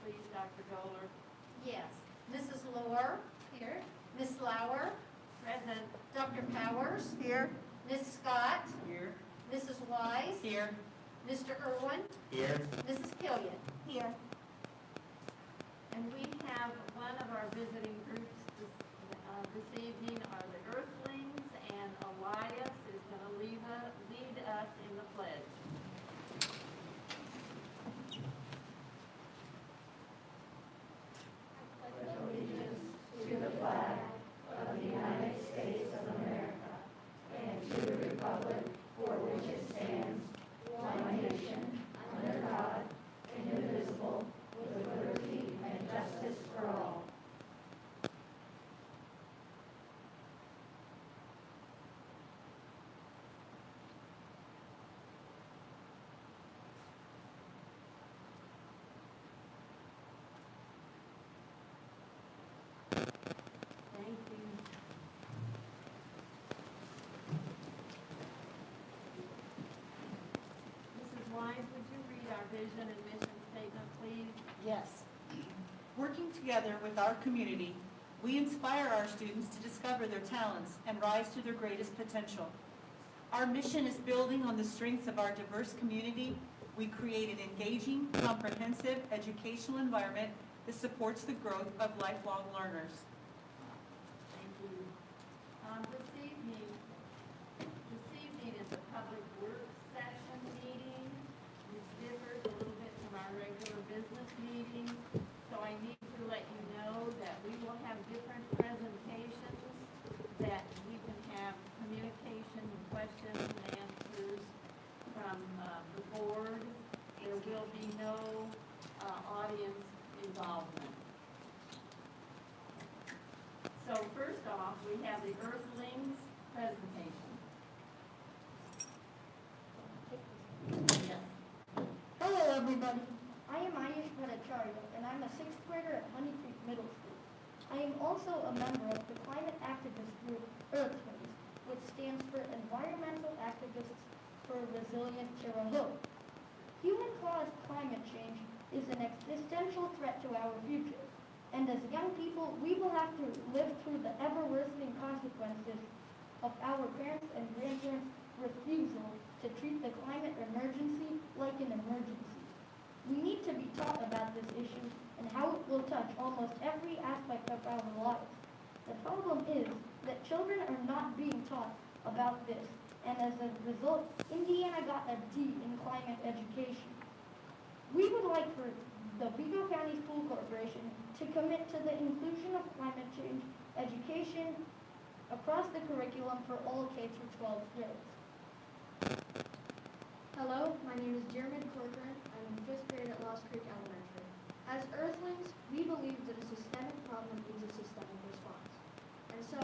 please, Dr. Goller. Yes. Mrs. Lohr? Here. Ms. Lauer? Present. Dr. Powers? Here. Ms. Scott? Here. Mrs. Wise? Here. Mr. Irwin? Here. Mrs. Killian? Here. And we have one of our visiting groups this evening are the Earthlings, and Elias is going to lead us in the pledge. Allegiance to the flag of the United States of America and to the republic for which it stands, one nation, under God, indivisible, with liberty and justice for all. Thank you. Mrs. Wise, would you read our vision and mission statement, please? Yes. Working together with our community, we inspire our students to discover their talents and rise to their greatest potential. Our mission is building on the strengths of our diverse community. We create an engaging, comprehensive educational environment that supports the growth of lifelong learners. Thank you. This evening is a public work session meeting, which differs a little bit from our regular business meeting. So I need to let you know that we will have different presentations, that we can have communication and questions and answers from the board. There will be no audience involvement. So first off, we have the Earthlings presentation. Yes. Hello everybody, I am Ayush Bhattacharya and I'm a 6th grader at Honey Creek Middle School. I am also a member of the climate activist group Earthlings, which stands for Environmental Activists for a Resilient Chirahoe. Human-caused climate change is an existential threat to our future, and as young people we will have to live through the ever-worsening consequences of our parents' and grandparents' refusal to treat the climate emergency like an emergency. We need to be taught about this issue and how it will touch almost every aspect of our lives. The problem is that children are not being taught about this, and as a result, Indiana got a D in climate education. We would like for the Vigo County School Corporation to commit to the inclusion of climate change education across the curriculum for all K-12 grades. Hello, my name is Jeremy Corcoran. I'm in 5th grade at Lost Creek Elementary. As Earthlings, we believe that a systemic problem needs a systemic response. And so,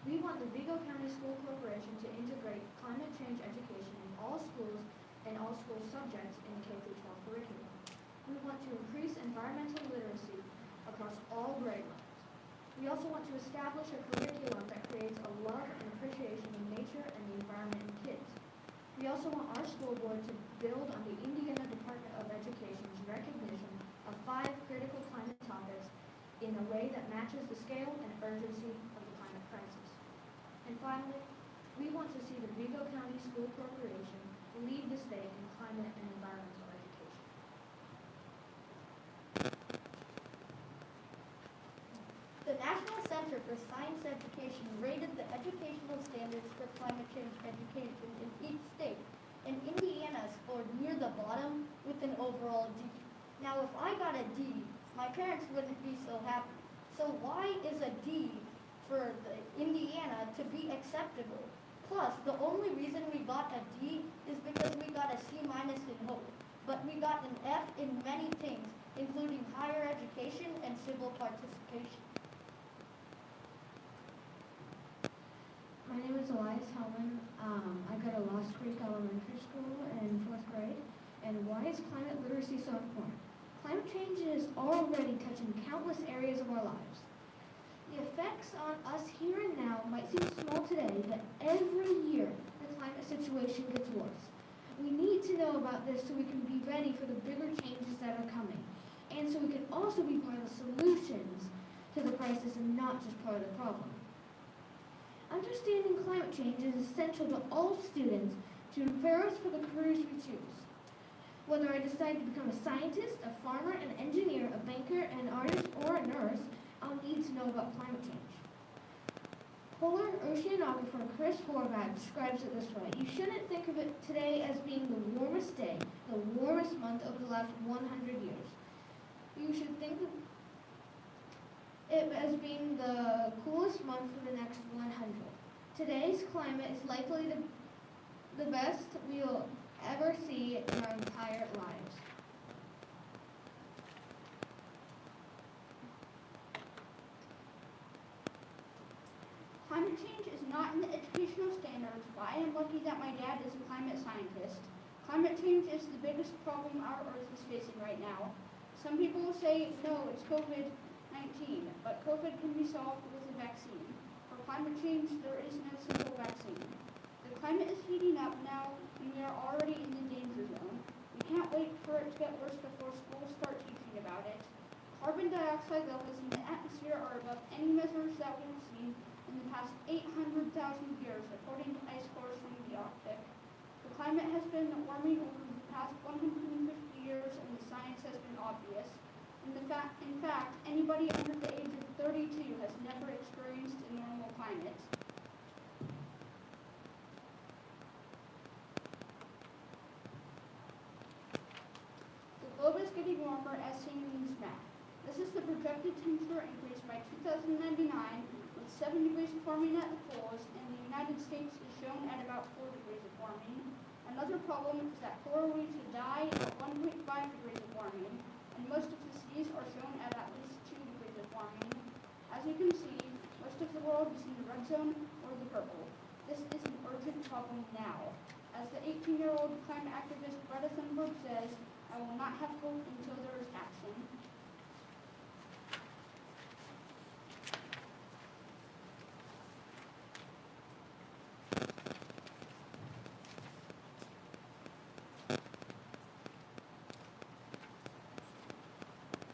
we want the Vigo County School Corporation to integrate climate change education in all schools and all school subjects in the K-12 curriculum. We want to increase environmental literacy across all grade levels. We also want to establish a curriculum that creates a love and appreciation of nature and the environment in kids. We also want our school board to build on the Indiana Department of Education's recognition of 5 critical climate topics in a way that matches the scale and urgency of the climate crisis. And finally, we want to see the Vigo County School Corporation lead the state in climate and environmental education. The National Center for Science Education rated the educational standards for climate change education in each state, and Indiana scored near the bottom with an overall D. Now, if I got a D, my parents wouldn't be so happy. So why is a D for Indiana to be acceptable? Plus, the only reason we got a D is because we got a C- in hope, but we got an F in many things, including higher education and civil participation. My name is Elias Hellman. I go to Lost Creek Elementary School in 4th grade. And why is climate literacy so important? Climate change is already touching countless areas of our lives. The effects on us here and now might seem small today, but every year the climate situation gets worse. We need to know about this so we can be ready for the bigger changes that are coming. and so we can also be part of the solutions to the crisis and not just part of the problem. Understanding climate change is essential to all students to prepare us for the careers we choose. Whether I decide to become a scientist, a farmer, an engineer, a banker, an artist, or a nurse, I'll need to know about climate change. Polar oceanographer Chris Horvath describes it this way: you shouldn't think of it today as being the warmest day, the warmest month of the last 100 years. You should think of it as being the coolest month for the next 100. Today's climate is likely the best we'll ever see in our entire lives. Climate change is not in the educational standards, but I am lucky that my dad is a climate scientist. Climate change is the biggest problem our Earth is facing right now. Some people will say, no, it's COVID-19, but COVID can be solved with a vaccine. For climate change, there is no simple vaccine. The climate is heating up now, and we are already in the danger zone. We can't wait for it to get worse before schools start teaching about it. Carbon dioxide levels in the atmosphere are above any measures that we've seen in the past 800,000 years, according to ice cores from the Arctic. The climate has been warming over the past 150 years, and the science has been obvious. In fact, anybody under the age of 32 has never experienced a normal climate. The globe is getting warmer as seen in this map. This is the projected temperature increase by 2099, with 7 degrees of warming at the poles, and the United States is shown at about 4 degrees of warming. Another problem is that coral reefs would die at 1.5 degrees of warming, and most of the seas are shown at least 2 degrees of warming. As you can see, most of the world is in the red zone or the purple. This is an urgent problem now. As the 18-year-old climate activist Greta Thunberg says, I will not have hope until there is action.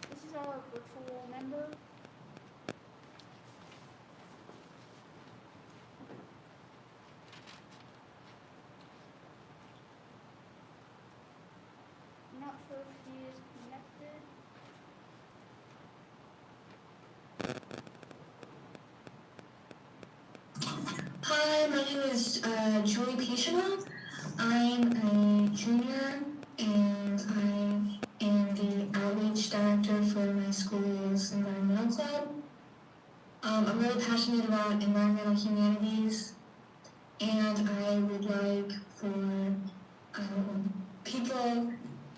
This is our virtual member. I'm not sure if she is connected. Hi, my name is Julie Pichino. I'm a junior and I am the outreach director for my school's environmental club. I'm really passionate about environmental humanities, and I would like for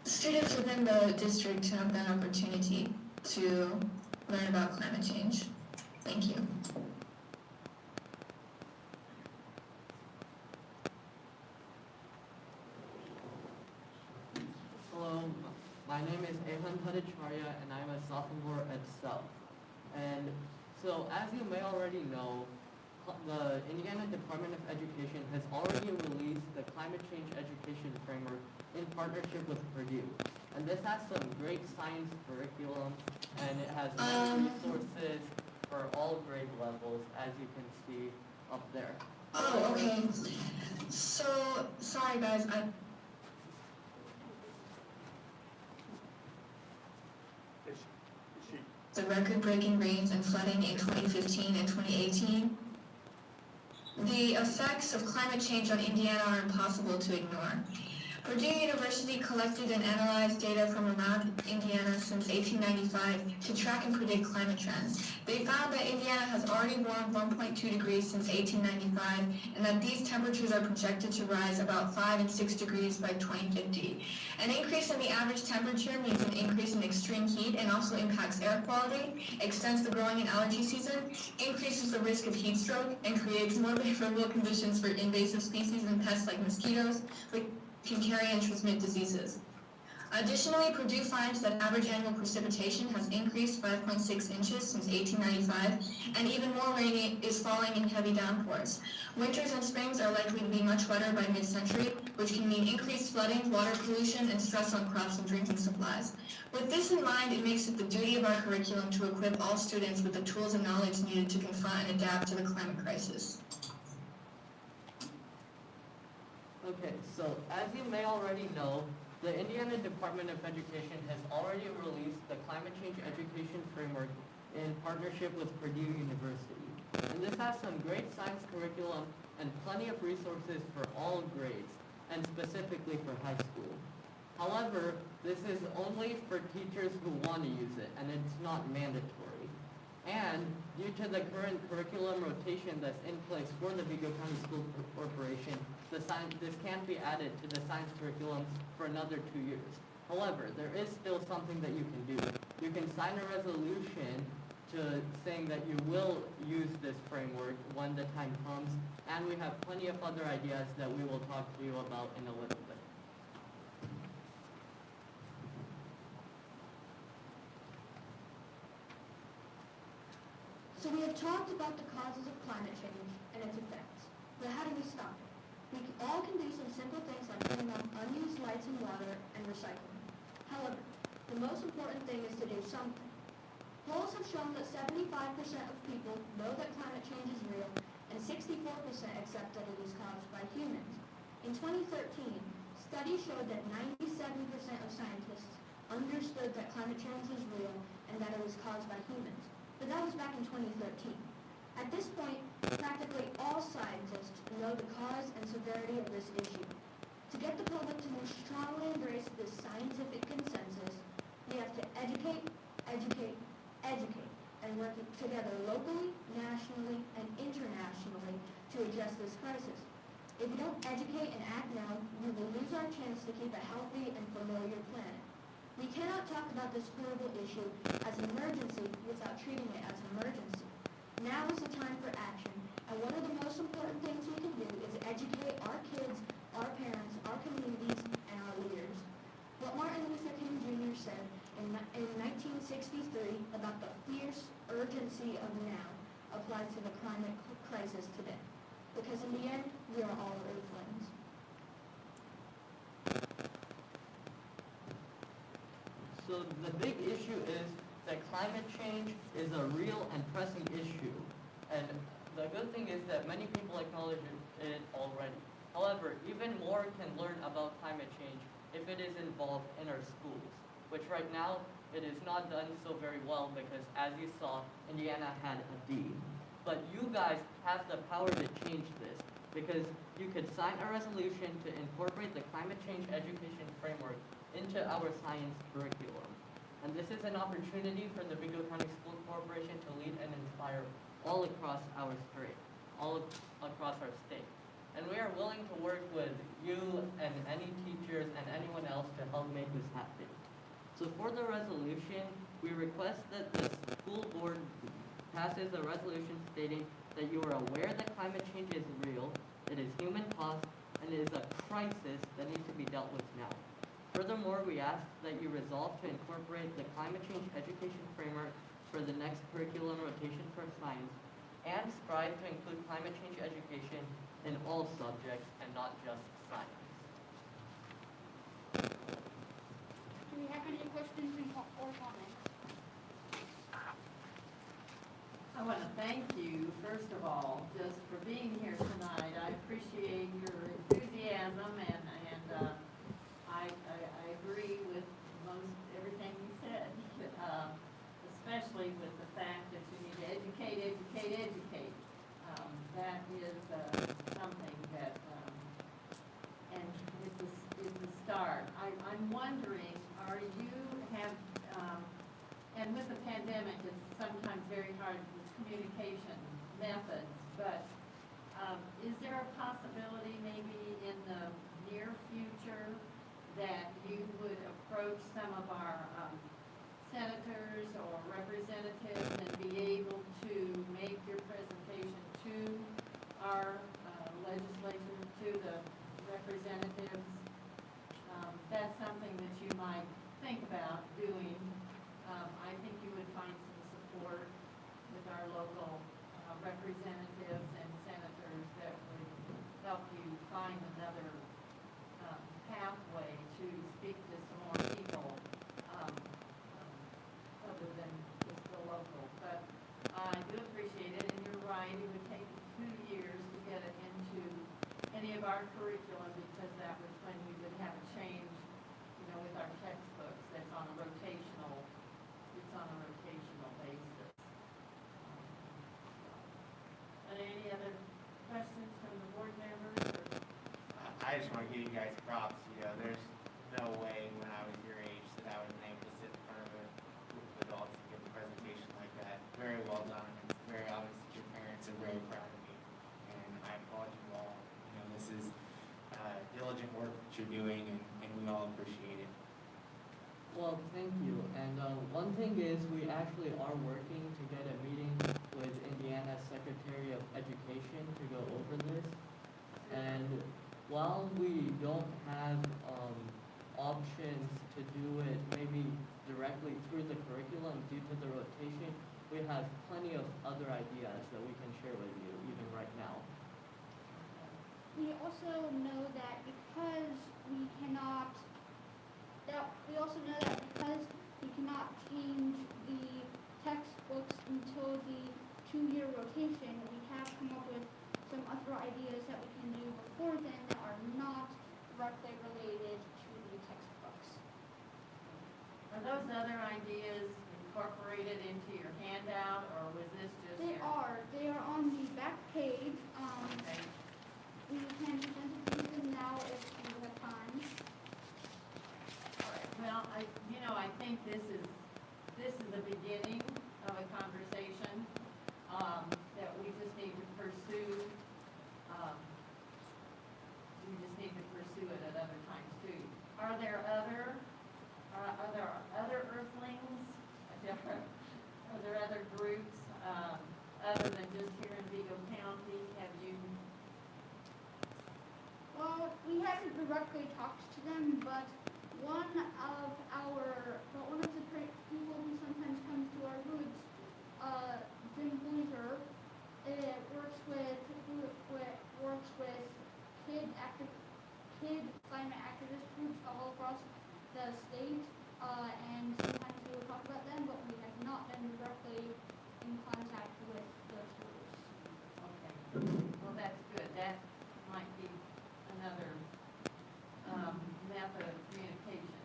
students within the district to have that opportunity to learn about climate change. Thank you. Hello, my name is Untitled Chapter, and I'm a sophomore at South. And so, as you may already know, the Indiana Department of Education has already released the Climate Change Education Framework in partnership with Purdue. And this has some great science curriculum, and it has many resources for all grade levels, as you can see up there. Oh, okay. So, sorry guys, the record-breaking rains and flooding in 2015 and 2018. The effects of climate change on Indiana are impossible to ignore. Purdue University collected and analyzed data from around Indiana since 1895 to track and predict climate trends. They found that Indiana has already warmed 1.2 degrees since 1895, and that these temperatures are projected to rise about 5 and 6 degrees by 2050. An increase in the average temperature means an increase in extreme heat and also impacts air quality, extends the growing and allergy season, increases the risk of heat stroke, and creates more favorable conditions for invasive species and pests like mosquitoes, which can carry and transmit diseases. Additionally, Purdue finds that average annual precipitation has increased 5.6 inches since 1895, and even more rain is falling in heavy downpours. Winters and springs are likely to be much wetter by mid-century, which can mean increased flooding, water pollution, and stress on crops and drinking supplies. With this in mind, it makes it the duty of our curriculum to equip all students with the tools and knowledge needed to confront and adapt to the climate crisis. Okay, so as you may already know, the Indiana Department of Education has already released the Climate Change Education Framework in partnership with Purdue University. And this has some great science curriculum and plenty of resources for all grades, and specifically for high school. However, this is only for teachers who want to use it, and it's not mandatory. And due to the current curriculum rotation that's in place for the Vigo County School Corporation, this can't be added to the science curriculum for another 2 years. However, there is still something that you can do. You can sign a resolution saying that you will use this framework when the time comes, and we have plenty of other ideas that we will talk to you about in a little bit. So we have talked about the causes of climate change and its effects, but how do we stop it? We all can do some simple things like turning off unused lights and water and recycling. However, the most important thing is to do something. Polls have shown that 75% of people know that climate change is real, and 64% accept that it is caused by humans. In 2013, studies showed that 97% of scientists understood that climate change was real and that it was caused by humans. But that was back in 2013. At this point, practically all scientists know the cause and severity of this issue. To get the public to more strongly embrace this scientific consensus, we have to educate, and work together locally, nationally, and internationally to address this crisis. If we don't educate and act now, we will lose our chance to keep a healthy and familiar planet. We cannot talk about this horrible issue as an emergency without treating it as an emergency. Now is the time for action, and one of the most important things we can do is educate our kids, our parents, our communities, and our leaders. What Martin Luther King Jr. said in 1963 about the fierce urgency of now applies to the climate crisis today. Because in the end, we are all Earthlings. So the big issue is that climate change is a real and pressing issue. And the good thing is that many people acknowledge it already. However, even more can learn about climate change if it is involved in our schools, which right now it is not done so very well because, as you saw, Indiana had a D. But you guys have the power to change this because you could sign a resolution to incorporate the climate change education framework into our science curriculum. And this is an opportunity for the Vigo County School Corporation to lead and inspire all across our state, all across our state. And we are willing to work with you and any teachers and anyone else to help make this happen. So for the resolution, we request that the school board passes a resolution stating that you are aware that climate change is real, it is human caused, and it is a crisis that needs to be dealt with now. Furthermore, we ask that you resolve to incorporate the climate change education framework for the next curriculum rotation for science and strive to include climate change education in all subjects and not just science. Do we have any questions or comments? I want to thank you, first of all, just for being here tonight. I appreciate your enthusiasm and I agree with most everything you said, especially with the fact that you need to educate. That is something that, and it's a start. I'm wondering, and with the pandemic, it's sometimes very hard with communication methods, but is there a possibility maybe in the near future that you would approach some of our senators or representatives and be able to make your presentation to our legislature, to the representatives? That's something that you might might think about doing. I think you would find some support with our local representatives and senators that would help you find another pathway to speak to some more people other than just the local. But I do appreciate it, and you're right, it would take 2 years to get it into any of our curriculum, because that was when we would have a change, you know, with our textbooks. That's on a rotational, it's on a rotational basis. Are there any other questions from the board members? I just want to give you guys props. You know, there's no way when I was your age that I would have been able to sit in front of a group of adults and give a presentation like that. Very well done. It's very obvious that your parents are very proud of you, and I applaud you all. You know, this is diligent work that you're doing, and we all appreciate it. Well, thank you. And one thing is, we actually are working to get a meeting with Indiana's Secretary of Education to go over this. And while we don't have options to do it maybe directly through the curriculum due to the rotation, we have plenty of other ideas that we can share with you even right now. We also know that because we cannot change the textbooks until the 2-year rotation, we have come up with some other ideas that we can do before then that are not directly related to the textbooks. Are those other ideas incorporated into your handout, or was this just They your? are on the back page. Okay. We can present it to them now if you have time. All right. Well, I think this is the beginning of a conversation that we just need to pursue. We just need to pursue it at other times too. Are there other Earthlings? Are there other groups other than just here in Vigo County? Have you? Well, we haven't directly talked to them, but one of the people who sometimes comes to our groups, Jim Blucher, works with kid climate activist groups all across the state, and sometimes we will talk about them, but we have not been directly in contact with those groups. Okay. Well, that's good. That might be another method of communication.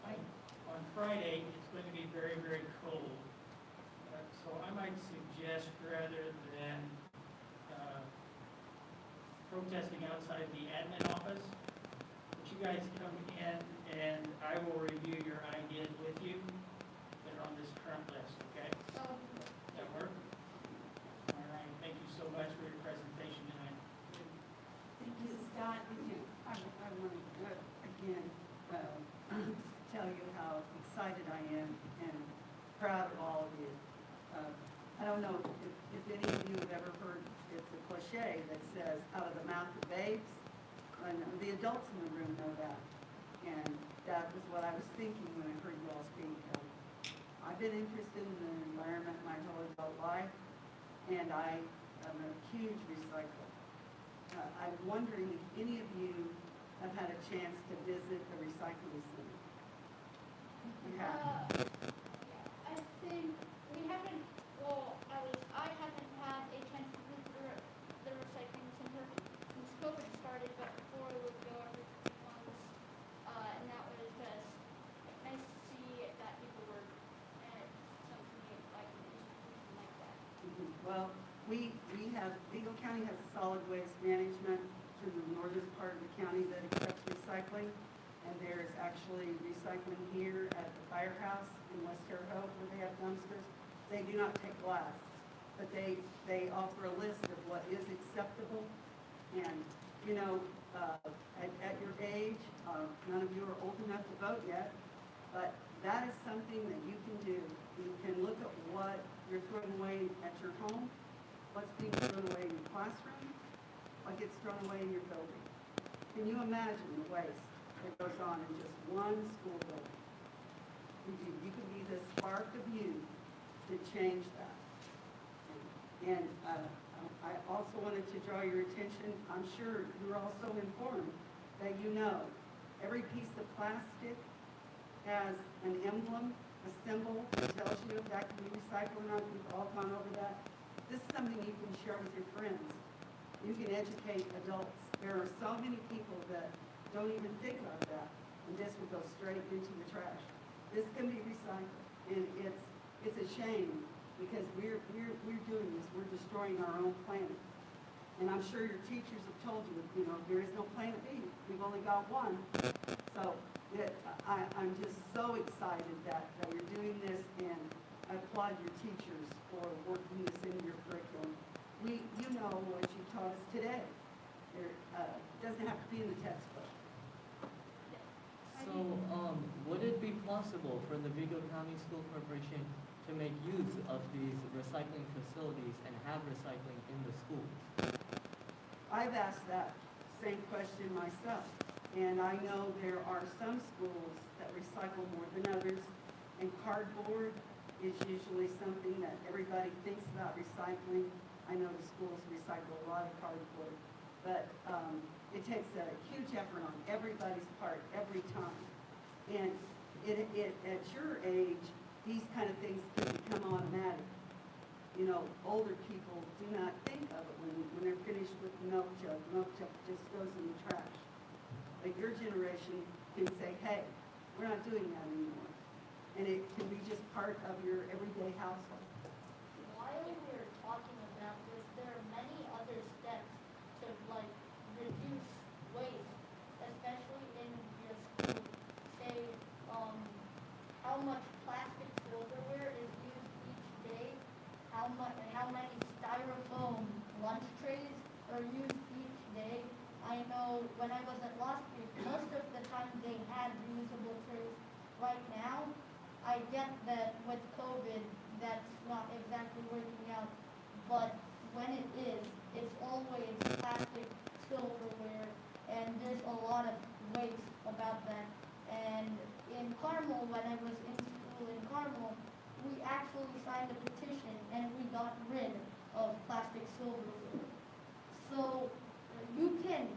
On Friday, it's going to be very, very cold. So I might suggest, rather than protesting outside the admin office, that you guys come in and I will review your ideas with you that are on this current list, okay? So, Does that work? All right, thank you so much for your presentation tonight. Mrs. Scott, did you? I want to, again, tell you how excited I am and proud of all of you. I don't know if any of you have ever heard, it's a cliche that says, out of the mouth of babes. And the adults in the room know that. And that was what I was thinking when I heard you all speak. I've been interested in the environment my whole adult life, and I am a huge recycler. I'm wondering if any of you have had a chance to visit the recycling center. You have? I think we haven't, well, at least I haven't had a chance to visit the recycling center since COVID started, but before we would go every 6 months, and that was just nice to see that people were something like an institution like that. Well, we have, Vigo County has solid waste management to the northern part of the county that accepts recycling. And there's actually recycling here at the firehouse in West Terre Haute where they have dumpsters. They do not take glass, but they offer a list of what is acceptable. And, you know, at your age, none of you are old enough to vote yet, but that is something that you can do. You can look at what you're throwing away at your home, what's being thrown away in your classroom, what gets thrown away in your building. Can you imagine the waste that goes on in just one school building. You can be the spark of youth to change that. And I also wanted to draw your attention, I'm sure you're also informed that you know every piece of plastic has an emblem, a symbol that tells you if that can be recycled or not. We've all gone over that. This is something you can share with your friends. You can educate adults. There are so many people that don't even think of that, and this will go straight into the trash. This can be recycled, and it's a shame because we're doing this. We're destroying our own planet. And I'm sure your teachers have told you, there is no planet B. We've only got one. So I'm just so excited that you're doing this, and I applaud your teachers for working this into your curriculum. You know what you taught us today. It doesn't have to be in the textbook. So, would it be possible for the Vigo County School Corporation to make use of these recycling facilities and have recycling in the schools? I've asked that same question myself, and I know there are some schools that recycle more than others, and cardboard is usually something that everybody thinks about recycling. I know the schools recycle a lot of cardboard, but it takes a huge effort on everybody's part every time. And at your age, these kind of things can become automatic. Older people do not think of it when they're finished with the milk jug. Milk jug just goes in the trash. But your generation can say, hey, we're not doing that anymore. And it can be just part of your everyday household. While we're talking about this, there are many other steps to reduce waste, especially in your school. Say, how much plastic silverware is used each day, how many styrofoam lunch trays are used each day. I know when I was at Law Street, most of the time they had reusable trays. Right now, I get that with COVID, that's not exactly working out, but when it is, it's always plastic silverware, and there's a lot of waste about that. And in Carmel, when I was in school in Carmel, we actually signed a petition and we got rid of plastic silverware. So you can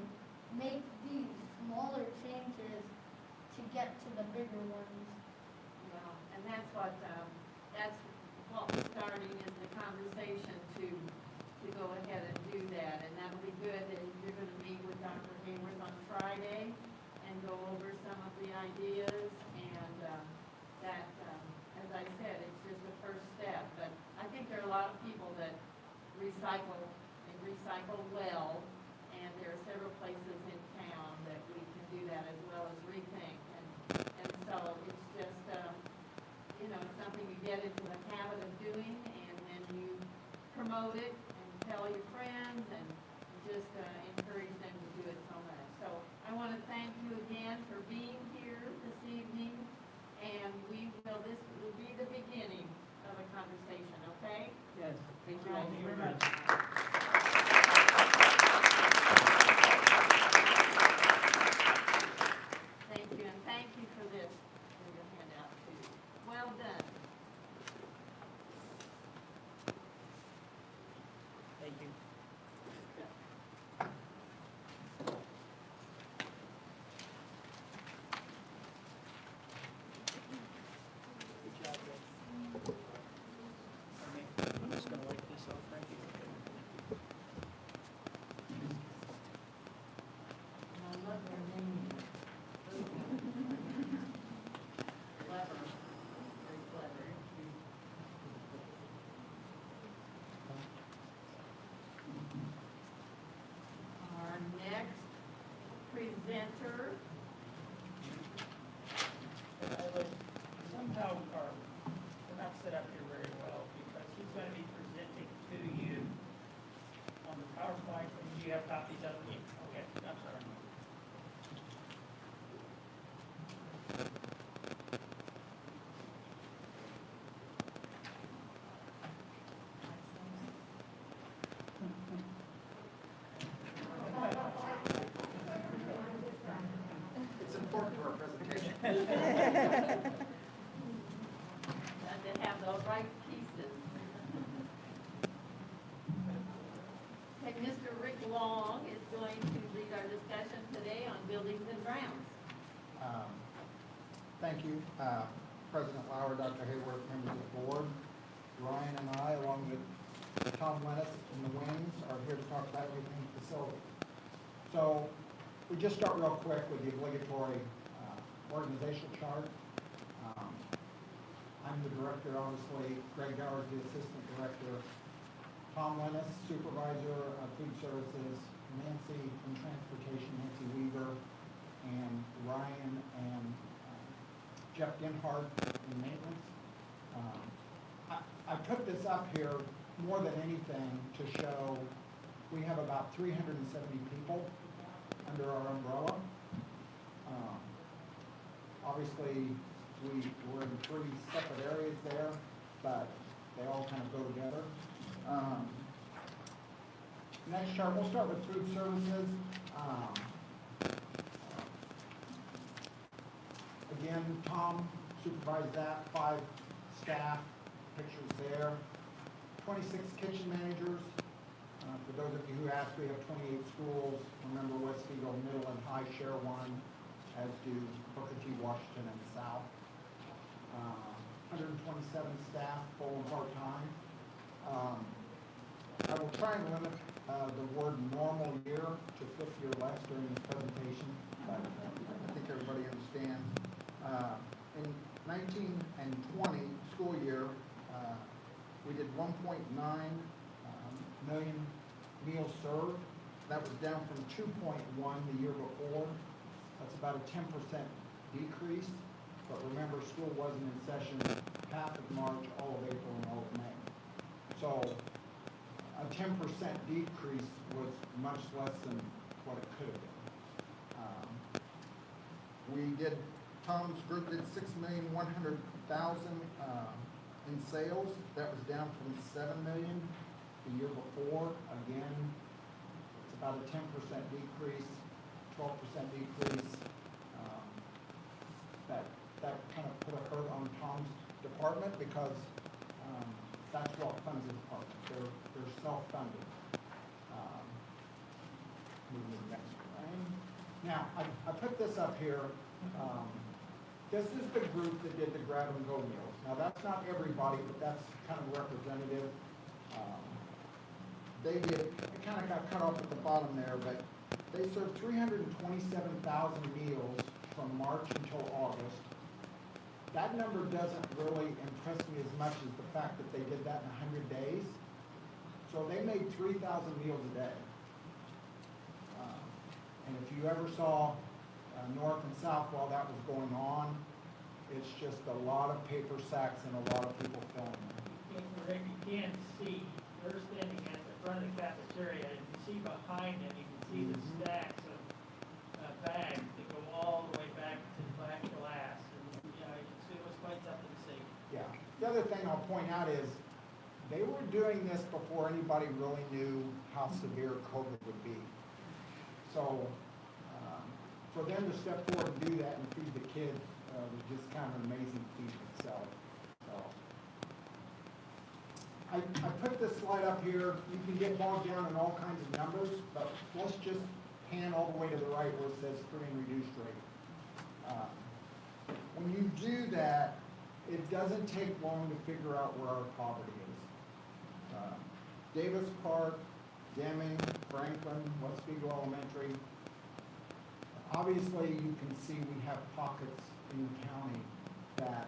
make these smaller changes to get to the bigger ones. Yeah, and that's what we're starting is the conversation to go ahead and do that. And that'll be good. And you're going to meet with Dr. Hayworth on Friday and go over some of the ideas. And as I said, it's just a first step. But I think there are a lot of people that recycle well. And there are several places in town that we can do that as well as rethink. And so it's just, something you get into the habit of doing, and then you promote it and tell your friends and just encourage them to do it so much. So I want to thank you again for being here this evening, and this will be the beginning of a conversation, okay? Yes, thank you all Thank you very very much. Thank you, and thank you for this, for your handout too. Well done. Thank you. Good job, guys. I'm just gonna wipe this off, thank you. I love their name. Clever, very clever. Our next presenter, I would somehow, we're not set up here very well, because he's gonna be presenting to you on the PowerPoint, and you have copies of it? Okay, I'm sorry. It's important important to our presentation. Got to have the right pieces. Okay, Mr. Rick Long is going to lead our discussion today on buildings and grounds. Thank you, President Lauer, Dr. Hayward, members of the board. Ryan and I, along with Tom Lennis and the Wings, are here to talk about everything facility. So we just start real quick with the obligatory organizational chart. I'm the director, obviously. Greg Gower is the assistant director. Tom Lennis, supervisor of food services. Nancy in transportation, Nancy Weaver, and Ryan and Jeff Genhardt in maintenance. I put this up here more than anything to show we have about 370 people under our umbrella. Obviously, we're in 3 separate areas there, but they all kind of go together. Next chart, we'll start with food services. Again, Tom supervised that, 5 staff, pictures there. 26 kitchen managers. For those of you who asked, we have 28 schools. Remember, Westfield Middle and High share one, as do Booker T. Washington and South. 127 staff, full and part-time. I will try and limit the word normal year to 50 or less during this presentation, but I think everybody understands. In 19 and 20 school year, we did 1.9 million meals served. That was down from 2.1 the year before. That's about a 10% decrease. But remember, school wasn't in session half of March, all of April, and all of May. So a 10% decrease was much less than what it could have been. Tom's group did 6,100,000 in sales. That was down from 7 million the year before. Again, it's about a 10% decrease, 12% decrease. That kind of put a hurt on Tom's department because that's what funds the department. They're self-funded. Moving to the next line. Now, I put this up here. This is the group that did the grab-and-go meals. Now, that's not everybody, but that's kind of representative. It kind of got cut off at the bottom there, but they served 327,000 meals from March until August. That number doesn't really impress me as much as the fact that they did that in 100 days. So they made 3,000 meals a day. And if you ever saw North and South while that was going on, it's just a lot of paper sacks and a lot of people filling them. Rick, you can't see, they're standing at the front of the cafeteria, and you see behind them, you can see the stacks of bags that go all the way back to the black glass. And, you know, it was quite something to see. Yeah. The other thing I'll point out is they were doing this before anybody really knew how severe COVID would be. So for them to step forward and do that and feed the kids was just kind of an amazing feat itself. So I put this slide up here. You can get bogged down in all kinds of numbers, but let's just pan all the way to the right where it says free and reduced rate. When you do that, it doesn't take long to figure out where our poverty is. Davis Park, Deming, Franklin, Westfield Elementary. Obviously, you can see we have pockets in the county that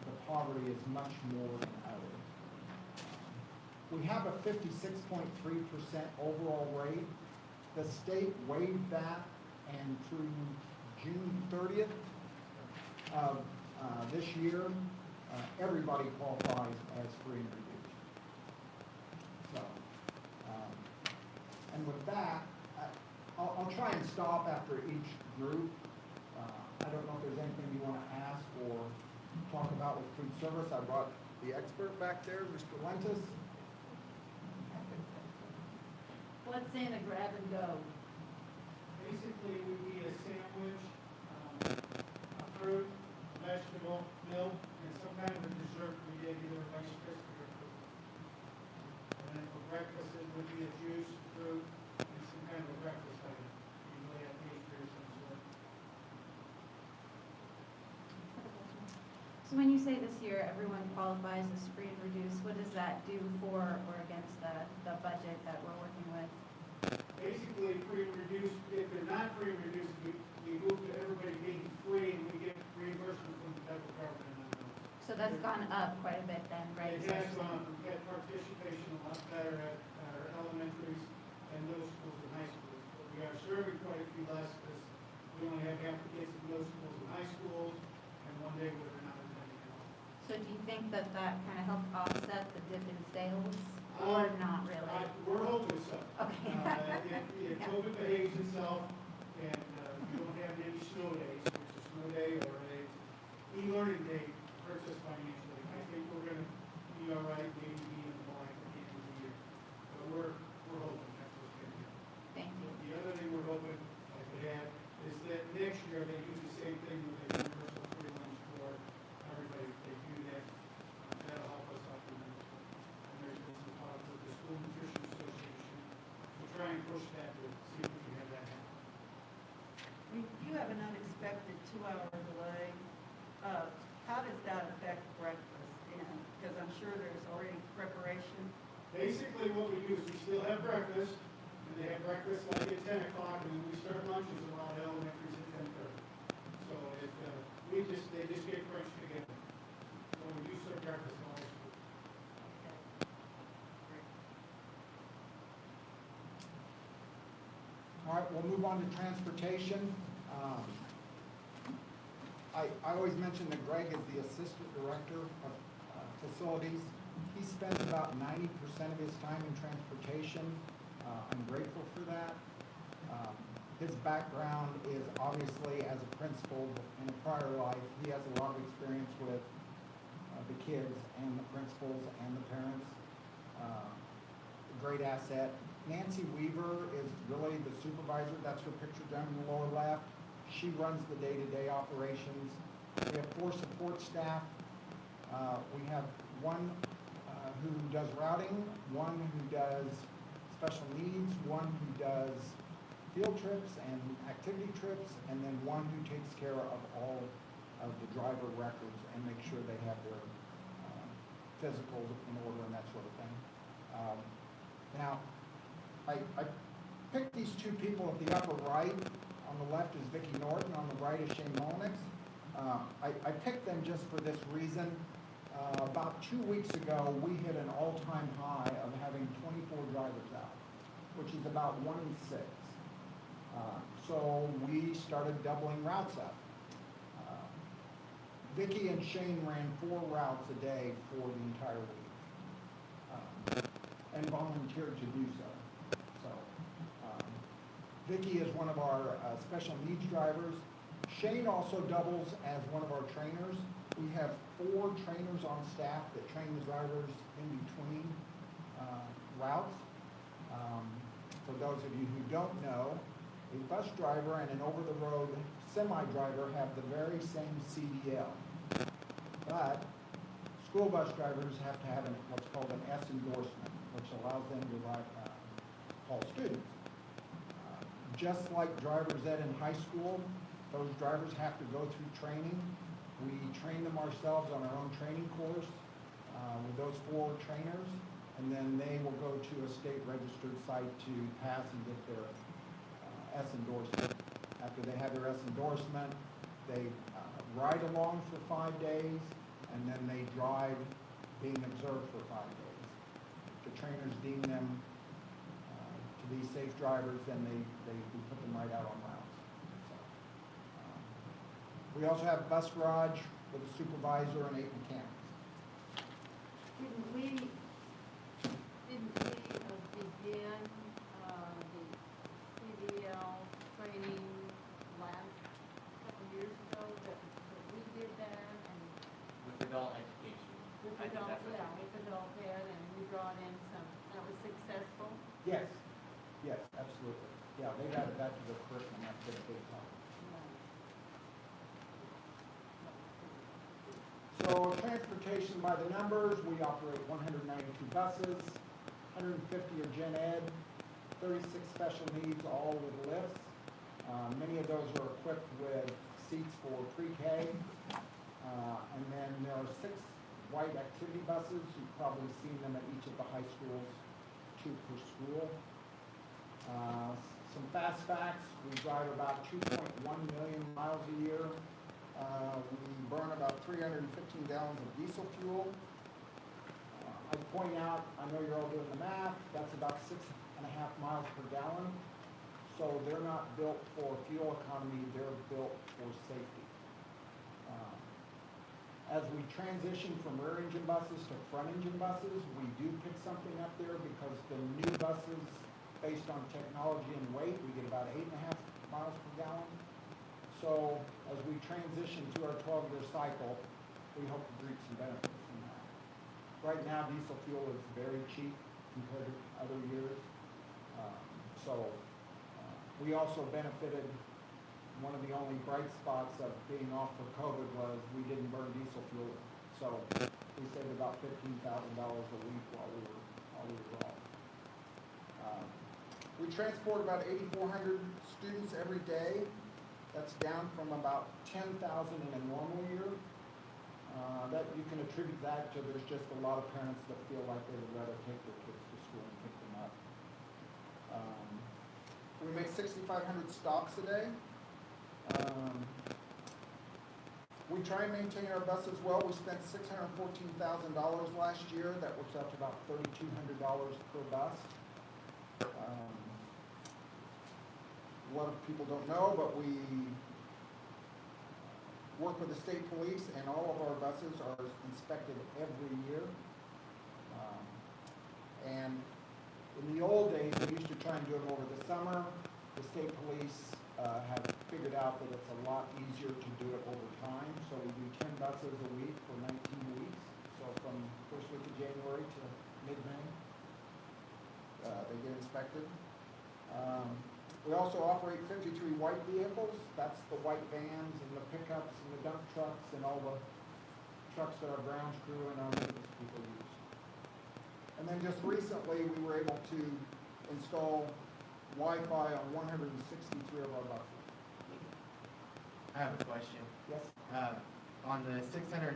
the poverty is much more than others. We have a 56.3% overall rate. The state waived that, and through June 30th of this year, everybody qualifies as free and reduced. So, and with that, I'll try and stop after each group. I don't know if there's anything you want to ask or talk about with food service. I brought the expert back there, Mr. Lentis. What's in a grab and go? Basically, it would be a sandwich, would be a juice, fruit, and some kind of a breakfast item, usually a pastry or some sort. So when you say this year everyone qualifies as free and reduced, what does that do for or against the budget that we're working with? Basically, free and reduced, if they're not free and reduced, we move to everybody being free and we get reimbursement from the federal government on those. So that's gone up quite a bit then, right? It has gone, we've had participation a lot better at our elementaries and middle schools and high schools. But we are serving quite a few less because we only have half the kids in middle schools and high schools and one day where they're not attending at all. So do you think that kind of helped offset the dip in sales or not really? We're hoping so. Okay. If COVID behaves itself and we don't have any snow days, which a snow day or a e-learning day hurts us financially, I think we're gonna be all right, maybe be in the black at the end of the year. But we're hoping that's what's gonna happen. Thank you. The other thing we're hoping, like we have, is that next year they do the same thing with a universal free lunch for everybody. They do that, that'll help us out in the middle school. And there's been some talk with the School Nutrition Association to try and push that to see if we can have that happen. If you have an unexpected 2-hour delay, how does that affect breakfast? Because I'm sure there's already preparation. Basically, what we do is we still have breakfast, and they have breakfast like at 10 o'clock, and then we start lunches around elementaries at 10:30. So they just get crunched together. So we do serve breakfast in all schools. All right, we'll move on to transportation. I always mention that Greg is the Assistant Director of Facilities. He spends about 90% of his time in transportation. I'm grateful for that. His background is obviously as a principal in a prior life. He has a lot of experience with the kids and the principals and the parents. Great asset. Nancy Weaver is really the supervisor. That's her picture down in the lower left. She runs the day-to-day operations. We have 4 support staff. We have one who does routing, one who does special needs, one who does field trips and activity trips, and then one who takes care of all of the driver records and make sure they have their physicals in order and that sort of thing. Now, I picked these 2 people at the upper right. On the left is Vicki Norton, on the right is Shane Molnix. I picked them just for this reason. About 2 weeks ago, we hit an all-time high of having 24 drivers out, which is about 1 in 6. So we started doubling routes up. Vicki and Shane ran 4 routes a day for the entire week and volunteered to do so. Vicki is one of our special needs drivers. Shane also doubles as one of our trainers. We have 4 trainers on staff that train the drivers in between routes. For those of you who don't know, a bus driver and an over-the-road semi-driver have the very same CDL. But school bus drivers have to have what's called an S endorsement, which allows them to haul students. Just like drivers ed in high school, those drivers have to go through training. We train them ourselves on our own training course with those 4 trainers, and then they will go to a state registered site to pass and get their S endorsement. After they have their S endorsement, they ride along for 5 days, and then they drive being observed for 5 days. If the trainers deem them to be safe drivers, then we put them right out on routes. So, we also have a bus garage with a supervisor and 8 mechanics. Didn't we begin the CDL training last couple years ago that we did that and With adult education. with I think adult, that's what yeah, you mean. with adult ed and we brought in some, that was successful. Yes, yes, absolutely. Yeah, they added that to the curriculum. That's been a big help. So transportation by the numbers, we operate 192 buses. 150 are gen ed, 36 special needs, all with lifts. Many of those are equipped with seats for pre-K. And then there are 6 white activity buses. You've probably seen them at each of the high schools, 2 per school. Some fast facts: we drive about 2.1 million miles a year. We burn about 315 gallons of diesel fuel. I point out, I know you're all doing the math, that's about 6.5 miles per gallon. So they're not built for fuel economy, they're built for safety. As we transition from rear engine buses to front engine buses, we do pick something up there because the new buses, based on technology and weight, we get about 8.5 miles per gallon. So as we transition to our 12-year cycle, we hope to reap some benefits from that. Right now, diesel fuel is very cheap compared to other years. We also benefited. One of the only bright spots of being off for COVID was we didn't burn diesel fuel. So we saved about $15,000 a week while we were off. We transport about 8,400 students every day. That's down from about 10,000 in a normal year. That you can attribute that to there's just a lot of parents that feel like they would rather take their kids to school and pick them up. We make 6,500 stops a day. We try and maintain our buses well. We spent $614,000 last year. That works out to about $3,200 per bus. A lot of people don't know, but we work with the state police, and all of our buses are inspected every year. And in the old days, we used to try and do them over the summer. The state police have figured out that it's a lot easier to do it over time. So we do 10 buses a week for 19 weeks. So from first week of January to mid-May, they get inspected. We also operate 53 white vehicles. That's the white vans and the pickups and the dump trucks and all the trucks that our grounds crew and our maintenance people use. And then just recently, we were able to install Wi-Fi on 163 of our buses. I have a question. Yes? On the $614,000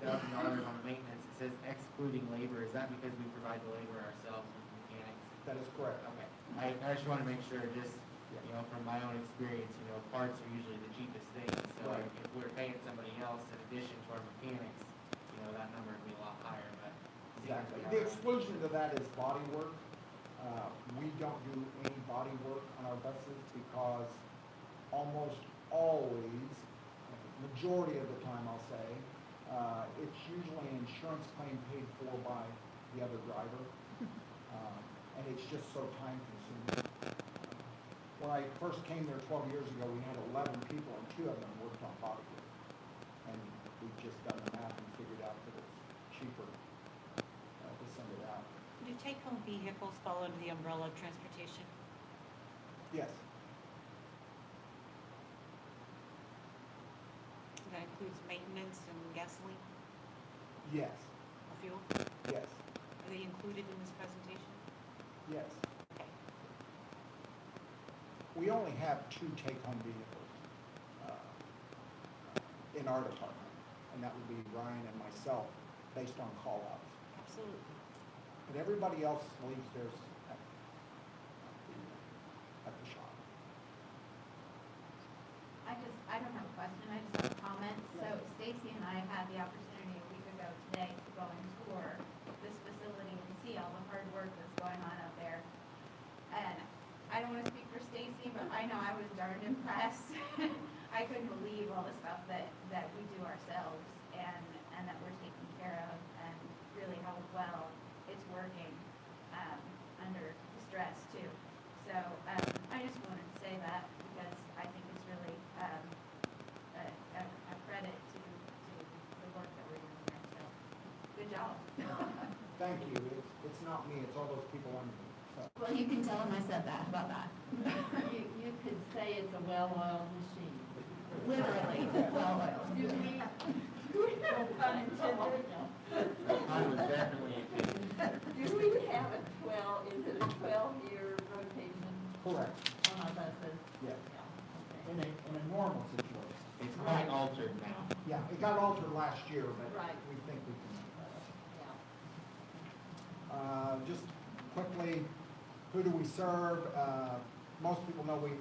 on maintenance, it says excluding labor. Is that because we provide the labor ourselves with mechanics? That is correct. Okay. I just want to make sure, just, you know, from my own experience, you know, parts are usually the cheapest thing. So Right. if we're paying somebody else in addition to our mechanics, you know, that number would be a lot higher, but. Exactly. The exclusion to that is body work. We don't do any body work on our buses because almost always, majority of the time I'll say, it's usually an insurance claim paid for by the other driver. And it's just so time consuming. When I first came there 12 years ago, we had 11 people and 2 of them worked on body work. And we've just done the math and figured out that it's cheaper to send it out. Do take-home vehicles fall under the umbrella of transportation? Yes. That includes maintenance and gasoline, Yes. fuel? Yes. Are they included in this presentation? Yes. Okay. We only have 2 take-home vehicles in our department, and that would be Ryan and myself, based on call-outs. Absolutely. But everybody else leaves theirs at the shop. I don't have a question, I just have a comment. So Stacy and I had the opportunity a week ago today to go and tour this facility and see all the hard work that's going on out there. And I don't want to speak for Stacy, but I know I was darn impressed. I couldn't believe all the stuff that we do ourselves and that we're taking care of, and really how well it's working under stress too. So I just wanted to say that because I think it's really a credit to the work that we're doing here. So good job. Thank you. It's not me, it's all those people under me. So. Well, you can tell them I said that about that. You could say it's a well-oiled machine. Literally, well-oiled. Do we, no pun intended, Mine was definitely a kid. do we have a 12 Yeah, it got altered last year, but Right. we think we can make that up. Yeah. Just quickly, who do we serve? Most people know we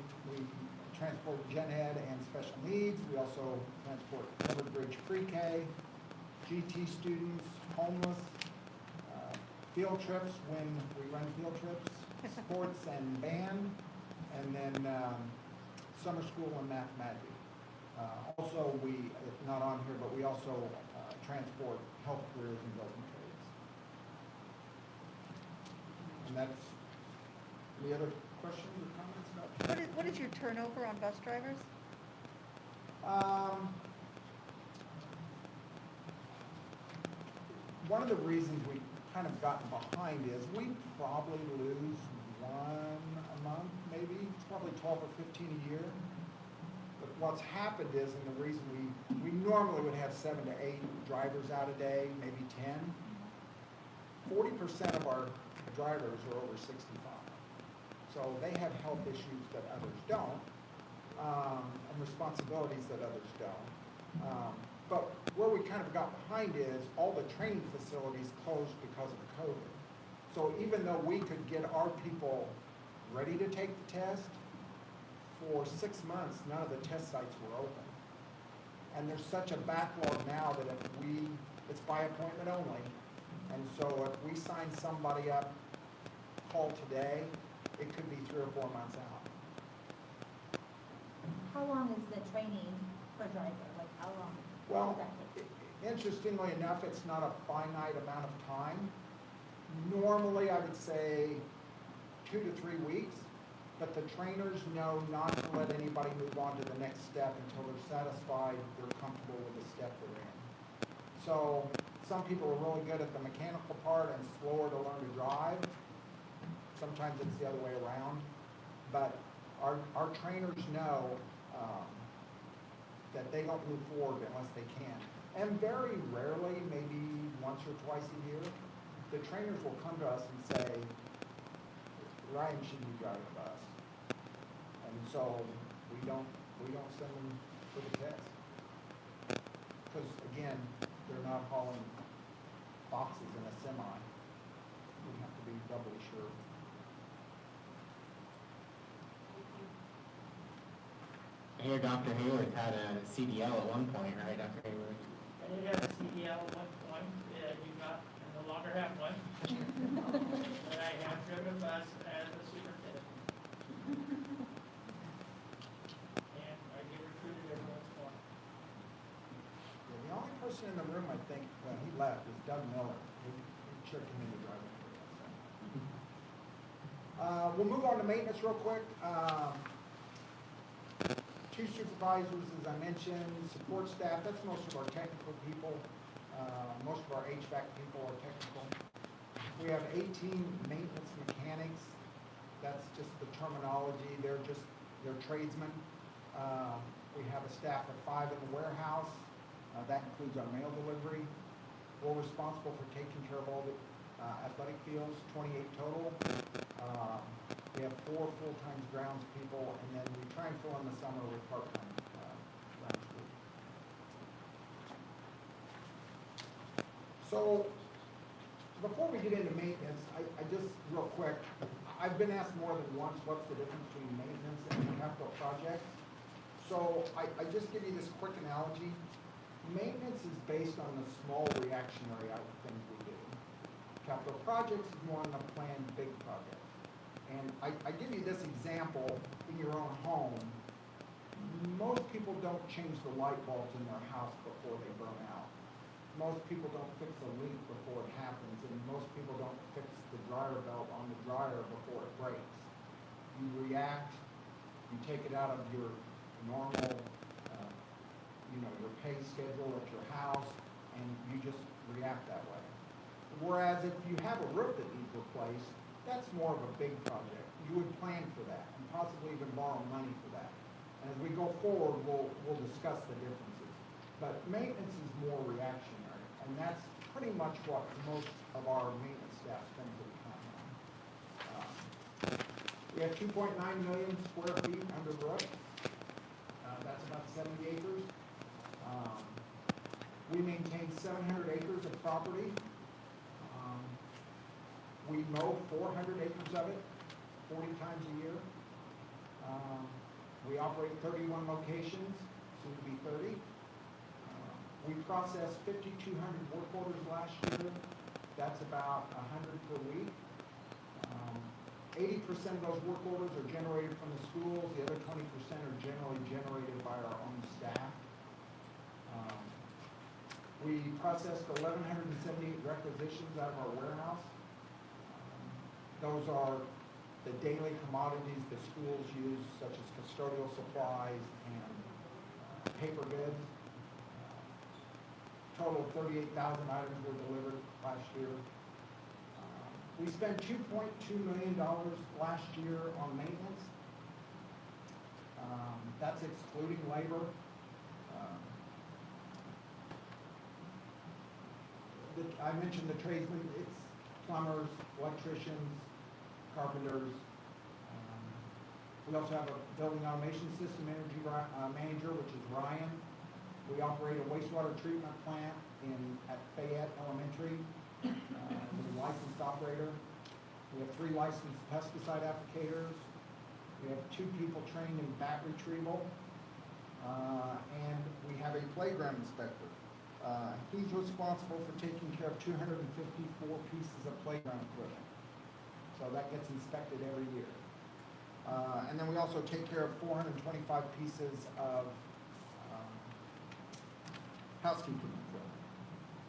transport gen ed and special needs. We also transport Covered Bridge pre-K, GT students, homeless, field trips when we run field trips, sports and band, and then summer school and mathematics. Also, it's not on here, but we also transport health careers and building trades. And that's, any other questions or comments about? What is your turnover on bus drivers? One of the reasons we kind of gotten behind is we probably lose one a month, maybe. It's probably 12 or 15 a year. But what's happened is, and the reason we normally would have 7 to 8 drivers out a day, maybe 10. 40% of our drivers are over 65. So they have health issues that others don't, and responsibilities that others don't. But where we kind of got behind is all the training facilities closed because of COVID. So even though we could get our people ready to take the test, for 6 months, none of the test sites were open. And there's such a backlog now that it's by appointment only. And so if we sign somebody up, call today, it could be 3 or 4 months out. How long is the training for driver? Like how long? Well, does that take? interestingly enough, it's not a finite amount of time. Normally, I would say 2 to 3 weeks, but the trainers know not to let anybody move on to the next step until they're satisfied, they're comfortable with the step they're in. So some people are really good at the mechanical part and slower to learn to drive. Sometimes it's the other way around. But our trainers know that they don't move forward unless they can. And very rarely, maybe once or twice a year, the trainers will come to us and say, Ryan should be driving a bus. And so we don't send them for the test. Because again, they're not hauling boxes in a semi. We have to be doubly sure. I hear Dr. Hayward had a CDL at one point, right, Dr. Hayward? I did have a CDL at one point, I no longer have one. But I have driven a bus as a superintendent. And I get recruited every once in a while. Yeah, the only person in the room, I think, when he left was Doug Miller. He tricked him into driving for us. We'll move on to maintenance real quick. 2 supervisors, as I mentioned, support staff, that's most of our technical people. Most of our HVAC people are technical. We have 18 maintenance mechanics. That's just the terminology. They're tradesmen. We have a staff of 5 in the warehouse. That includes our mail delivery. We're responsible for taking care of all the athletic fields, 28 total. We have 4 full-time grounds people, and then we try and fill in the summer with part-time grounds people. So before we get into maintenance, I just real quick, I've been asked more than once what's the difference between maintenance and capital projects. So I just give you this quick analogy. Maintenance is based on the small reactionary things we do. Capital projects is more on the planned big project. And I give you this example in your own home. Most people don't change the light bulbs in their house before they burn out. Most people don't fix a leak before it happens, and most people don't fix the dryer belt on the dryer before it breaks. You react, you take it out of your normal, your pay schedule at your house, and you just react that way. Whereas if you have a roof that needs replaced, that's more of a big project. You would plan for that and possibly even borrow money for that. And as we go forward, we'll discuss the differences. But maintenance is more reactionary, and that's pretty much what most of our maintenance staff spends their time on. We have 2.9 million square feet under the roof. That's about 70 acres. We maintain 700 acres of property. We mow 400 acres of it, 40 times a year. We operate 31 locations, soon to be 30. We processed 5,200 work orders last year. That's about 100 per week. 80% of those work orders are generated from the schools. The other 20% are generally generated by our own staff. We processed 1,178 requisitions out of our warehouse. Those are the daily commodities the schools use, such as custodial supplies and paper goods. Total of 38,000 items were delivered last year. We spent $2.2 million last year on maintenance. That's excluding labor. I mentioned the tradesmen, it's plumbers, electricians, carpenters. We also have a building automation system manager, which is Ryan. We operate a wastewater treatment plant at Fayette Elementary. We're a licensed operator. We have 3 licensed pesticide applicators. We have 2 people trained in bat retrieval. And we have a playground inspector. He's responsible for taking care of 254 pieces of playground equipment. So that gets inspected every year. And then we also take care of 425 pieces of housekeeping equipment.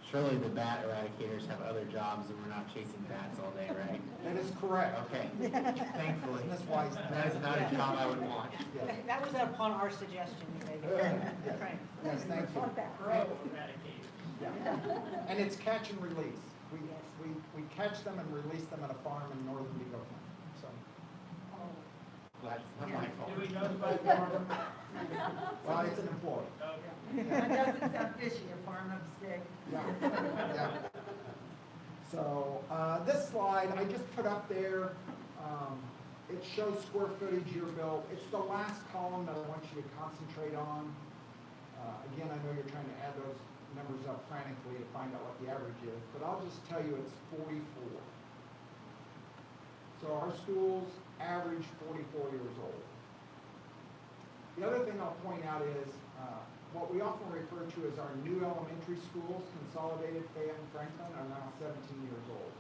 Surely the bat eradicators have other jobs and we're not chasing bats all day, right? That is correct. Okay, thankfully. That's why That is not a job I would want. Yeah. That was upon our suggestion, you made it. Yes. Right. Yes, thank you. Eradicated. Yeah. And it's catch and release. We catch them and release them at a farm in northern Vigo County. So, That's not my fault. Do we notify the farmer? well, it's an employee. Okay. That doesn't sound fishy, a farm of stick. Yeah. Yeah. So this slide I just put up there. It shows square footage year built. It's the last column that I want you to concentrate on. Again, I know you're trying to add those numbers up frantically to find out what the average is, but I'll just tell you it's 44. So our schools average 44 years old. The other thing I'll point out is what we often refer to as our new elementary schools, Consolidated, Fayette, and Franklin, are now 17 years old.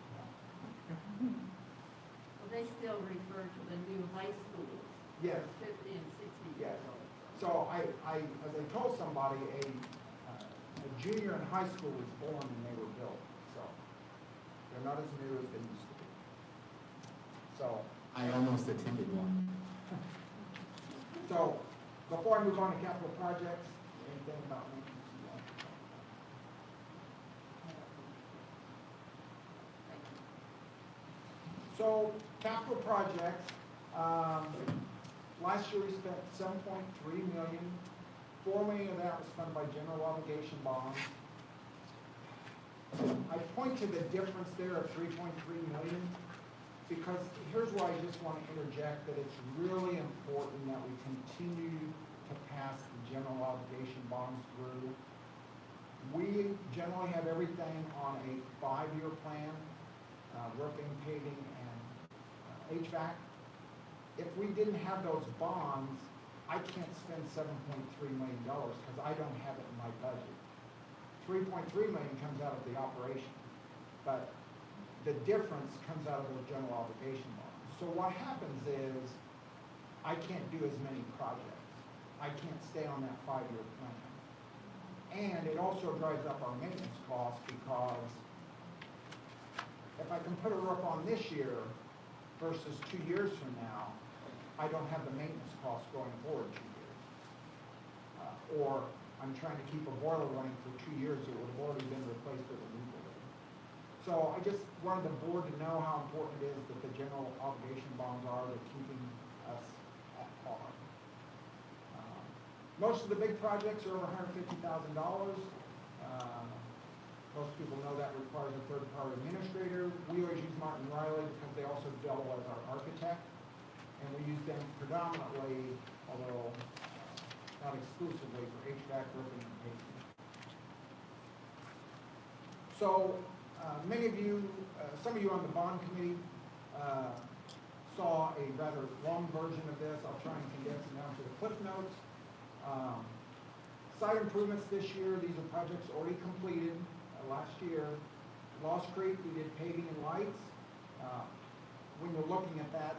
Well, they still refer to the new high schools. Yes. 50 and 60 Yes. years old. So as I told somebody, a junior in high school was born when they were built. So they're not as new as they used to be. So I almost attended one. So before I move on to capital projects, anything about me? So capital projects, last year we spent $7.3 million. $4 million of that was funded by general obligation bonds. I point to the difference there of $3.3 million because here's why I just want to interject that it's really important that we continue to pass the general obligation bonds through. We generally have everything on a 5-year plan, roofing, paving, and HVAC. If we didn't have those bonds, I can't spend $7.3 million because I don't have it in my budget. $3.3 million comes out of the operation, but the difference comes out of those general obligation bonds. So what happens is I can't do as many projects. I can't stay on that 5-year plan. And it also drives up our maintenance costs because if I can put a roof on this year versus 2 years from now, I don't have the maintenance costs going forward 2 years. Or I'm trying to keep a boiler running for 2 years that would have already been replaced with a new boiler. So I just wanted the board to know how important it is that the general obligation bonds are to keeping us at par. Most of the big projects are over $150,000. Most people know that requires a third-party administrator. We always use Martin Riley because they also double as our architect. And we use them predominantly, although not exclusively, for HVAC, roofing, and paving. So, many of you, some of you on the bond committee, saw a rather long version of this. I'll try and condense it down to the cliff notes. Site improvements this year, these are projects already completed last year. Lost Creek, we did paving and lights. When you're looking at that,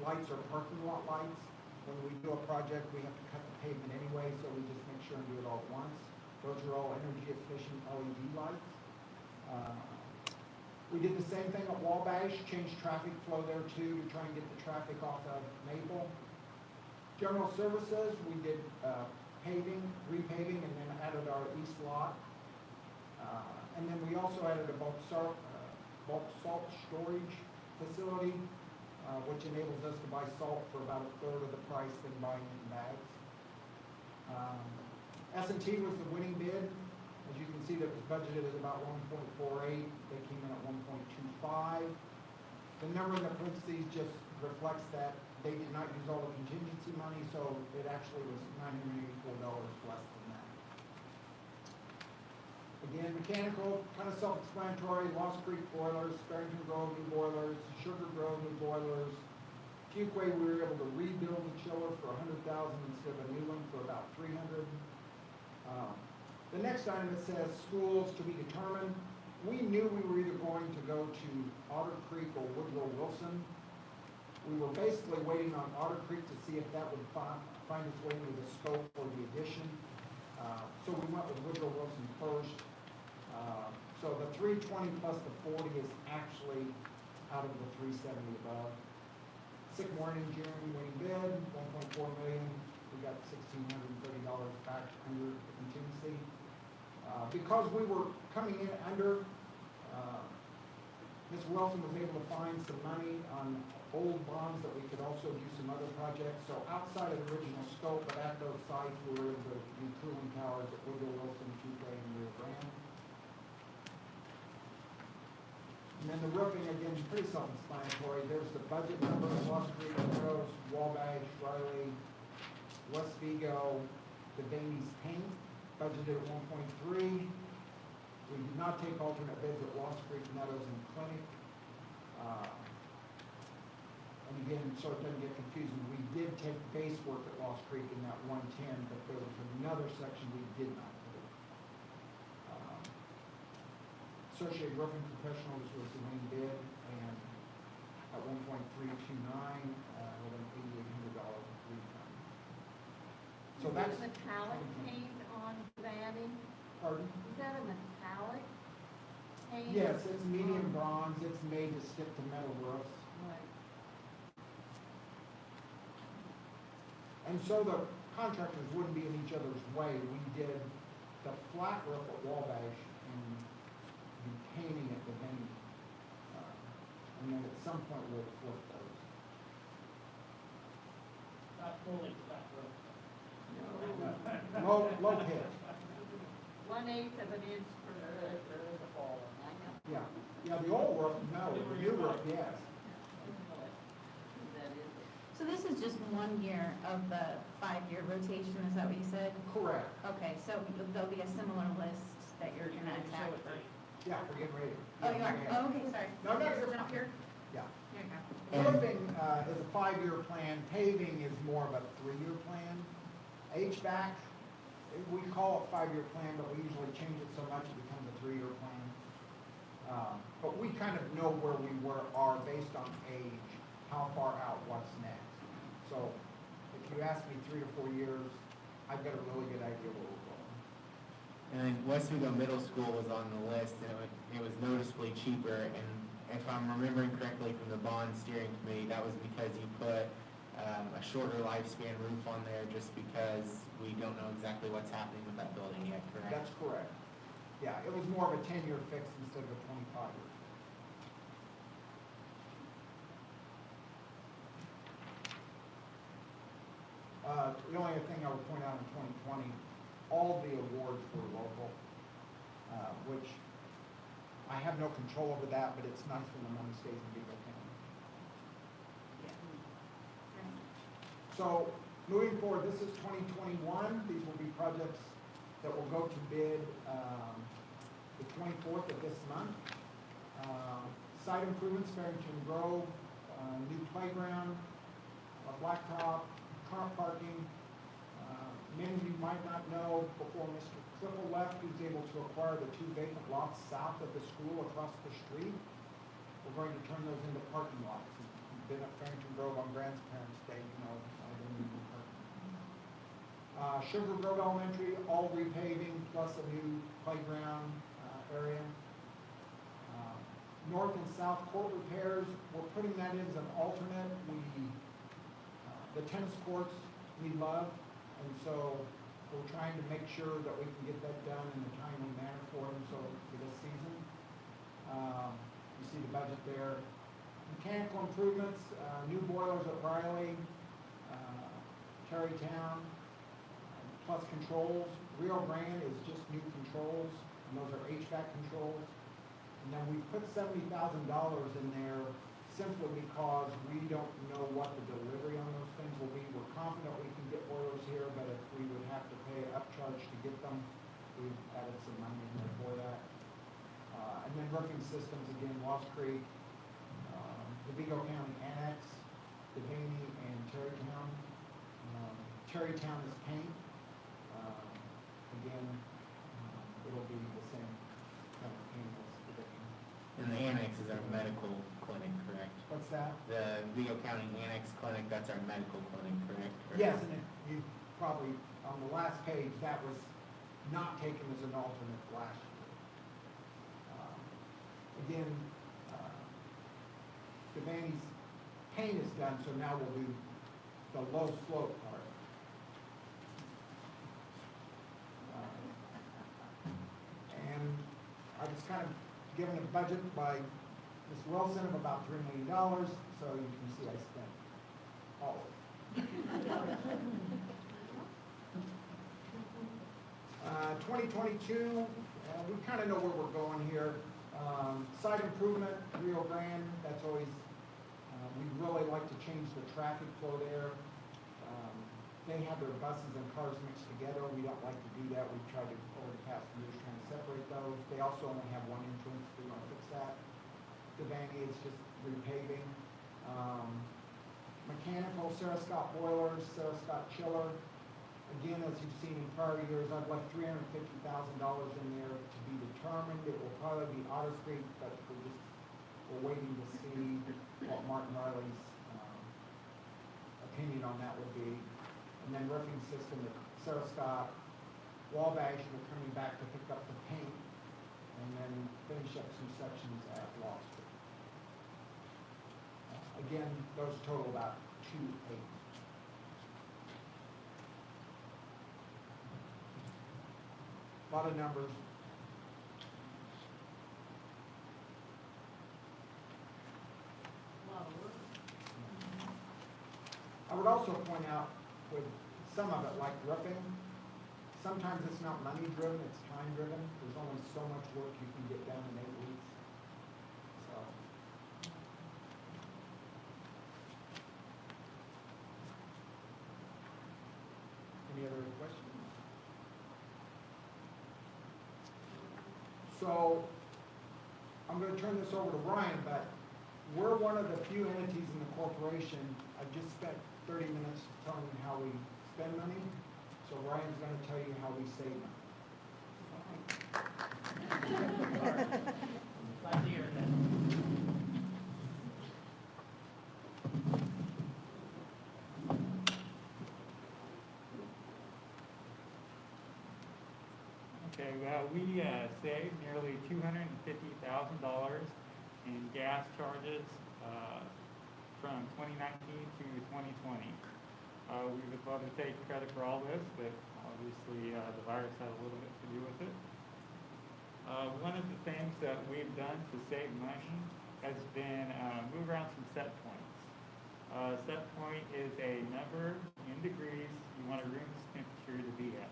lights are parking lot lights. When we do a project, we have to cut the pavement anyway, so we just make sure and do it all at once. Those are all energy efficient LED lights. We did the same thing at Wabash, changed traffic flow there too to try and get the traffic off of Maple. General services, we did paving, repaving, and then added our east lot. And then we also added a bulk salt storage facility, which enables us to buy salt for about a third of the price than buying it in bags. S&T was the winning bid. As you can see, that was budgeted at about 1.48. They came in at 1.25. The number in the parentheses just reflects that they did not use all the contingency money, so it actually was $984 less than that. Again, mechanical, kind of self-explanatory. Lost Creek boilers, Farrington Grove new boilers, Sugar Grove new boilers. Fuquay, we were able to rebuild the chiller for $100,000 instead of a new one for about $300,000. The next item that says schools to be determined. We knew we were either going to go to Otter Creek or Woodrow Wilson. We were basically waiting on Otter Creek to see if that would find its way into the scope for the addition. So we went with Woodrow Wilson first. So the 320 plus the 40 is actually out of the 370 above. Sycamore Engineering winning bid, $1.4 million. We got $1,630 back under the contingency. Because we were coming in under, Ms. Wilson was able to find some money on old bonds that we could also do some other projects. So outside of the original scope, but at those sites, we were able to do cooling towers at Woodrow Wilson, Fuquay, and Rio Grande. And then the roofing, again, pretty self-explanatory. There's the budget number, Lost Creek, Rose, Wabash, Riley, West Vigo, the Davies paint, budgeted at 1.3. We did not take alternate bids at Lost Creek, Meadows, and Clinic. And again, so it doesn't get confusing, we did take base work at Lost Creek in that 110, but there was another section we did not do. Associated Roofing Professionals was the main bid, and at 1.329, with an $8,800 refund. So Is that's. that metallic paint on batting? Pardon? Is that a metallic paint? Yes, it's medium bronze, it's made to stick to metal roofs. Right. And so the contractors wouldn't be in each other's way. We did the flat roof at Wabash and the painting at the Venue. And then at some point we'll flip those. Not fully flat roof. Low pitch. 1/8 of an inch per the fall. I know. Yeah. Yeah, the old roof, no. The new roof, yes. That is. So this is just 1 year of the 5-year rotation, is that what you said? Correct. Okay, so there'll be a similar list that you're gonna attack for. Yeah, we're getting ready. Oh, you are? Oh, okay, sorry. No, no, Is you're it up here? Yeah. Here you go. Roofing is a 5-year plan. Paving is more of a 3-year plan. HVAC, we call it 5-year plan, but we usually change it so much it becomes a 3-year plan. But we kind of know where we are based on age, how far out, what's next. So if you ask me 3 or 4 years, I've got a really good idea where we're going. And then West Vigo Middle School was on the list, and it was noticeably cheaper, and if I'm remembering correctly from the bond steering committee, that was because you put a shorter lifespan roof on there just because we don't know exactly what's happening with that building yet, correct? That's correct. Yeah, it was more of a 10-year fix instead of a 25-year. The only other thing I would point out in 2020, all the awards were local, which I have no control over that, but it's nice when the money stays in Vigo County. So moving forward, this is 2021. These will be projects that will go to bid the 24th of this month. Site improvements, Farrington Grove, new playground, a blacktop, car parking. Many of you might not know, before Mr. Clipple left, he was able to acquire the 2 vacant lots south of the school across the street. We're going to turn those into parking lots. If you've been at Farrington Grove on Grandparents' Day, you know, I don't need parking. Sugar Grove Elementary, all repaving, plus a new playground area. North and South court repairs, we're putting that in as an alternate. The tennis courts we love, and so we're trying to make sure that we can get that done in a timely manner for them, so for this season. You see the budget there. Mechanical improvements, new boilers at Riley, Terrytown, plus controls. Rio Grande is just new controls, and those are HVAC controls. And then we put $70,000 in there simply because we don't know what the delivery on those things will be. We're confident we can get boilers here, but if we would have to pay an upcharge to get them, we've added some money in there for that. And then roofing systems, again, Lost Creek, the Vigo County Annex, Devaney, and Terrytown. Terrytown is paint. Again, it'll be the same kind of paint as Devaney. And the annex is our medical clinic, correct? What's that? The Vigo County Annex Clinic, that's our medical clinic, correct? Yes, and you probably, on the last page, that was not taken as an alternate last year. Again, Devaney's paint is done, so now we'll do the low slope part. And I was kind of given a budget by Ms. Wilson of about $3 million, so you can see I spent all of it. 2022, we kind of know where we're going here. Site improvement, Rio Grande, that's always, we'd really like to change the traffic flow there. They have their buses and cars mixed together. We don't like to do that. We've tried to, over the past few years, trying to separate those. They also only have one entrance. We want to fix that. Devaney is just repaving. Mechanical, Sarah Scott boilers, Sarah Scott chiller. Again, as you've seen in prior years, I've left $350,000 in there to be determined. It will probably be Otter Creek, but we're waiting to see what Martin Riley's opinion on that would be. And then roofing system at Sarah Scott, Wabash, we're coming back to pick up the paint, and then finish up some sections at Lost Creek. Again, those total about $2.8. A lot of numbers. I would also point out with some of it, like roofing, sometimes it's not money driven, it's time driven. There's only so much work you can get done in 8 weeks. So. Any other questions? So, I'm going to turn this over to Ryan, but we're one of the few entities in the corporation. I just spent 30 minutes telling you how we spend money, so Ryan's going to tell you how we save money. Glad to hear that. Okay, well, we saved nearly $250,000 in gas charges from 2019 to 2020. We would love to take credit for all this, but obviously the virus had a little bit to do with it. One of the things that we've done to save money has been move around some set points. Set point is a number in degrees you want a room's temperature to be at.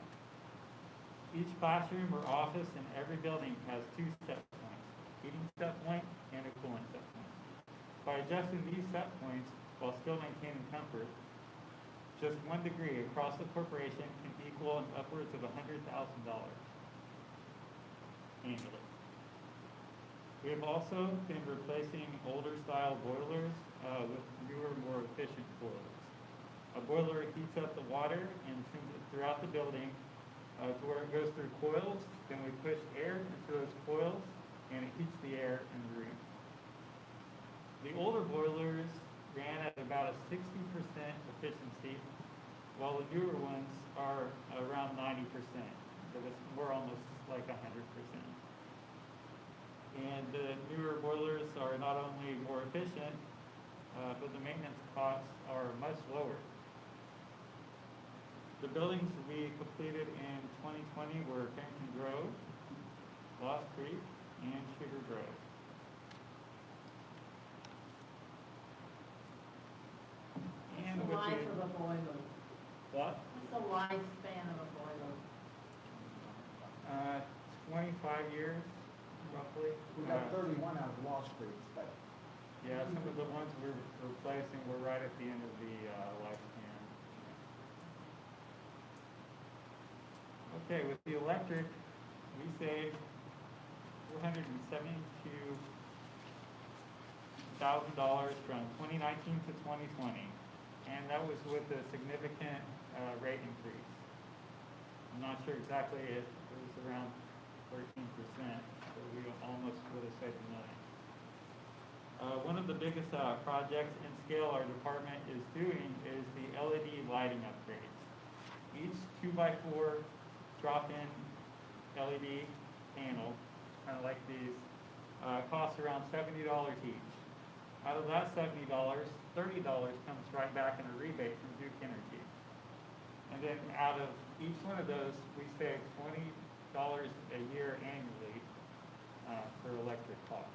Each classroom or office in every building has 2 set points, heating set point and a cooling set point. By adjusting these set points while still maintaining comfort, just 1 degree across the corporation can equal upwards of $100,000 annually. We have also been replacing older style boilers with newer, more efficient boilers. A boiler heats up the water and sends it throughout the building to where it goes through coils. Then we push air into those coils and it heats the air in the room. The older boilers ran at about a 60% efficiency, while the newer ones are around 90%. So we're almost like 100%. And the newer boilers are not only more efficient, but the maintenance costs are much lower. The buildings we completed in 2020 were Farrington Grove, Lost Creek, and Sugar Grove. And What's the life of a boiler? What? What's the lifespan of a boiler? 25 years, roughly. We got 31 out of Lost Creek, but Yeah, some of the ones we're replacing were right at the end of the lifespan. Okay, with the electric, we saved $472,000 from 2019 to 2020, and that was with a significant rate increase. I'm not sure exactly, it was around 13%, so we almost would have saved $1 million. One of the biggest projects in scale our department is doing is the LED lighting upgrades. Each 2x4 drop-in LED panel, kind of like these, costs around $70 each. Out of that $70, $30 comes right back in a rebate from Duke Energy. And then out of each one of those, we save $20 a year annually for electric costs.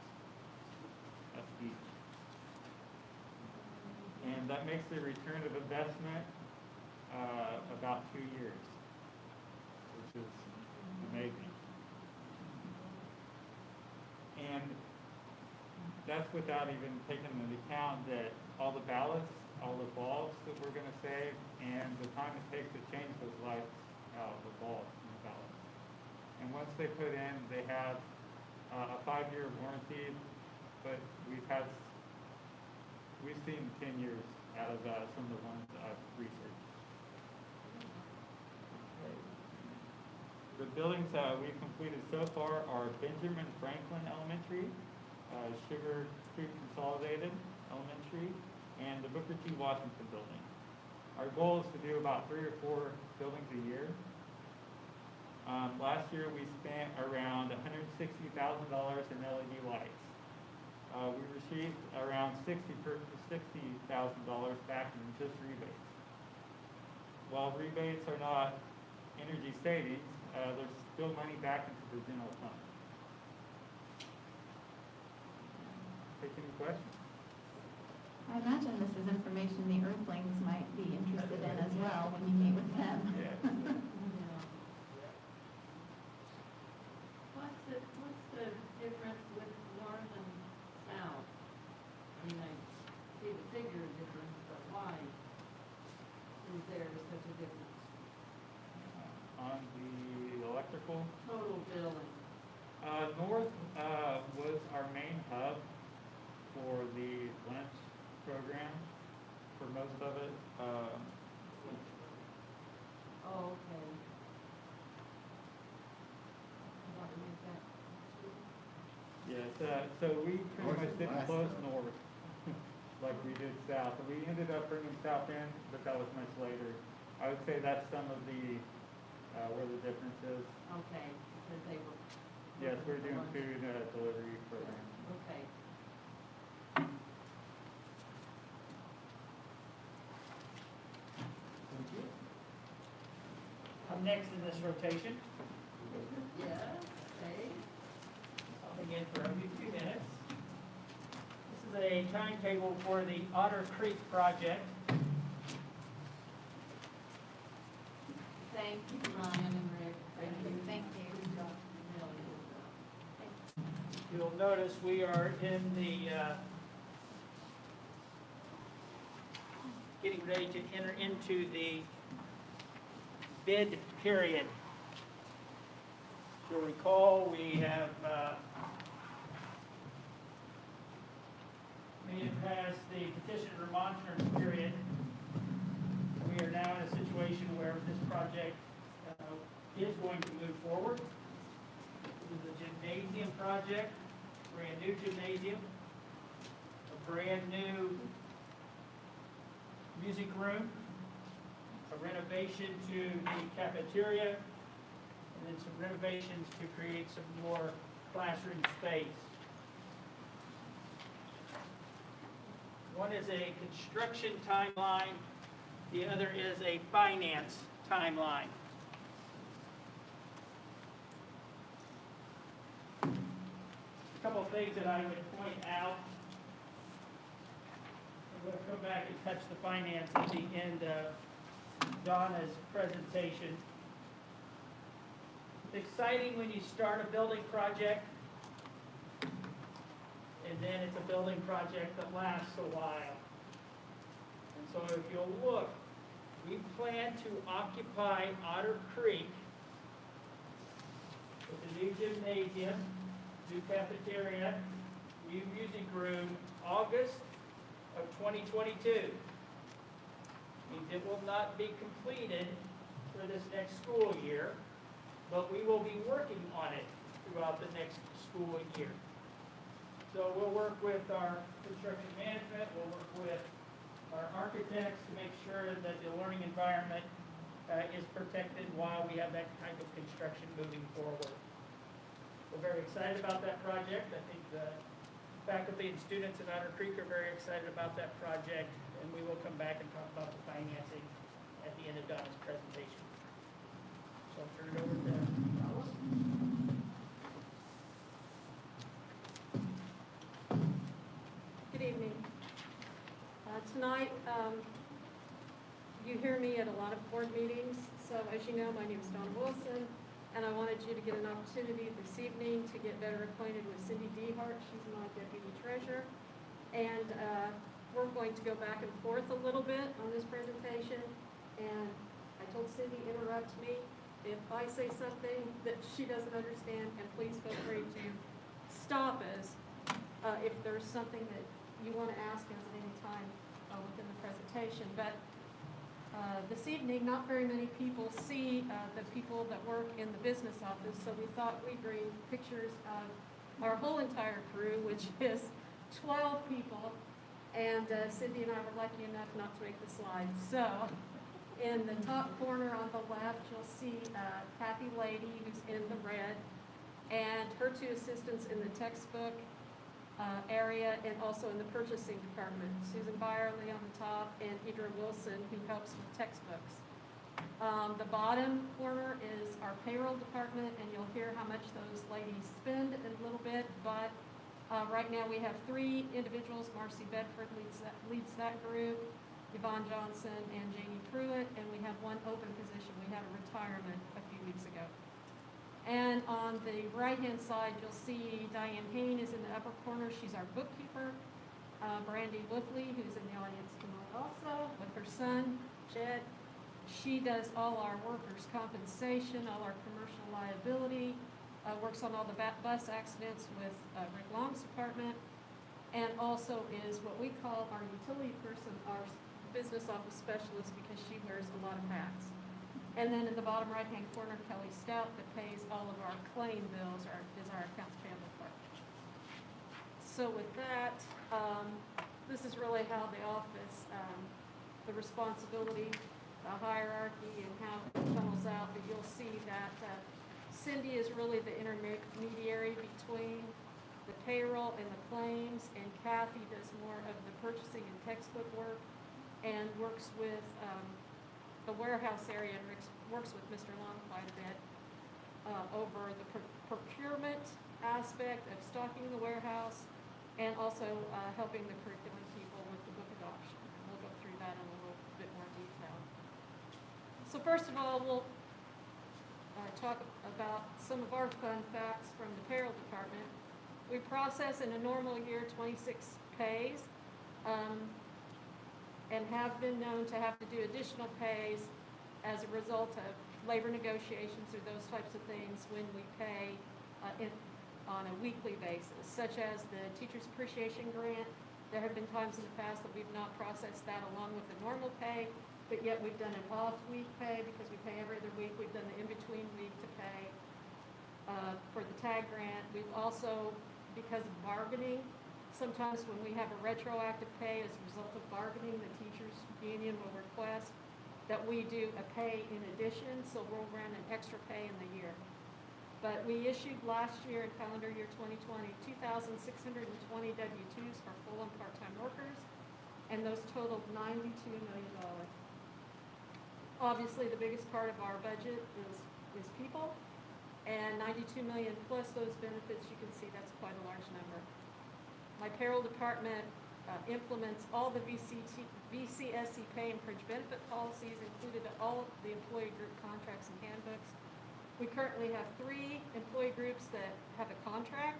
That's each. And that makes the return of investment about 2 years, which is amazing. And that's without even taking into account that all the ballasts, all the bulbs that we're going to save, and the time it takes to change those lights out, the bulbs and the ballasts. And once they put in, they have a 5-year warranty, but we've seen 10 years out of some of the ones I've researched. The buildings we've completed so far are Benjamin Franklin Elementary, Sugar Creek Consolidated Elementary, and the Booker T. Washington building. Our goal is to do about 3 or 4 buildings a year. Last year we spent around $160,000 in LED lights. We received around $60,000 back in just rebates. While rebates are not energy savings, there's still money back into the general fund. Take any questions? I imagine this is information the Earthlings might be interested in as well when you meet with them. Yeah. What's the difference with north and south? I mean, I see the figure difference, but why is there such a difference? On the electrical? Total billing. North was our main hub for the lunch program for most of it. Oh, okay. How about we make that? Yes, so we pretty much didn't close north like we did south. We ended up bringing south in, but that was much later. I would say that's some of the, where the difference is. Okay, because they were. Yes, we're doing food delivery program. Okay. I'm next in this rotation. Yeah, okay. I'll begin for a few minutes. This is a timetable for the Otter Creek project. Thank you, Ryan and Rick. Thank you. You'll notice we are in the, getting ready to enter into the bid period. If you'll recall, we have made it past the petition remonstrance period. We are now in a situation where this project is going to move forward. This is a gymnasium project, brand new gymnasium, a brand new music room, a renovation to the cafeteria, and then some renovations to create some more classroom space. One is a construction timeline, the other is a finance timeline. A couple of things that I would point out. I'm going to come back and touch the finance at the end of Donna's presentation. It's exciting when you start a building project, and then it's a building project that lasts a while. And so if you'll look, we plan to occupy Otter Creek with a new gymnasium, new cafeteria, new music room, August of 2022. Means it will not be completed for this next school year, but we will be working on it throughout the next school year. So we'll work with our construction management, we'll work with our architects to make sure that the learning environment is protected while we have that type of construction moving forward. We're very excited about that project. I think the faculty and students at Otter Creek are very excited about that project, and we will come back and talk about the financing at the end of Donna's presentation. So I'll turn it over to Donna. Good evening. Tonight, you hear me at a lot of board meetings, so as you know, my name is Donna Wilson, and I wanted you to get an opportunity this evening to get better acquainted with Cindy Dehart. She's my deputy treasurer, and we're going to go back and forth a little bit on this presentation, and I told Cindy, interrupt me if I say something that she doesn't understand, and please feel free to stop us if there's something that you want to ask us at any time within the presentation. But this evening, not very many people see the people that work in the business office, so we thought we'd bring pictures of our whole entire crew, which is 12 people, and Cindy and I were lucky enough not to make the slide. So in the top corner on the left, you'll see Kathy Lady, who's in the red, and her two assistants in the textbook area and also in the purchasing department. Susan Byerly on the top and Idra Wilson, who helps with textbooks. The bottom corner is our payroll department, and you'll hear how much those ladies spend in a little bit, but right now we have 3 individuals. Marcy Bedford leads that group, Yvonne Johnson and Janie Pruitt, and we have 1 open position. We had a retirement a few weeks ago. And on the right-hand side, you'll see Diane Hain is in the upper corner. She's our bookkeeper. Brandy Woofley, who's in the audience tonight also, with her son, Jed. She does all our workers' compensation, all our commercial liability, works on all the bus accidents with Rick Long's department, and also is what we call our utility person, our business office specialist, because she wears a lot of hats. And then in the bottom right-hand corner, Kelly Stout, that pays all of our claim bills, is our accounts payable clerk. So with that, this is really how the office, the responsibility, the hierarchy, and how it funnels out. But you'll see that Cindy is really the intermediary between the payroll and the claims, and Kathy does more of the purchasing and textbook work, and works with the warehouse area, and works with Mr. Long quite a bit over the procurement aspect of stocking the warehouse, and also helping the curriculum people with the book adoption. And we'll go through that in a little bit more detail. So first of all, we'll talk about some of our fun facts from the payroll department. We process in a normal year 26 pays. And have been known to have to do additional pays as a result of labor negotiations or those types of things when we pay on a weekly basis, such as the Teachers Appreciation Grant There have been times in the past that we've not processed that along with the normal pay, but yet we've done an off-week pay because we pay every other week. We've done the in-between week to pay for the tag grant. We've also, because of bargaining, sometimes when we have a retroactive pay as a result of bargaining, the teachers' union will request that we do a pay in addition, so we'll run an extra pay in the year. But we issued last year, in calendar year 2020, 2,620 W-2s for full and part-time workers, and those totaled $92 million. Obviously, the biggest part of our budget is people, and 92 million plus those benefits, you can see that's quite a large number. My payroll department implements all the VCSC pay and fringe benefit policies included in all the employee group contracts and handbooks. We currently have 3 employee groups that have a contract: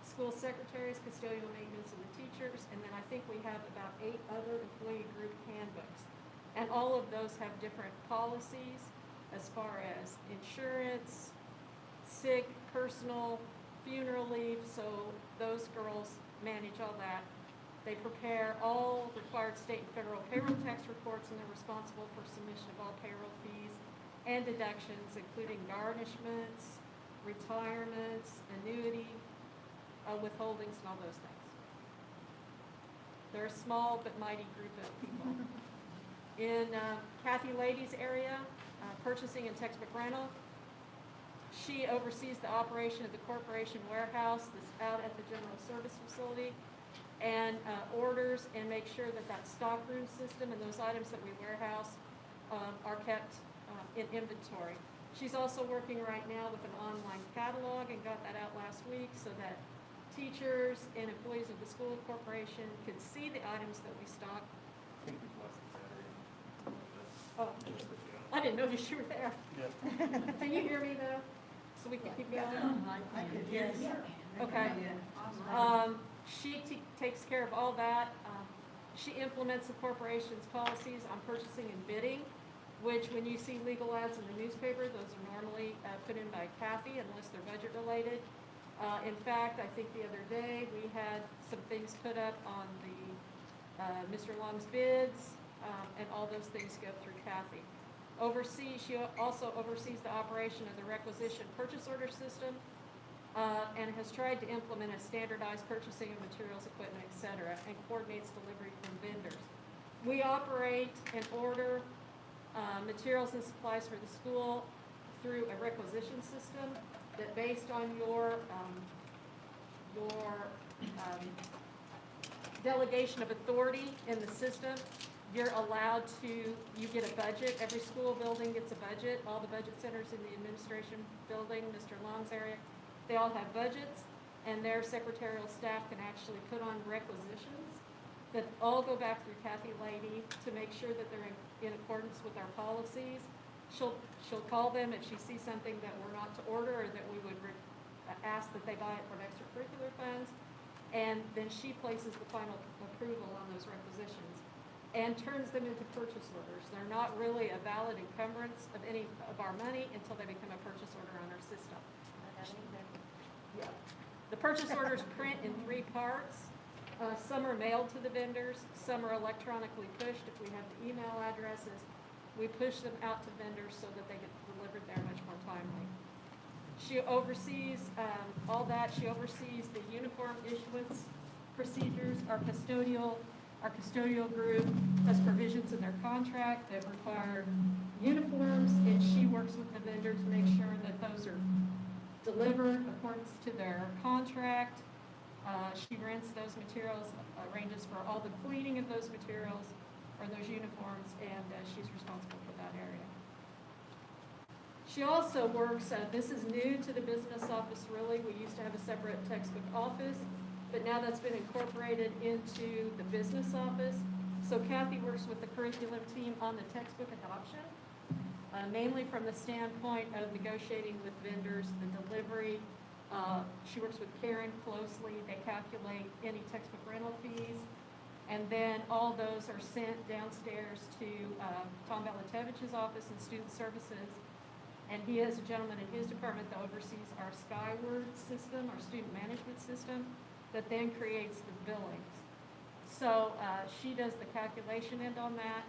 school secretaries, custodial maintenance, and the teachers. And then I think we have about 8 other employee group handbooks. And all of those have different policies as far as insurance, sick, personal, funeral leave. So those girls manage all that. They prepare all required state and federal payroll tax reports, and they're responsible for submission of all payroll fees and deductions, including garnishments, retirements, annuity, withholdings, and all those things. They're a small but mighty group of people. In Kathy Lady's area, purchasing and textbook rental, she oversees the operation of the corporation warehouse that's out at the general service facility, and orders and makes sure that that stockroom system and those items that we warehouse are kept in inventory. She's also working right now with an online catalog and got that out last week so that teachers and employees of the school corporation can see the items that we stock. Oh, I didn't notice you were there. Can you hear me though? So we can keep going? I could hear you. Okay. She takes care of all that. She implements the corporation's policies on purchasing and bidding, which when you see legal ads in the newspaper, those are normally put in by Kathy unless they're budget related. In fact, I think the other day we had some things put up on the Mr. Long's bids, and all those things go through Kathy. She also oversees the operation of the requisition purchase order system, and has tried to implement a standardized purchasing of materials, equipment, etc., and coordinates delivery from vendors. We operate and order materials and supplies for the school through a requisition system that, based on your delegation of authority in the system, you're allowed to, you get a budget. Every school building gets a budget. All the budget centers in the administration building, Mr. Long's area, they all have budgets, and their secretarial staff can actually put on requisitions that all go back through Kathy Lady to make sure that they're in accordance with our policies. She'll call them if she sees something that we're not to order, or that we would ask that they buy it from extracurricular funds, and then she places the final approval on those requisitions and turns them into purchase orders. They're not really a valid encumbrance of any of our money until they become a purchase order on our system. Yeah. The purchase orders print in 3 parts. Some are mailed to the vendors, some are electronically pushed. If we have the email addresses, we push them out to vendors so that they get delivered there much more timely. She oversees all that. She oversees the uniform issuance procedures. Our custodial group has provisions in their contract that require uniforms, and she works with the vendor to make sure that those are delivered according to their contract. She rents those materials, arranges for all the cleaning of those materials or those uniforms, and she's responsible for that area. She also works, this is new to the business office really. We used to have a separate textbook office, but now that's been incorporated into the business office. So Kathy works with the curriculum team on the textbook adoption, mainly from the standpoint of negotiating with vendors, the delivery. She works with Karen closely. They calculate any textbook rental fees, and then all those are sent downstairs to Tom Balatevich's office in student services, and he has a gentleman in his department that oversees our Skyward system, our student management system, that then creates the billings. So she does the calculation end on that.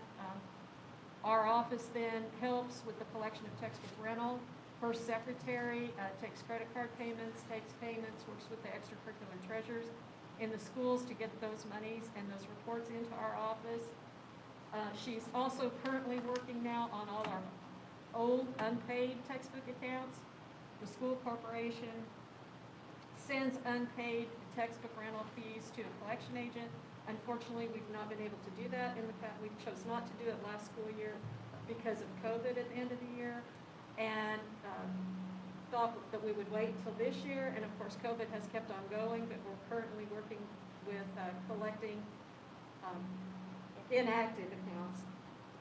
Our office then helps with the collection of textbook rental. Her secretary takes credit card payments, takes payments, works with the extracurricular treasurers in the schools to get those monies and those reports into our office. She's also currently working now on all our old unpaid textbook accounts. The school corporation sends unpaid textbook rental fees to a collection agent. Unfortunately, we've not been able to do that in the past. We chose not to do it last school year because of COVID at the end of the year, and thought that we would wait until this year. And of course, COVID has kept on going, but we're currently working with collecting inactive accounts.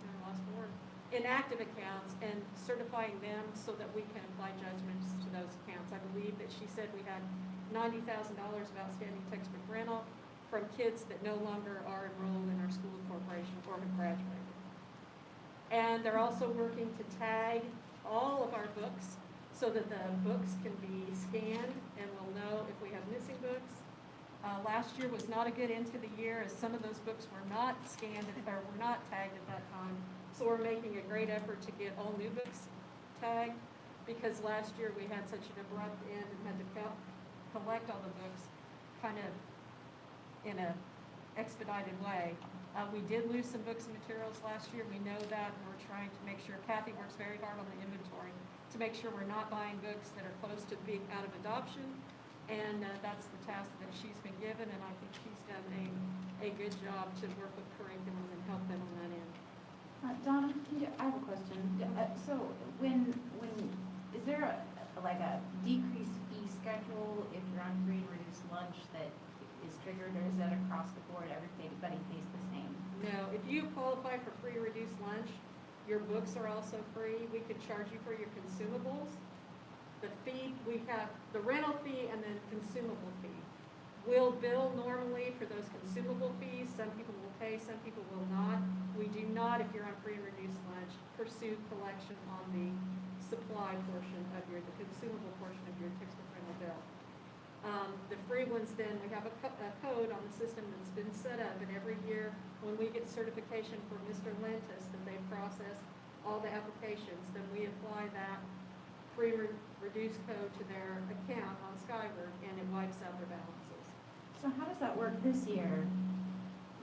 I lost the word. Inactive accounts and certifying them so that we can apply judgments to those accounts. I believe that she said we had $90,000 of outstanding textbook rental from kids that no longer are enrolled in our school corporation or have graduated. And they're also working to tag all of our books so that the books can be scanned and we'll know if we have missing books. Last year was not a good end to the year as some of those books were not scanned or were not tagged at that time. So we're making a great effort to get all new books tagged because last year we had such an abrupt end and had to collect all the books kind of in a expedited way. We did lose some books and materials last year. We know that, and we're trying to make sure, Kathy works very hard on the inventory to make sure we're not buying books that are close to being out of adoption, and that's the task that she's been given, and I think she's done a good job to work with curriculum and help them on that end. Donna, I have a question. So when is there like a decreased fee schedule if you're on free and reduced lunch that is triggered, or is that across the board, everybody pays the same? No, if you qualify for free reduced lunch, your books are also free. We could charge you for your consumables. The fee, we have the rental fee and then consumable fee. We'll bill normally for those consumable fees. Some people will pay, some people will not. We do not, if you're on free and reduced lunch, pursue collection on the supply portion of the consumable portion of your textbook rental bill. The free ones, then we have a code on the system that's been set up, and every year when we get certification for Mr. Lentis that they've processed all the applications, then we apply that free reduced code to their account on Skyward, and it wipes out their balances. So how does that work this year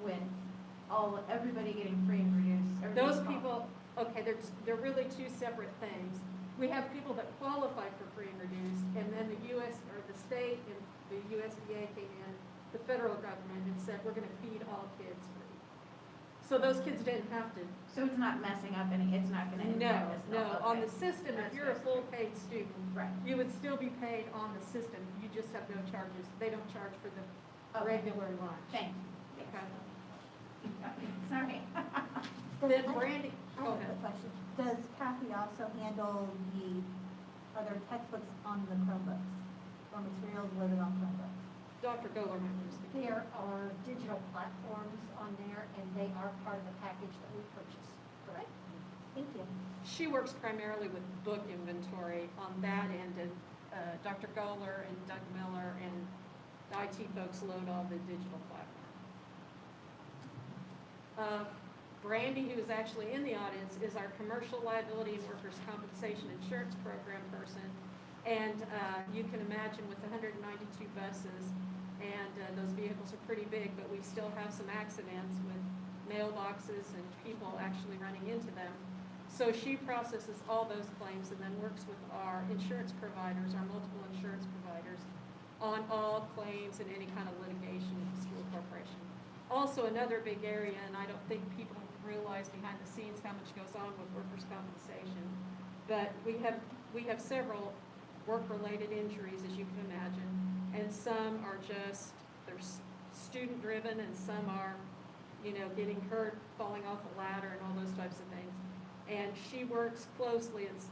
with everybody getting free and reduced? Those people, okay, they're really two separate things. We have people that qualify for free and reduced, and then the U.S. or the state and the USDA came in, the federal government, and said we're going to feed all kids free. So those kids didn't have to. So it's not messing up any, it's not going to impact us. No. Okay. On the system, if you're a full paid student, Right. you would still be paid on the system. You just have no charges. They don't charge for the regular lunch. Thank you. Okay. Sorry. Then Brandy, I go have ahead. a question. Does Kathy also handle are there textbooks on the Chromebooks or materials loaded on Chromebooks? Dr. Goler members. There are digital platforms on there, and they are part of the package that we purchase, correct? Thank you. She works primarily with book inventory on that end, and Dr. Goler and Doug Miller and the IT folks load all the digital platform. Brandy, who is actually in the audience, is our commercial liability and workers' compensation insurance program person. And you can imagine with 192 buses, and those vehicles are pretty big, but we still have some accidents with mailboxes and people actually running into them. So she processes all those claims and then works with our insurance providers, our multiple insurance providers, on all claims and any kind of litigation with the school corporation. Also, another big area, and I don't think people realize behind the scenes how much goes on with workers' compensation, but we have several work-related injuries, as you can imagine, and some are just, they're student-driven, and some are, getting hurt, falling off a ladder, and all those types of things. And she works closely. It's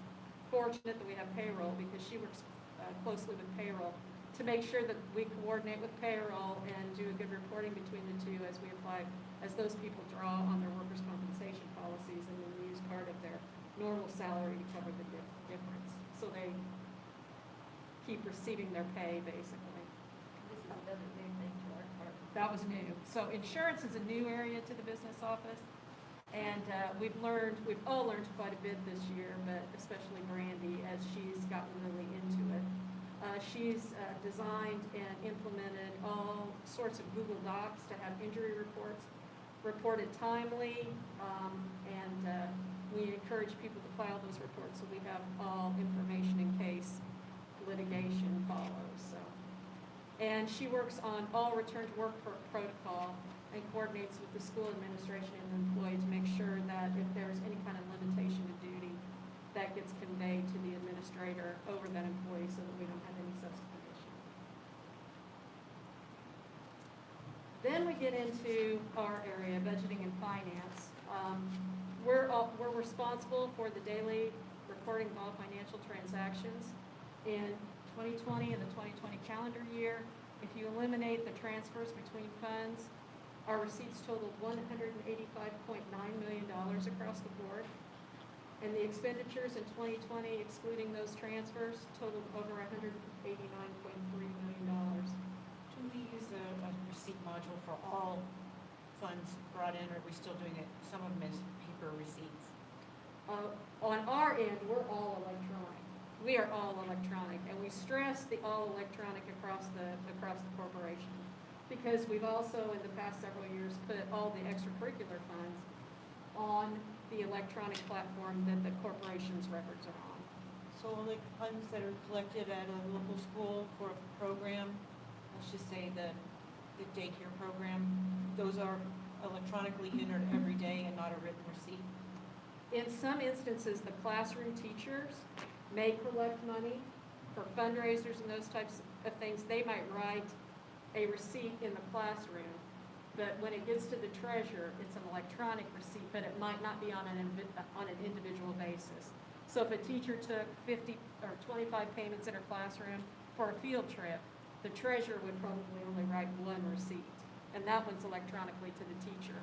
fortunate that we have payroll because she works closely with payroll to make sure that we coordinate with payroll and do a good reporting between the two as we apply, as those people draw on their workers' compensation policies and then use part of their normal salary to cover the difference. So they keep receiving their pay, basically. another new thing to our department. That was new. So insurance is a new area to the business office. And we've all learned quite a bit this year, but especially Brandy, as she's gotten really into it. She's designed and implemented all sorts of Google Docs to have injury reports reported timely, and we encourage people to file those reports so we have all information in case litigation follows. So, and she works on all return to work protocol and coordinates with the school administration and the employee to make sure that if there's any kind of limitation of duty, that gets conveyed to the administrator over that employee so that we don't have any subsequent issues. Then we get into our area, budgeting and finance. We're responsible for the daily recording of all financial transactions. In 2020 and the 2020 calendar year, if you eliminate the transfers between funds, our receipts totaled $185.9 million across the board. And the expenditures in 2020, excluding those transfers, totaled over $189.3 million. Do we use a receipt module for all funds brought in, or are we still doing it, some of them as paper receipts? On our end, we're all electronic. We are all electronic, and we stress the all electronic across the corporation. Because we've also, in the past several years, put all the extracurricular funds on the electronic platform that the corporation's records are on. So all the funds that are collected at a local school for a program, let's just say the daycare program, those are electronically entered every day and not a written receipt? In some instances, the classroom teachers may collect money for fundraisers and those types of things. They might write a receipt in the classroom, but when it gets to the treasurer, it's an electronic receipt, but it might not be on an individual basis. So if a teacher took 50 or 25 payments in her classroom for a field trip, the treasurer would probably only write one receipt, and that one's electronically to the teacher.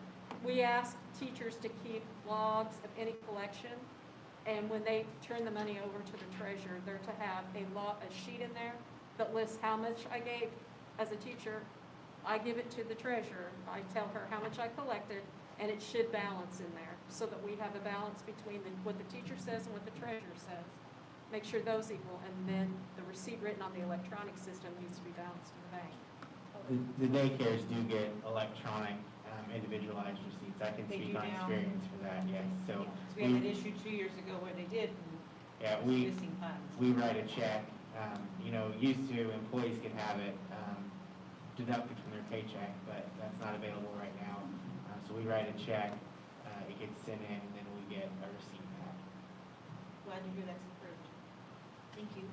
We ask teachers to keep logs of any collection, and when they turn the money over to the treasurer, they're to have a sheet in there that lists how much I gave. As a teacher, I give it to the treasurer. I tell her how much I collected, and it should balance in there so that we have a balance between what the teacher says and what the treasurer says. Make sure those equal, and then the receipt written on the electronic system needs to be balanced in the bank. The daycares do get electronic, individualized receipts. I can They speak do on now? experience for that, yes. So Because we had an issue 2 years ago where they did, and yeah, missing funds. we write a check. Used to employees could have it deducted from their paycheck, but that's not available right now. So we write a check, it gets sent in, and then we get a receipt back. Glad to hear that's approved. Thank you.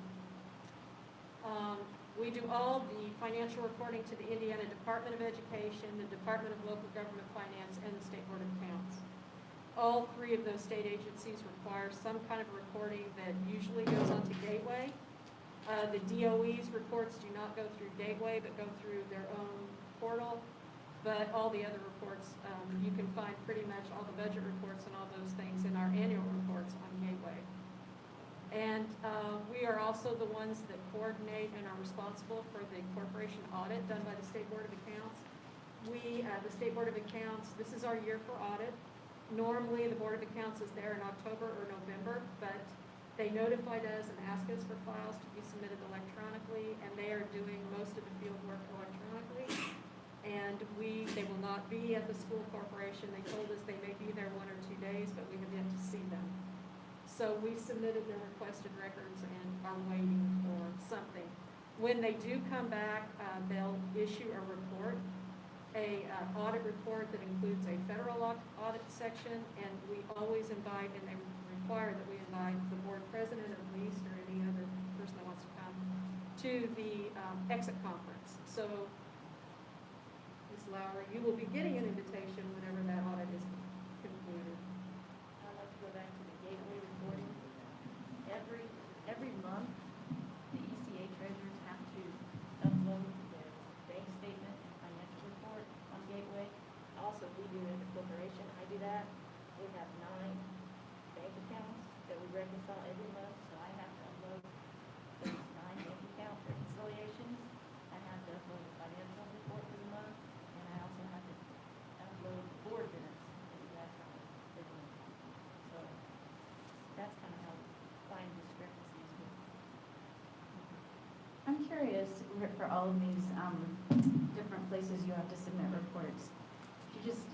We do all the financial reporting to the Indiana Department of Education, the Department of Local Government Finance, and the State Board of Accounts. All three of those state agencies require some kind of reporting that usually goes onto Gateway. The DOE's reports do not go through Gateway, but go through their own portal. But all the other reports, you can find pretty much all the budget reports and all those things in our annual reports on Gateway. And we are also the ones that coordinate and are responsible for the corporation audit done by the State Board of Accounts. The State Board of Accounts, this is our year for audit. Normally, the Board of Accounts is there in October or November, but they notified us and asked us for files to be submitted electronically, and they are doing most of the field work electronically. And they will not be at the school corporation. They told us they may be there 1 or 2 days, but we have yet to see them. So we submitted their requested records and are waiting for something. When they do come back, they'll issue a report, a audit report that includes a federal audit section, and we always invite, and they require that we invite the board president at least, or any other person that wants to come, to the exit conference. So, Ms. Lowry, you will be getting an invitation whenever that audit is concluded. I'd like to go back to the gateway reporting. Every month, the ECA treasurers have to upload their bank statement and financial report on Gateway. Also, we do it in the corporation. I do that. We have 9 bank accounts that we reconcile every month, so I have to upload those 9 bank account reconciliations. I have to upload the financial curious, for all of these different places you have to submit reports, you just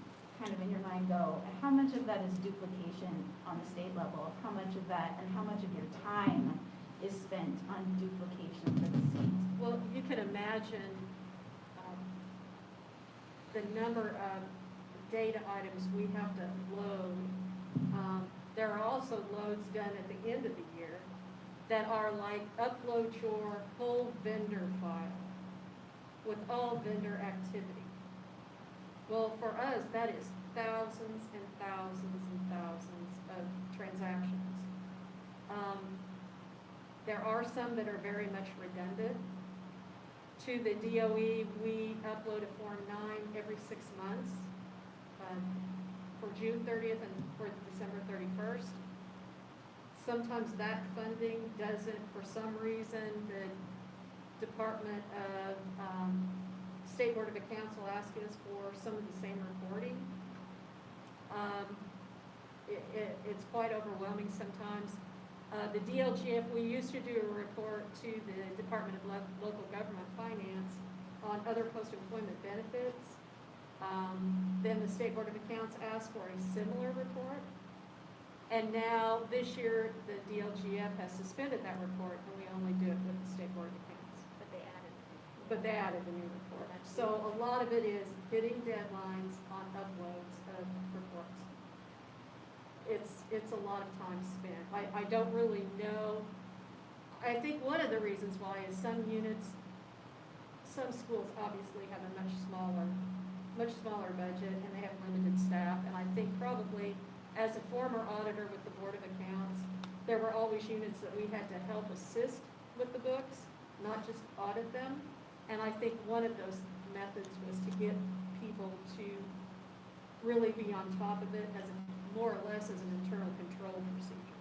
kind of in your mind go, how much of that is duplication on the state level? How much of that, and how much of your time is spent on duplication for the state? Well, you can imagine the number of data items we have to load. There are also loads done at the end of the year that are like upload your whole vendor file with all vendor activity. Well, for us, that is thousands and thousands and thousands of transactions. There are some that are very much redundant. To the DOE, we upload a Form 9 every 6 months for June 30th and for December 31st. Sometimes that funding doesn't, for some reason, the Department of State Board of Accounts will ask us for some of the same reporting. It's quite overwhelming sometimes. The DLGF, we used to do a report to the Department of Local Government Finance on other post-employment benefits. Then the State Board of Accounts asked for a similar report. And now, this year, the DLGF has suspended that report, and we only do it with the State Board of Accounts. But they added the new report. So a lot of it is hitting deadlines on uploads of reports. It's a lot of time spent. I don't really know. I think one of the reasons why is some schools obviously have a much smaller budget, and they have limited staff. And I think probably, as a former auditor with the Board of Accounts, there were always units that we had to help assist with the books, not just audit them. And I think one of those methods was to get people to really be on top of it as more or less as an internal control procedure.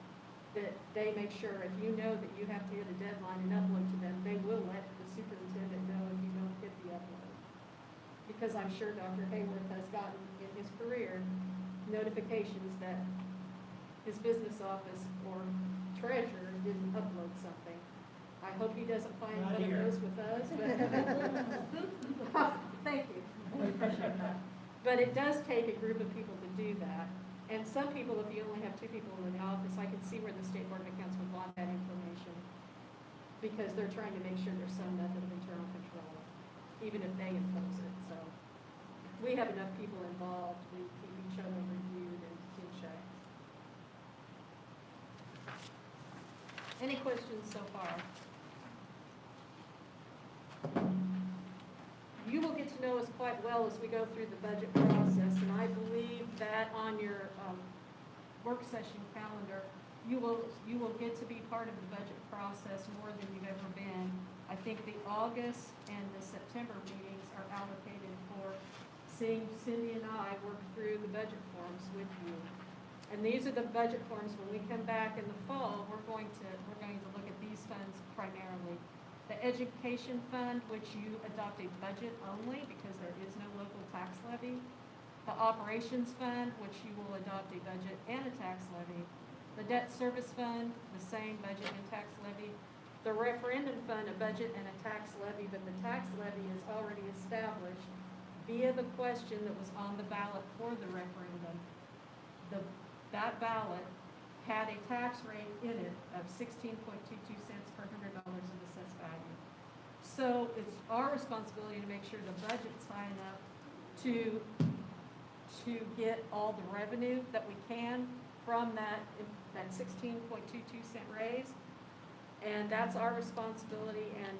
That they make sure if you know that you have to hit a deadline and upload to them, they will let the superintendent know if you don't hit the upload. Because I'm sure Dr. Hayworth has gotten in his career notifications that his business office or treasurer didn't upload something. I hope he doesn't find Not one here. of those with us, but thank you. I appreciate that. But it does take a group of people to do that. And some people, if you only have 2 people in the office, I can see where the State Board of Accounts would want that information because they're trying to make sure there's some method of internal control, even if they impose it. So we have enough people involved. We keep each other reviewed and in check. Any questions so far? You will get to know us quite well as we go through the budget process, and I believe that on your work session calendar, you will get to be part of the budget process more than you've ever been. I think the August and the September meetings are allocated for seeing Cindy and I work through the budget forms with you. And these are the budget forms. When we come back in the fall, we're going to look at these funds primarily. The education fund, which you adopt a budget only because there is no local tax levy. The operations fund, which you will adopt a budget and a tax levy. The debt service fund, the same budget and tax levy. The referendum fund, a budget and a tax levy, but the tax levy is already established via the question that was on the ballot for the referendum. That ballot had a tax rate in it of 16.22 cents per $100 of assessed value. So it's our responsibility to make sure the budget's high enough to get all the revenue that we can from that 16.22 cent raise. And that's our responsibility, and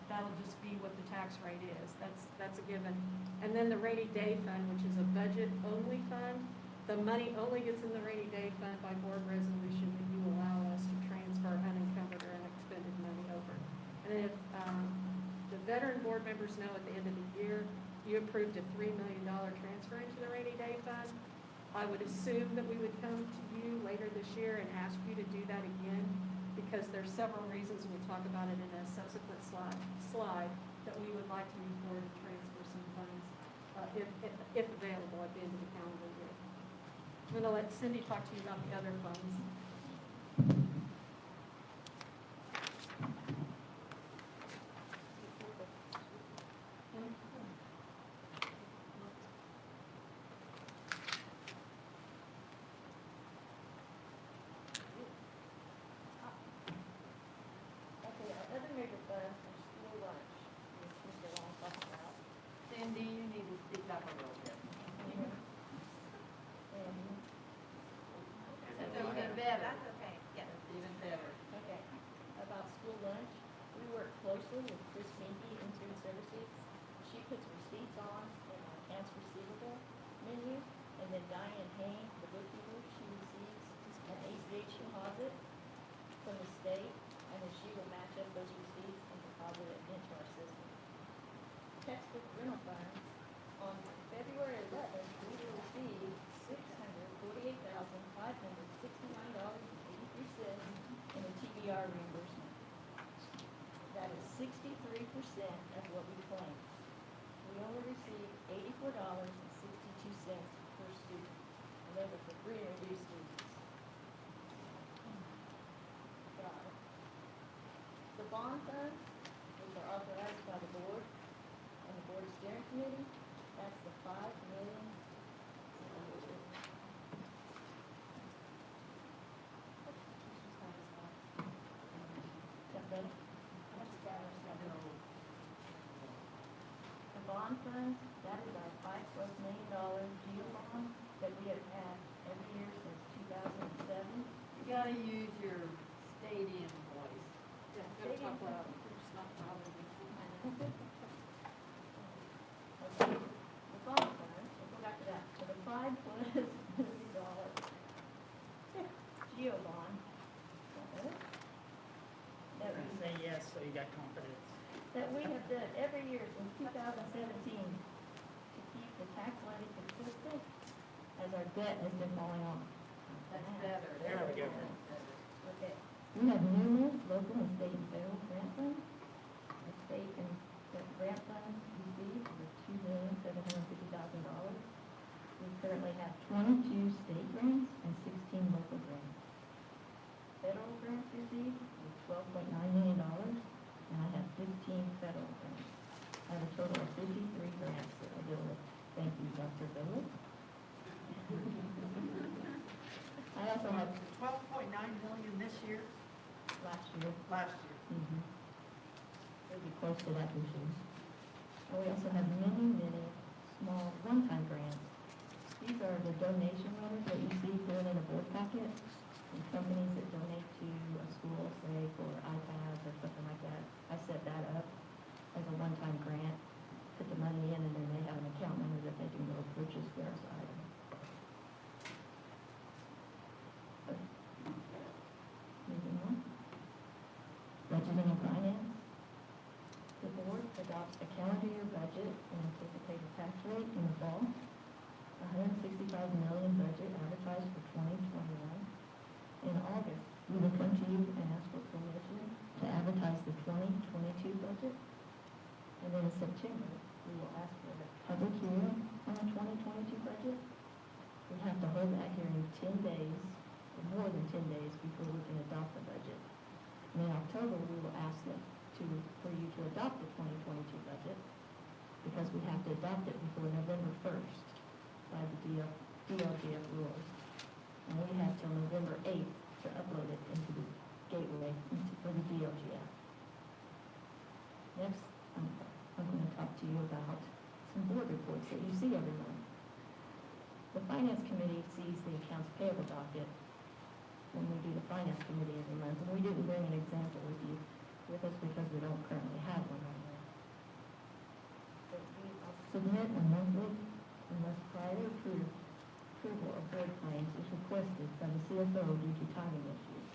that'll just be what the tax rate is. That's a given. And then the rainy day fund, which is a budget-only fund. The money only gets in the rainy day fund by board resolution that you allow us to transfer unencumbered or unexpended money over. And then if the veteran board members know at the end of the year, you approved a $3 million transfer into the rainy day fund, I would assume that we would come to you later this year and ask you to do that again, because there's several reasons, we'll talk about it in a subsequent slide that we would like to move forward and transfer some funds, if available at the end of the calendar year. I'm going to let Cindy talk to you about the other funds. class for school lunch, which Mr. Long talked about. Cindy, you need to speak up a little bit. That's even better. That's okay, yes. That's even better. Okay, about school lunch, we work closely with Chris Minky in Student Services. She puts receipts on in our accounts receivable menu, and then Diane Hain, the bookkeeper, she receives an ACH deposit from the state, and then she will match up those receipts and deposit it into our system. Textbook rental funds, on February 11th, we will receive $648,569.83 in a TBR reimbursement. That is 63% of what we claimed. We only received $84.62 per student, and those are for free and reduced students. The bond funds, which are authorized by the board and the board steering committee, that's the $5 million. The bond funds, that is our $5+ million GEO bond that we have had every year since 2007. You gotta use your stadium voice. Gotta talk loud. It's not probably. Okay, the bond funds, we'll go back to that. So the $5+ million GEO bond. That we Say yes, so you got confidence. that we have done every year since 2017 to keep the tax levy consistent as our debt has been falling off. That's better. There we go. Okay. We have numerous local and state and federal grant funds. The state and the grant funds received were $2,750,000. We currently have 22 state grants and 16 local grants. Federal grants received were $12.9 million, and I have 15 federal grants. I have a total of 53 grants that I deal with. Thank you, Dr. Phillips. I also have 12.9 million this year, last year. last year. We'll be close to that this year. And we also have many small one-time grants. These are the donation letters that you see put in a board packet. And companies that donate to a school, say for iPads or something like that. I set that up as a one-time grant, put the money in, and then they have an account number that they can go purchase various items. Moving on. Budgeting and finance. The board adopts a calendar year budget and anticipated tax rate in the fall. $165 million budget advertised for 2021. In August, we will come to you and ask for permission to advertise the 2022 budget. And then in September, we will ask for a public hearing on the 2022 budget. We have to hold that hearing 10 days, or more than 10 days, before we can adopt the budget. And in October, we will ask them for you to adopt the 2022 budget, because we have to adopt it before November 1st by the DLGF rules. And we have till November 8th to upload it into the gateway for the DLGF. Next, I'm going to talk to you about some board reports that you see every month. The Finance Committee sees the accounts payable docket when we do the Finance Committee every month, and we didn't bring an example with us because we don't currently have one right now. But we submit a monthly unless prior approval of board claims is requested by the CFO due to timing issues.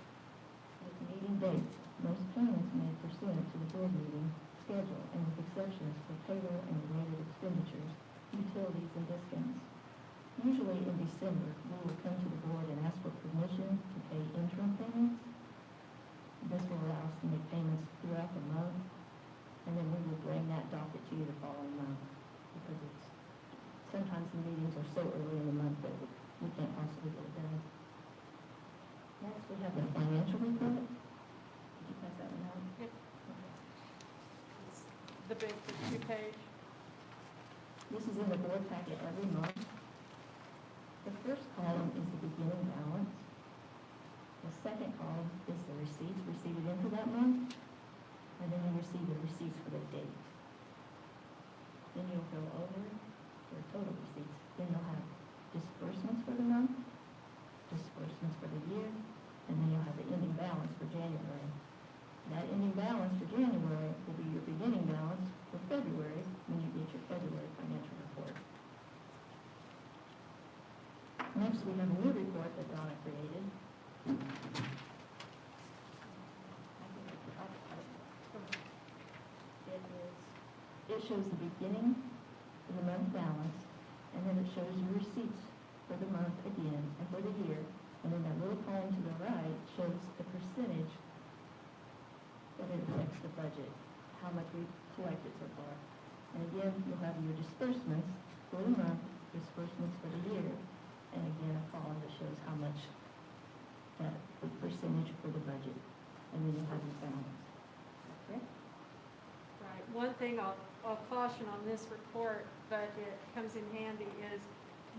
With meeting dates, most payments made pursuant to the board meeting schedule and with exceptions for payroll and related expenditures, utilities, and discounts. Usually in December, we will come to the board and ask for permission to pay interim payments. This will allow us to make payments throughout the month, and then we will bring that docket to you the following month, because sometimes the meetings are so early in the month that we can't possibly get it done. Next, we have the financial report. Did you pass that one out? Yep. Okay. The big, the 2-page. This is in the board packet every month. The first column is the beginning balance. The second column is the receipts received into that month. And then you receive the receipts for the date. Then you'll go over your total receipts. Then you'll have disbursements for the month, disbursements for the year, and then you'll have the ending balance for January. That ending balance for January will be your beginning balance for February when you get your February financial report. Next, we have a new report that Donna created. It shows the beginning of the month balance, and then it shows your receipts for the month again and for the year. And then that little column to the right shows the percentage that it affects the budget, how much we've collected so far. And again, you'll have your disbursements for the month, disbursements for the year, and again, a column that shows how much that the percentage for the budget. And then you'll have your balance. Correct? Right. One thing I'll caution on this report, but it comes in handy, is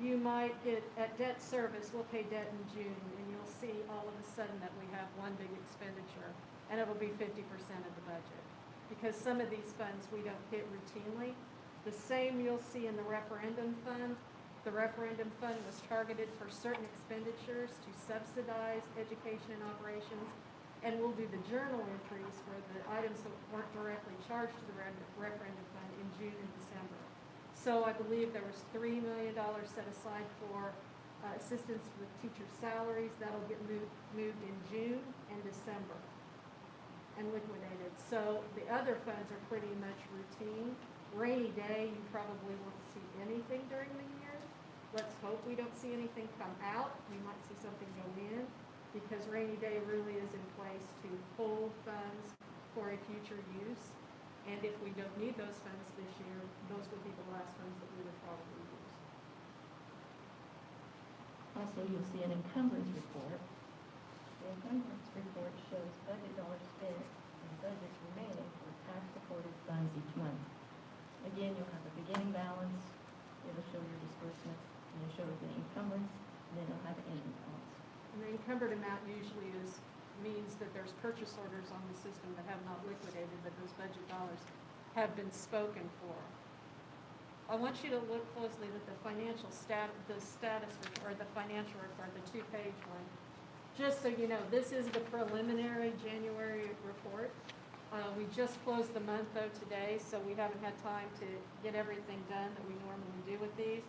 you might get, at debt service, we'll pay debt in June, and you'll see all of a sudden that we have one big expenditure, and it'll be 50% of the budget. Because some of these funds we don't hit routinely. The same you'll see in the Referendum Fund. The Referendum Fund was targeted for certain expenditures to subsidize education and operations, and we'll do the journal entries for the items that weren't directly charged to the Referendum Fund in June and December. So I believe there was $3 million set aside for assistance with teacher salaries. That'll get moved in June and December and liquidated. So the other funds are pretty much routine. Rainy day, you probably won't see anything during the year. Let's hope we don't see anything come out. We might see something go in, because rainy day really is in place to hold funds for a future use. And if we don't need those funds this year, those would be the last funds that we would probably use. Also, you'll see an encumbrance report. The encumbrance report shows budget dollars spent and budgets remaining for tax-supported funds each month. Again, you'll have a beginning balance, it'll show your disbursements, and it'll show the encumbrance, and then it'll have an ending balance. And the encumbered amount usually means that there's purchase orders on the system that have not liquidated, but those budget dollars have been spoken for. I want you to look closely at the financial the status report, or the financial report, the 2-page one. Just so you know, this is the preliminary January report. We just closed the month though today, so we haven't had time to get everything done that we normally do with these.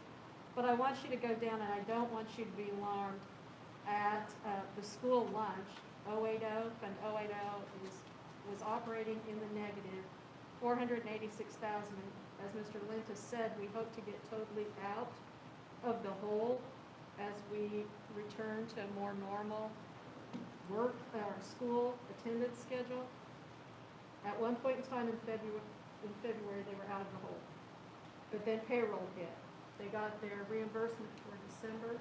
But I want you to go down, and I don't want you to be alarmed at the school lunch. 080, Fund 080 was operating in the negative, $486,000. As Mr. Lintus said, we hope to get totally out of the hole as we return to a more normal work or school attendance schedule. At one point in time in February, they were out of the hole. But then payroll hit. They got their reimbursement for December,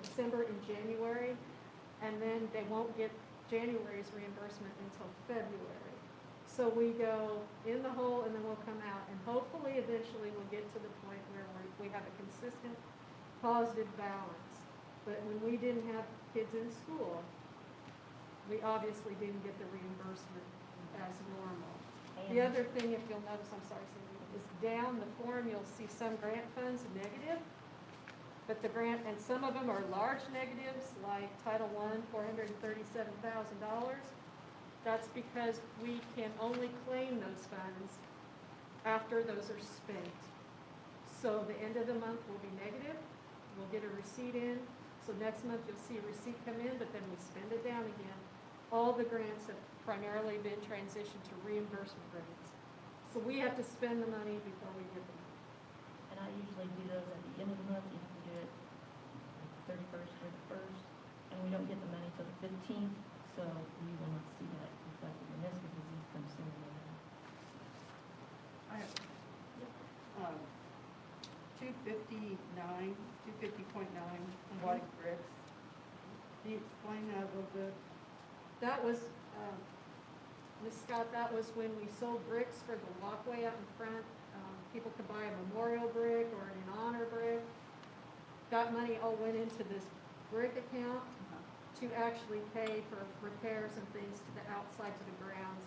December and January, and then they won't get January's reimbursement until February. So we go in the hole and then we'll come out, and hopefully eventually we'll get to the point where we have a consistent positive balance. But when we didn't have kids in school, we obviously didn't get the reimbursement as normal. The other thing, if you'll notice, I'm sorry, Cindy, is down the form you'll see some grant funds negative, but the grant, and some of them are large negatives, like Title I, $437,000. That's because we can only claim those funds after those are spent. So the end of the month will be negative. We'll get a receipt in. So next month you'll see a receipt come in, but then we spend it down again. All the grants have primarily been transitioned to reimbursement grants. So we have to spend the money before we get the money. And I usually do those at the end of the month. You can do it like the 31st or the 1st, and we don't get the money till the 15th, so we will not see that reflected in this because these come sooner than that. I have 250.9, white bricks. Can you explain that a little bit? That was, Ms. Scott, that was when we sold bricks for the walkway out in front. People could buy a memorial brick or an in honor brick. That money all went into this brick account to actually pay for repairs and things to the outside to the grounds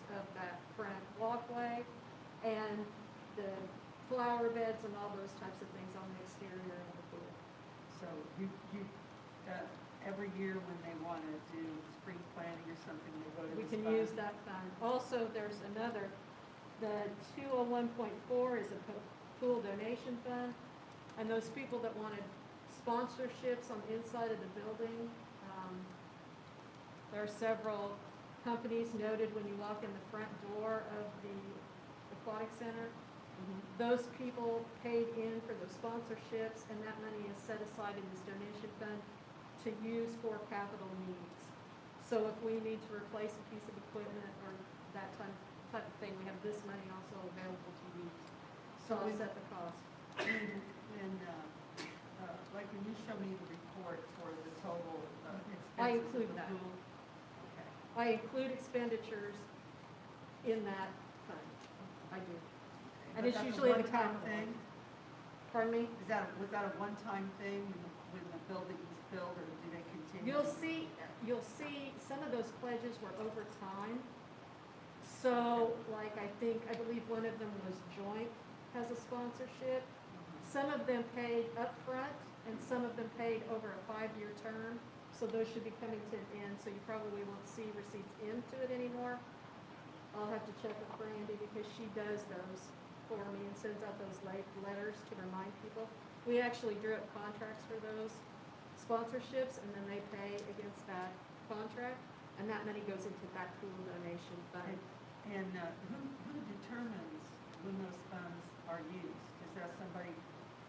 the flower beds and all those types of things on the exterior of the pool. So you, every year when they want to do spring planting or something, they go to We this can fund? use that fund. Also, there's another, the 201.4 is a pool donation fund, and those people that wanted sponsorships on the inside of the building, there are several companies noted when you walk in the front door of the aquatic center. Those people paid in for those sponsorships, and that money is set aside in this donation fund to use for capital needs. So if we need to replace a piece of equipment or that type of thing, we have this money also available to use to offset the cost. And, like when you show me the report for the total I expenses of include the that. pool. Okay. I include expenditures in that fund. I do. And But it's that's a usually the one-time capital. thing? Pardon me? Was that a one-time thing when the building was built, or do they continue? You'll see some of those pledges were over time. So, like, I believe one of them was Joint has a sponsorship. Some of them paid upfront, and some of them paid over a 5-year term. So those should be coming to an end, so you probably won't see receipts into it anymore. I'll have to check with Brandy because she does those for me and sends out those letters to remind people. We actually drew up contracts for those sponsorships, and then they pay against that contract, and that money goes into that pool donation fund. And who determines when those funds are used? Is that somebody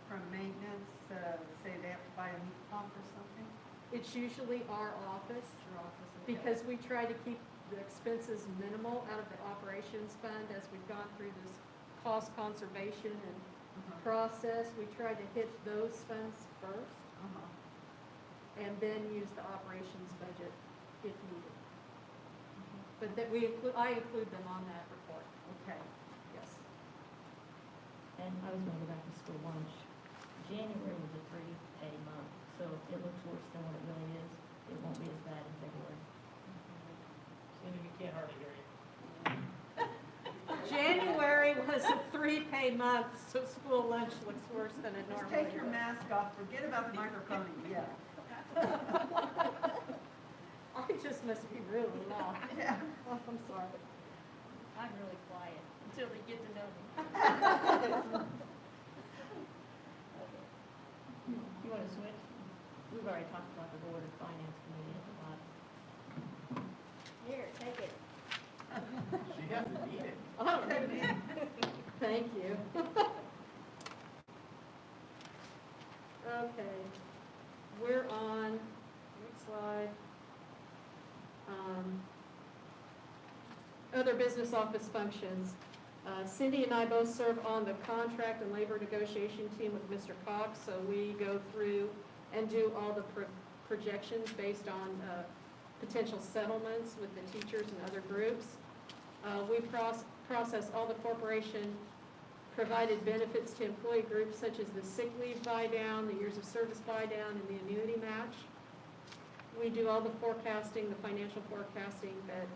from maintenance, say they have to buy a new pump or something? It's usually our office, Your office, okay. because we try to keep the expenses minimal out of the operations fund as we've gone through this cost conservation and process. We try to hit those funds first, and then use the operations budget if needed. But that I include them on that report. Okay. Yes. And I was gonna go back to school lunch. January was a 3-pay month, so if it looks worse than what it really is, it won't be as bad in February. Cindy, we can't hardly hear you. January was a 3-pay month, so school lunch looks worse than it Just normally take your would. mask off, forget about the microphone, yeah. I just must be really loud. Yeah. Oh, I'm sorry. I'm really quiet until they get to know me. You wanna switch? We've already talked about the Board of Finance Committee a lot. Here, take it. She doesn't need it. Oh, thank you. Okay, we're on, next slide. Other business office functions. Cindy and I both serve on the contract and labor negotiation team with Mr. Cox, so we go through and do all the projections based on potential settlements with the teachers and other groups. We process all the corporation provided benefits to employee groups such as the sick leave buy-down, the years of service buy-down, and the annuity match. We do all the forecasting, the financial forecasting that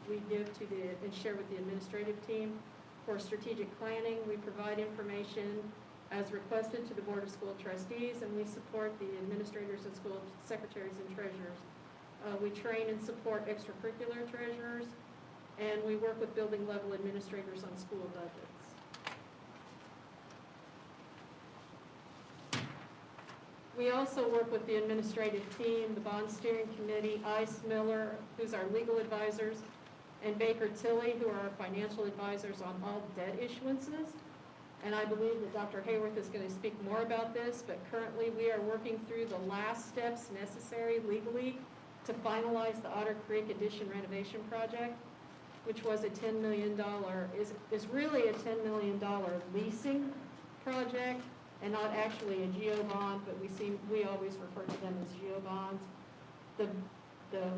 we give to and share with the administrative team. For strategic planning, we provide information as requested to the Board of School Trustees, and we support the administrators and school secretaries and treasurers. We train and support extracurricular treasurers, and we work with building level administrators on school budgets. We also work with the administrative team, the bond steering committee, Ice Miller, who's our legal advisors, and Baker Tilley, who are our financial advisors on all debt issuances. And I believe that Dr. Hayworth is going to speak more about this, but currently we are working through the last steps necessary legally to finalize the Otter Creek Addition renovation project, which was a $10 million, is really a $10 million leasing project and not actually a GO bond, but we always refer to them as GO bonds. The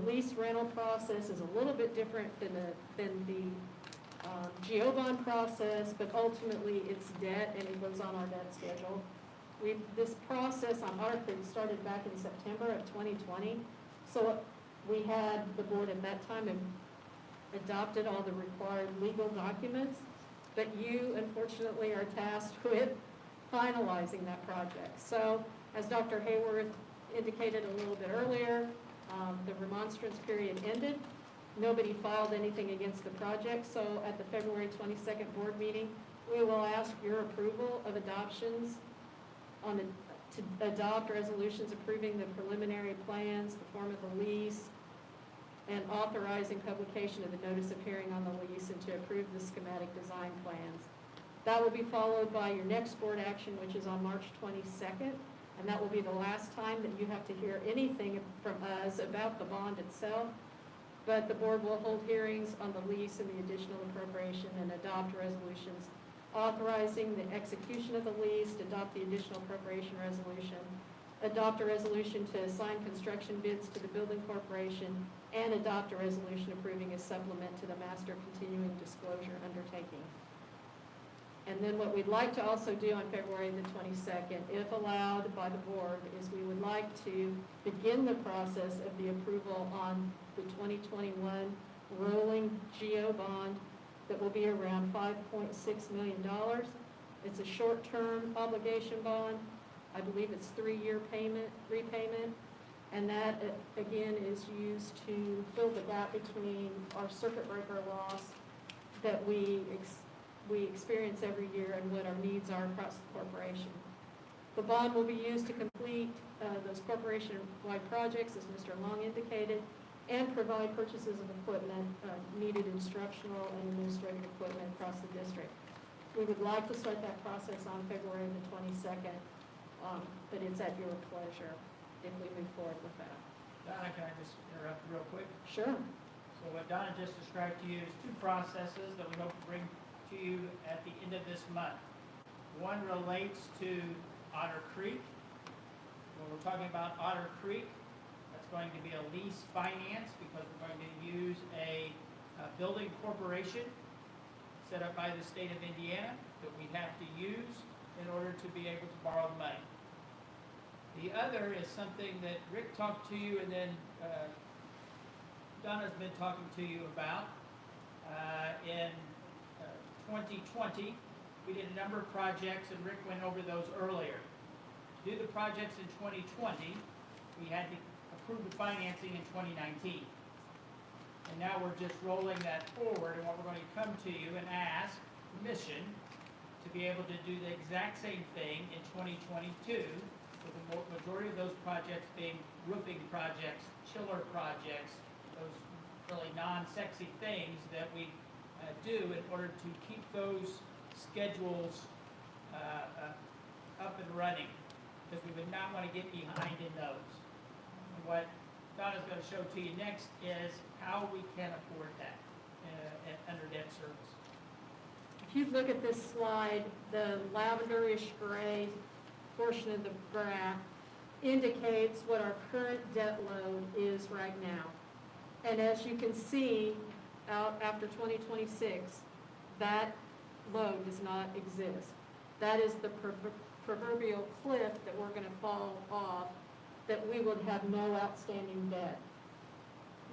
lease rental process is a little bit different than the GO bond process, but ultimately it's debt and it goes on our debt schedule. This process on Otter Creek started back in September of 2020. So we had, the board at that time adopted all the required legal documents, but you unfortunately are tasked with finalizing that project. So, as Dr. Hayworth indicated a little bit earlier, the remonstrance period ended. Nobody filed anything against the project, so at the February 22nd board meeting, we will ask your approval of adoptions to adopt resolutions approving the preliminary plans, the form of the lease, and authorizing publication of the notice of hearing on the lease, and to approve the schematic design plans. That will be followed by your next board action, which is on March 22nd, and that will be the last time that you have to hear anything from us about the bond itself. But the board will hold hearings on the lease and the additional appropriation and adopt resolutions authorizing the execution of the lease, adopt the additional appropriation resolution, adopt a resolution to assign construction bids to the building corporation, and adopt a resolution approving a supplement to the master continuing disclosure undertaking. And then what we'd like to also do on February the 22nd, if allowed by the board, is we would like to begin the process of the approval on the 2021 rolling GO bond that will be around $5.6 million. It's a short-term obligation bond. I believe it's 3-year repayment, and that, again, is used to fill the gap between our circuit breaker loss that we experience every year and what our needs are across the corporation. The bond will be used to complete those corporation-wide projects, as Mr. Long indicated, and provide purchases of equipment, needed instructional and administrative equipment across the district. We would like to start that process on February the 22nd, but it's at your pleasure if we move forward with that. Donna, can I just interrupt real quick? Sure. So what Donna just described to you is 2 processes that we hope to bring to you at the end of this month. One relates to Otter Creek. When we're talking about Otter Creek, that's going to be a lease finance because we're going to use a building corporation set up by the state of Indiana that we have to use in order to be able to borrow the money. The other is something that Rick talked to you and then Donna's been talking to you about. In 2020, we did a number of projects and Rick went over those earlier. To do the projects in 2020, we had to approve the financing in 2019. And now we're just rolling that forward, and what we're going to come to you and ask permission to be able to do the exact same thing in 2022, with the majority of those projects being roofing projects, chiller projects, those really non-sexy things that we do in order to keep those schedules up and running, because we would not want to get behind in those. And what Donna's going to show to you next is how we can afford that under debt service. If you look at this slide, the lavenderish gray portion of the graph indicates what our current debt load is right now. And as you can see, out after 2026, that load does not exist. That is the proverbial cliff that we're going to fall off, that we would have no outstanding debt.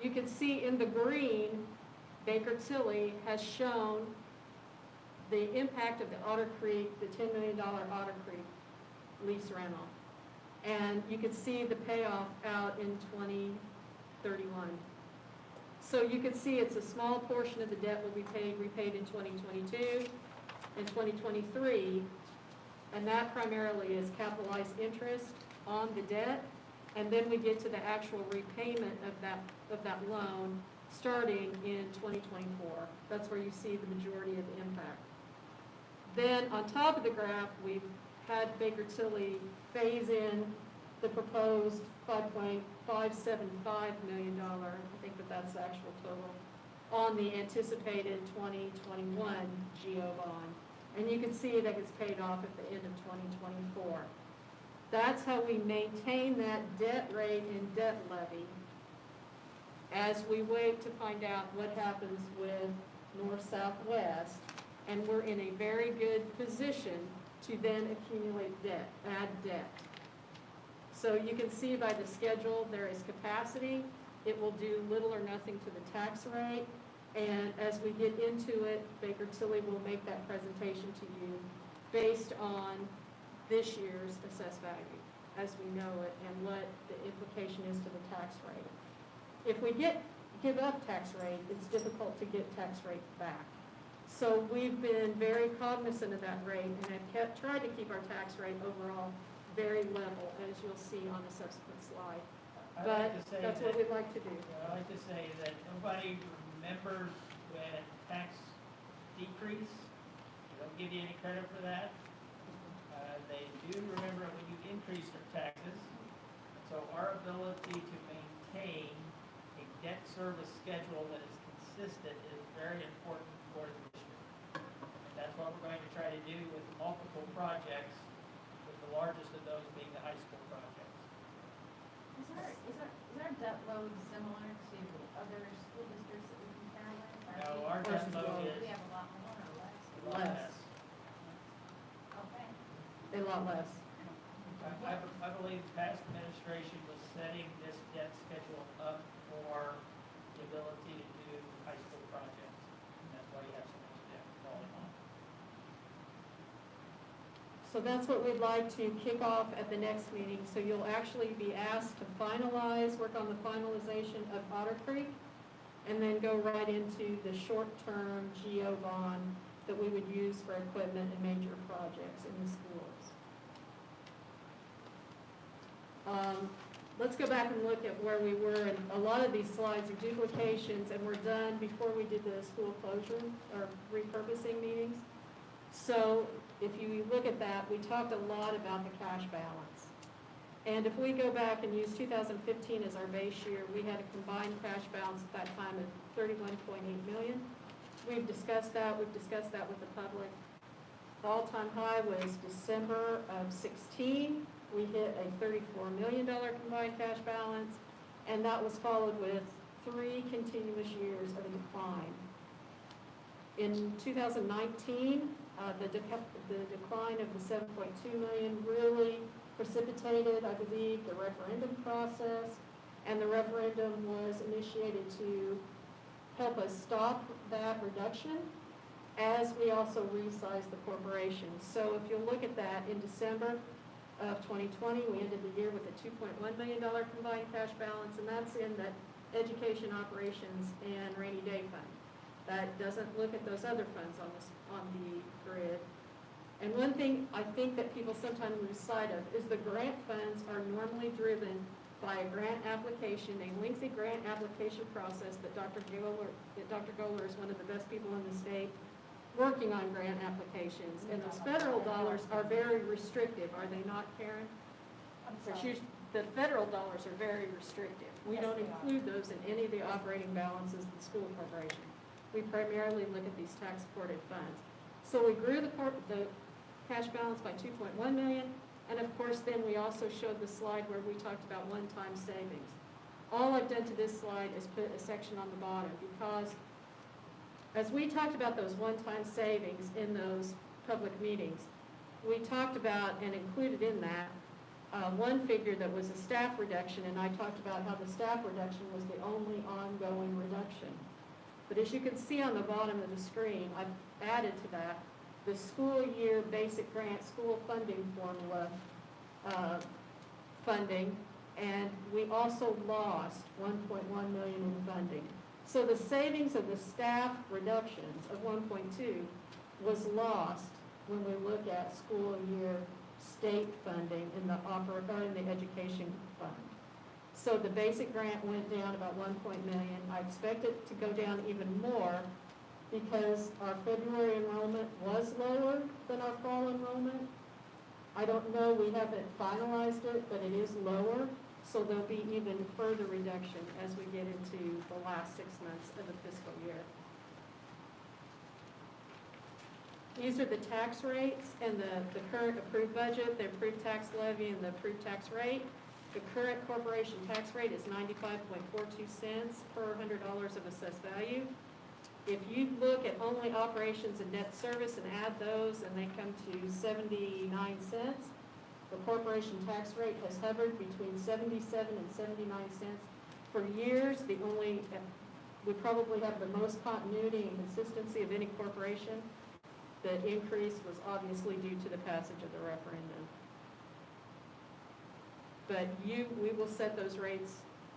You can see in the green, Baker Tilly has shown the impact of the Otter Creek, the $10 million Otter Creek lease rental. And you can see the payoff out in 2031. So you can see it's a small portion of the debt will be repaid in 2022 and 2023, and that primarily is capitalized interest on the debt, and then we get to the actual repayment of that loan starting in 2024. That's where you see the majority of the impact. Then on top of the graph, we've had Baker Tilly phase in the proposed $5.575 million, I think that's the actual total, on the anticipated 2021 GO bond. And you can see that gets paid off at the end of 2024. That's how we maintain that debt rate and debt levy as we wait to find out what happens with North-Southwest, and we're in a very good position to then accumulate debt, add debt. So you can see by the schedule there is capacity. It will do little or nothing to the tax rate, And as we get into it, Baker Tilly will make that presentation to you based on this year's assessed value as we know it and what the implication is to the tax rate. If we give up tax rate, it's difficult to get tax rate back. So we've been very cognizant of that rate and have tried to keep our tax rate overall very level, as you'll see on the subsequent slide. I But like to say that's what we'd like to do. I like to say that nobody remembers when tax decrease. They don't give you any credit for that. They do remember when you increase their taxes. So our ability to maintain a debt service schedule that is consistent is very important for the district. And that's what we're going to try to do with multiple projects, with the largest of those being the high school projects. Is our debt load similar to other school districts that we compare with? No, our debt load Do is we have a lot more or less? Less. Okay. A lot less. I believe the past administration was setting this debt schedule up for the ability to do high school projects. And that's why you have so much debt falling on. So that's what we'd like to kick off at the next meeting. So you'll actually be asked to finalize, work on the finalization of Otter Creek, and then go right into the short-term GO bond that we would use for equipment and major projects in the schools. Let's go back and look at where we were, and a lot of these slides are duplications, and were done before we did the school closure or repurposing meetings. So if you look at that, we talked a lot about the cash balance. And if we go back and use 2015 as our base year, we had a combined cash balance at that time of $31.8 million. We've discussed that with the public. The all-time high was December of 16. We hit a $34 million combined cash balance, and that was followed with 3 continuous years of a decline. In 2019, the decline of the $7.2 million really precipitated, I believe, the referendum process, and the referendum was initiated to help us stop that reduction, as we also resized the corporation. So if you look at that, in December of 2020, we ended the year with a $2.1 million combined cash balance, and that's in the education operations and rainy day fund. That doesn't look at those other funds on the grid. And one thing I think that people sometimes lose sight of is the grant funds are normally driven by a grant application, a lengthy grant application process that Dr. Goller is one of the best people in the state working on grant applications. And those federal dollars are very restrictive, are they not, Karen? The federal dollars are very restrictive. We don't include those in any of the operating balances of the school corporation. We primarily look at these tax-supported funds. So we grew the cash balance by $2.1 million, and of course then we also showed the slide where we talked about one-time savings. All I've done to this slide is put a section on the bottom, because as we talked about those one-time savings in those public meetings, we talked about and included in that one figure that was a staff reduction, and I talked about how the staff reduction was the only ongoing reduction. But as you can see on the bottom of the screen, I've added to that the school year basic grant school funding formula funding, and we also lost $1.1 million in funding. So the savings of the staff reductions of 1.2 was lost when we look at school year state funding in the education fund. So the basic grant went down about $1 million. I expect it to go down even more because our February enrollment was lower than our fall enrollment. I don't know, we haven't finalized it, but it is lower. So there'll be even further reduction as we get into the last 6 months of the fiscal year. These are the tax rates and the current approved budget, the approved tax levy, and the approved tax rate. The current corporation tax rate is 95.42 cents per $100 of assessed value. If you look at only operations and debt service and add those, and they come to 79 cents, the corporation tax rate has hovered between 77 and 79 cents for years. would probably have the most continuity and consistency of any corporation. The increase was obviously due to the passage of the referendum. But we will set those rates,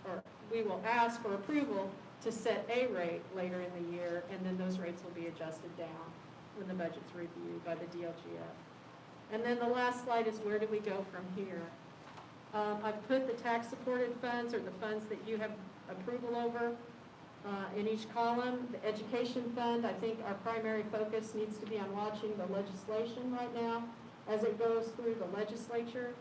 or we will ask for approval to set a rate later in the year, and then those rates will be adjusted down when the budget's reviewed by the DLGF. And then the last slide is where do we go from here? I've put the tax-supported funds, or the funds that you have approval over, in each column. The education fund, I think our primary focus needs to be on watching the legislation right now as it goes through the legislature.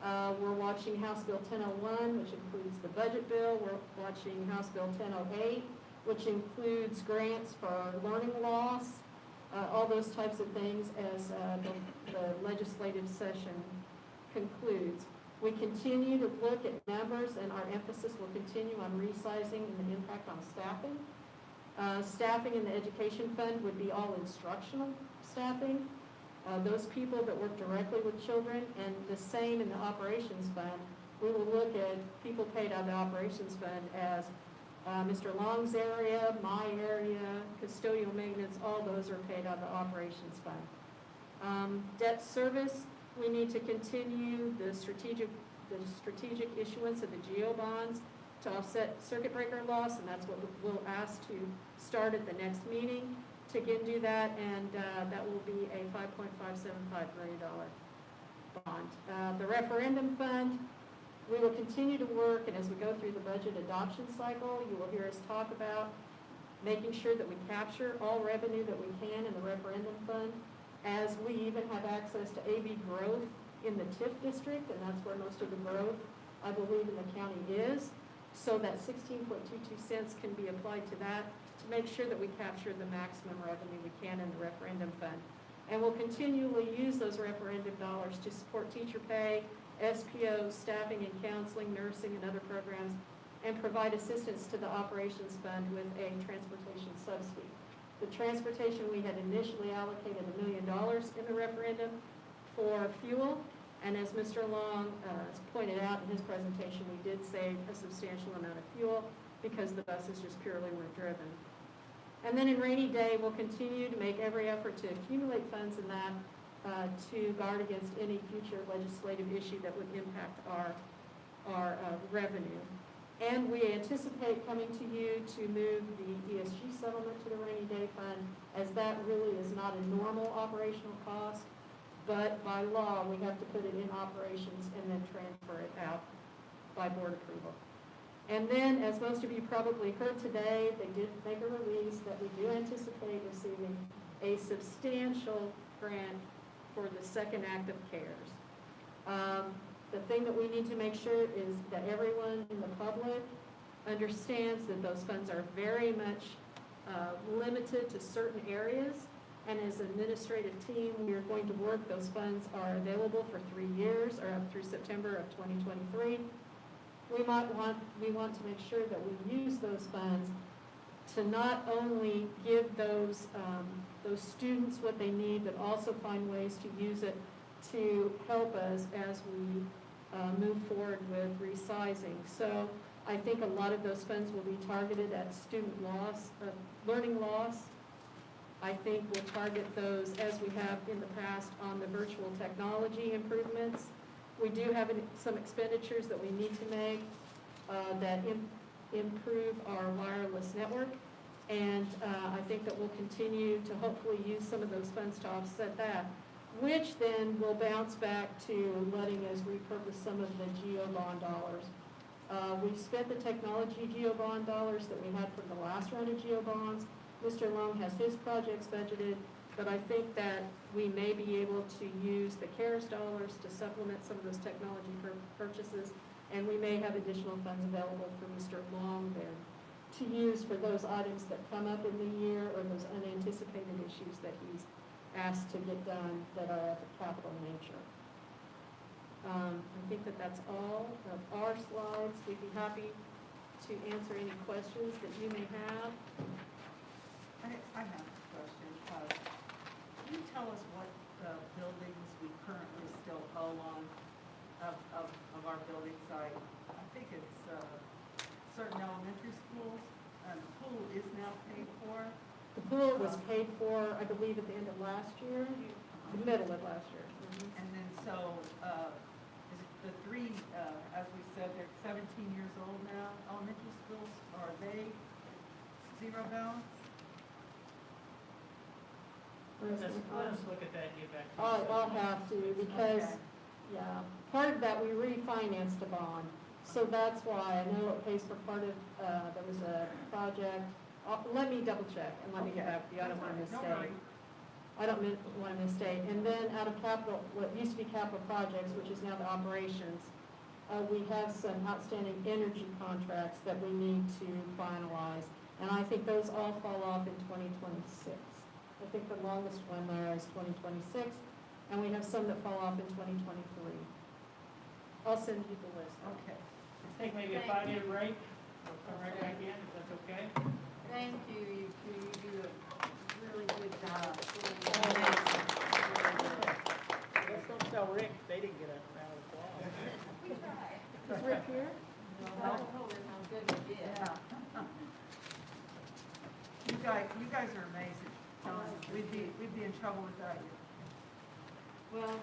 We're watching House Bill 1001, which includes the budget bill. We're watching House Bill 1008, which includes grants for learning loss, all those types of things as the legislative session concludes. We continue to look at numbers, and our emphasis will continue on resizing and the impact on staffing. Staffing in the education fund would be all instructional staffing, those people that work directly with children, and the same in the operations fund. We will look at people paid out of the operations fund as Mr. Long's area, my area, custodial maintenance, all those are paid out of the operations fund. Debt service, we need to continue the strategic issuance of the GEO bonds to offset circuit breaker loss, and that's what we'll ask to start at the next meeting to again do that, and that will be a $5.575 million bond. The referendum fund, we will continue to work, and as we go through the budget adoption cycle, you will hear us talk about making sure that we capture all revenue that we can in the referendum fund, as we even have access to AB growth in the TIF district, and that's where most of the growth, I believe, in the county is. So that 16.22 cents can be applied to that to make sure that we capture the maximum revenue we can in the referendum fund. And we'll continually use those referendum dollars to support teacher pay, SPO, staffing and counseling, nursing, and other programs, and provide assistance to the operations fund with a transportation subsidy. The transportation, we had initially allocated $1 million in the referendum for fuel, and as Mr. Long pointed out in his presentation, we did save a substantial amount of fuel because the buses just purely weren't driven. And then in rainy day, we'll continue to make every effort to accumulate funds in that to guard against any future legislative issue that would impact our revenue. And we anticipate coming to you to move the ESG settlement to the rainy day fund, as that really is not a normal operational cost, but by law, we have to put it in operations and then transfer it out by board approval. And then, as most of you probably heard today, they did make a release that we do anticipate receiving a substantial grant for the second act of CARES. The thing that we need to make sure is that everyone in the public understands that those funds are very much limited to certain areas. And as an administrative team, we are going to work, those funds are available for 3 years, or up through September of 2023. We want to make sure that we use those funds to not only give those students what they need, but also find ways to use it to help us as we move forward with resizing. So I think a lot of those funds will be targeted at student loss, learning loss. I think we'll target those, as we have in the past, on the virtual technology improvements. We do have some expenditures that we need to make that improve our wireless network. And I think that we'll continue to hopefully use some of those funds to offset that, which then will bounce back to letting us repurpose some of the GEO bond dollars. We've spent the technology GEO bond dollars that we had from the last round of GEO bonds. Mr. Long has his projects budgeted, but I think that we may be able to use the CARES dollars to supplement some of those technology purchases, and we may have additional funds available for Mr. Long then to use for those items that come up in the year, or those unanticipated issues that he's asked to get done that are of a capital nature. I think that that's all of our slides. We'd be happy to answer any questions that you may have. I have a question. Can you tell us what buildings we currently still owe on of our building site? I think it's certain elementary schools, and the pool is now paid for? The pool was paid for, I believe, at the end of last year, the middle of last year. And then so, is it the three, as we said, they're 17 years old now, elementary schools, are they zero balance? Let us look at that and get back to you. I'll have to, because, Okay. yeah, part of that, we refinanced a bond. So that's why, I know it pays for part of, there was a project, let me double check and let me get back to you, I don't want to Don't mistake. worry. I don't want to mistake. And then out of capital, what used to be capital projects, which is now the operations, we have some outstanding energy contracts that we need to finalize. And I think those all fall off in 2026. I think the longest one there is 2026, and we have some that fall off in 2023. I'll send you the list. Okay. Let's take maybe a 5-year break. We'll come right back in, if that's okay. Thank you, you two, you do a really good job. Let's don't tell Rick, they didn't get a round of applause. We tried. Is Rick here? I told him how good we did. Yeah. You guys are amazing. We'd be in trouble without you. Well,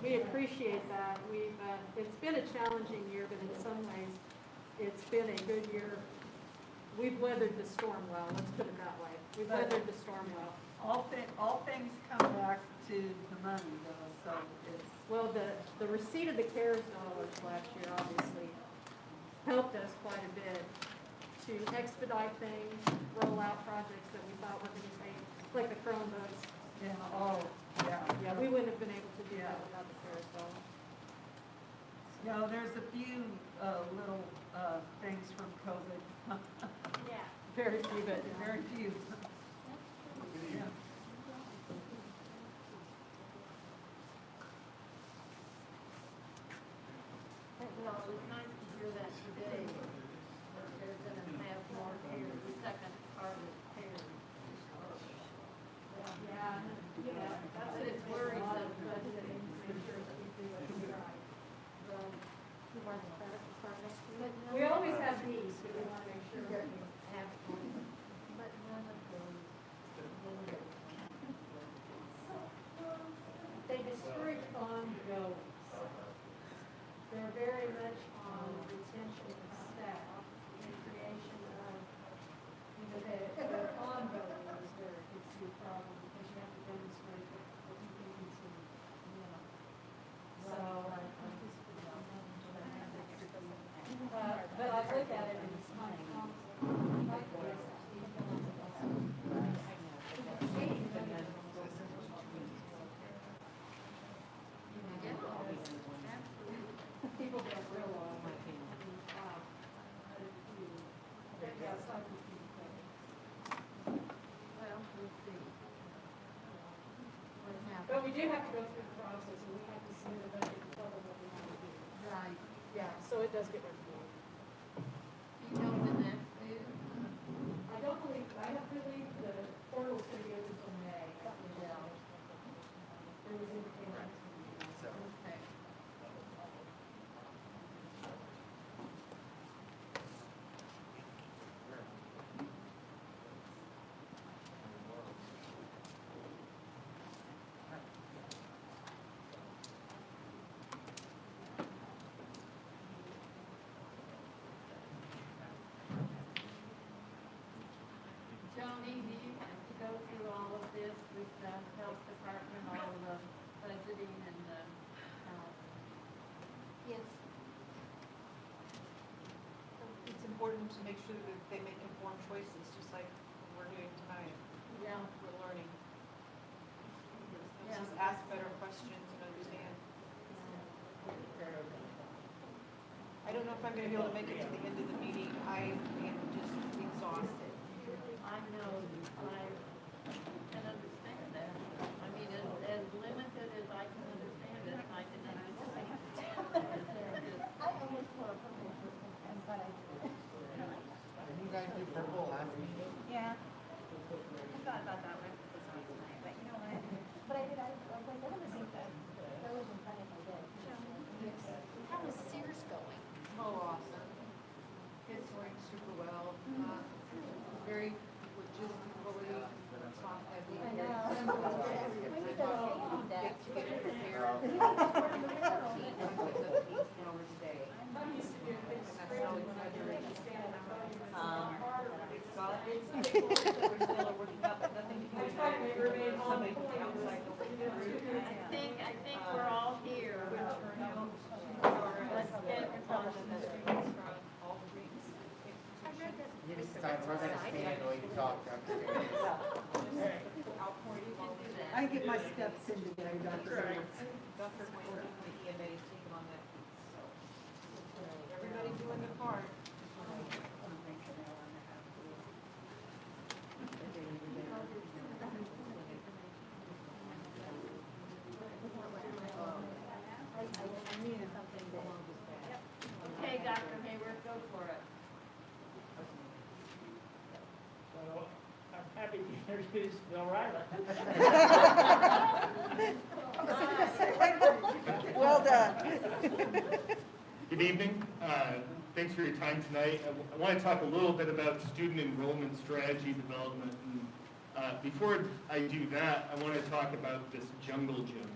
we appreciate that. It's been a challenging year, but in some ways, it's been a good year. We've weathered the storm well, let's put it that way. We've weathered the storm well. All things come back to the money though, so it's. Well, the receipt of the CARES dollars last year obviously helped us quite a bit to expedite things, roll out projects that we thought were going to take, like the Chromebooks. Yeah, oh, yeah. Yeah, we wouldn't have been able to do that without the CARES dollars. No, there's a few little things from COVID. Yeah. Very few, but Very few. Yeah. Well, it was nice to hear that today, that they're gonna have more care, the second part of care. yeah, that's But it's worrisome. budgeting to make sure that we do it right. We always have these, but we want to make sure that we Have one, but none of those. they discourage ongoing. They're very much on retention of staff and creation of, the ongoing is where it gets to be a problem, because you have to demonstrate what you can continue, So, but I look at it and it's my people don't realize. Well, we'll see. What happens. But we do have to go through the process, and we have to submit a budget and tell them what we want to do. Right. Yeah, so it does get reviewed. You know the next move? I don't believe, I don't believe the portal's gonna be open until May. Yeah. There was indications. Okay. Joni, do you have to go through all of this with the health department, all the budgeting and the, Yes. It's important to make sure that they make informed choices, just like we're doing tonight. yeah, We're learning. Yeah. Let's just ask better questions and understand. I don't know if I'm gonna be able to make it to the end of the meeting. I am just exhausted. I know, I can understand that. I mean, as limited as I can understand it, I can understand it. I almost put a couple of but I Did you guys do purple last meeting? Yeah. I thought about that one this one tonight, but you know what? But I was like, that was fun. That was fun if I did. How is Sears going? Oh, awesome. It's going super well. Very Scott. It's paperwork that we're still working out, but nothing to do with somebody from the outside. I think we're all here. Let's get on to the students from all streets. You just start, we're gonna stand the way you talk, Dr. I get my steps in today, Dr. Dr. Quinn from the EMA is taking on that. So everybody doing their part. Okay, Dr. Hayward, go for it. So I'm happy to introduce Bill Riley. Well done. Good evening. Thanks for your time tonight. I want to talk a little bit about student enrollment strategy development. And before I do that, I want to talk about this jungle gym.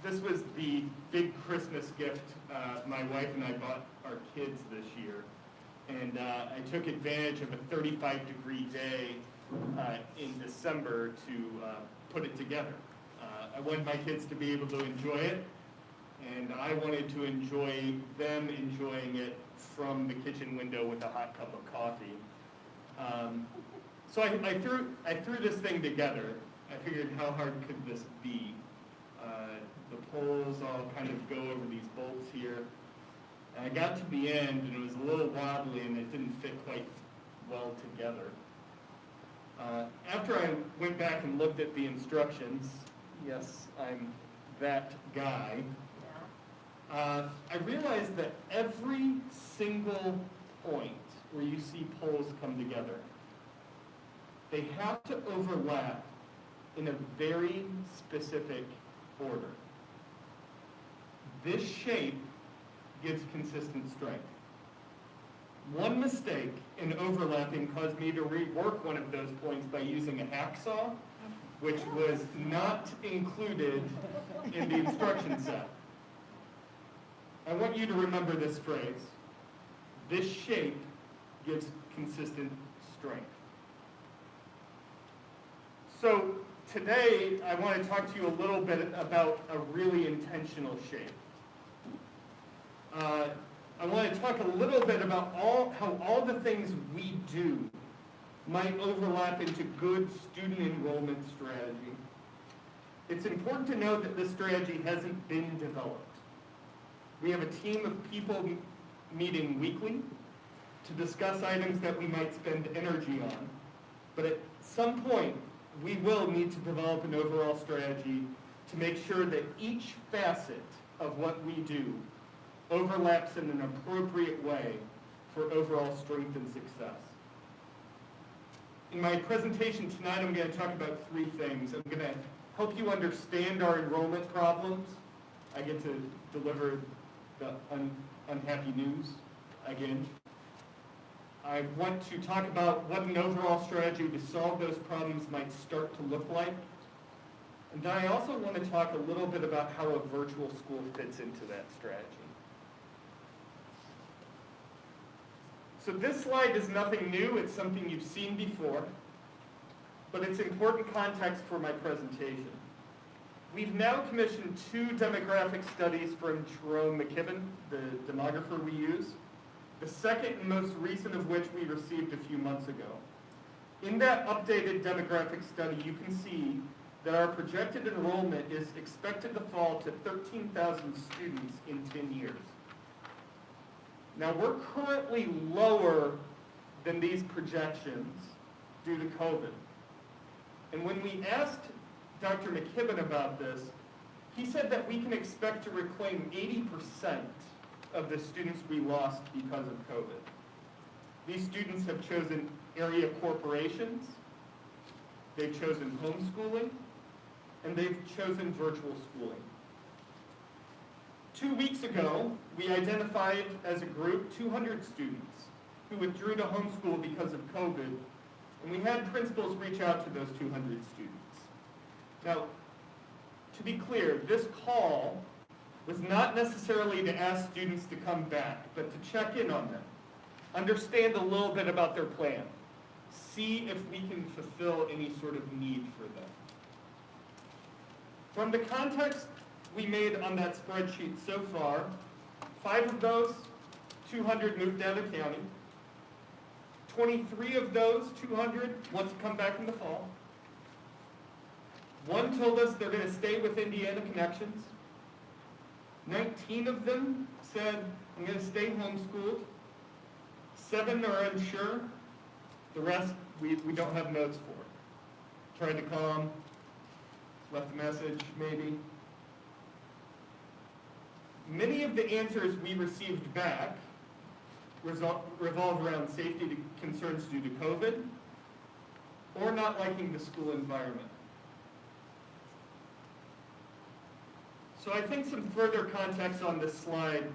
This was the big Christmas gift my wife and I bought our kids this year. And I took advantage of a 35-degree day in December to put it together. I wanted my kids to be able to enjoy it, and I wanted to enjoy them enjoying it from the kitchen window with a hot cup of coffee. So I threw this thing together. I figured, how hard could this be? The poles all kind of go over these bolts here. And I got to the end, and it was a little wobbly, and it didn't fit quite well together. After I went back and looked at the instructions, yes, I'm that guy, I realized that every single point where you see poles come together, they have to overlap in a very specific order. This shape gives consistent strength. One mistake in overlapping caused me to rework one of those points by using a hacksaw, which was not included in the instruction set. I want you to remember this phrase. This shape gives consistent strength. So today, I want to talk to you a little bit about a really intentional shape. I want to talk a little bit about how all the things we do might overlap into good student enrollment strategy. It's important to note that this strategy hasn't been developed. We have a team of people meeting weekly to discuss items that we might spend energy on, but at some point, we will need to develop an overall strategy to make sure that each facet of what we do overlaps in an appropriate way for overall strength and success. In my presentation tonight, I'm going to talk about three things. I'm going to help you understand our enrollment problems. I get to deliver the unhappy news again. I want to talk about what an overall strategy to solve those problems might start to look like. And then I also want to talk a little bit about how a virtual school fits into that strategy. So this slide is nothing new. It's something you've seen before, but it's important context for my presentation. We've now commissioned 2 demographic studies from Jerome McKibben, the demographer we use, the second and most recent of which we received a few months ago. In that updated demographic study, you can see that our projected enrollment is expected to fall to 13,000 students in 10 years. Now, we're currently lower than these projections due to COVID. And when we asked Dr. McKibben about this, he said that we can expect to reclaim 80% of the students we lost because of COVID. These students have chosen area corporations, they've chosen homeschooling, and they've chosen virtual schooling. 2 weeks ago, we identified as a group 200 students who withdrew to homeschool because of COVID, and we had principals reach out to those 200 students. Now, to be clear, this call was not necessarily to ask students to come back, but to check in on them. understand a little bit about their plan, see if we can fulfill any sort of need for them. From the context we made on that spreadsheet so far, 5 of those, 200 moved out of county. 23 of those 200 want to come back in the fall. 1 told us they're going to stay with Indiana Connections. 19 of them said, I'm going to stay homeschooled. 7 are unsure. The rest, we don't have notes for. Tried to call them, left a message, maybe. Many of the answers we received back revolve around safety concerns due to COVID or not liking the school environment. So I think some further context on this slide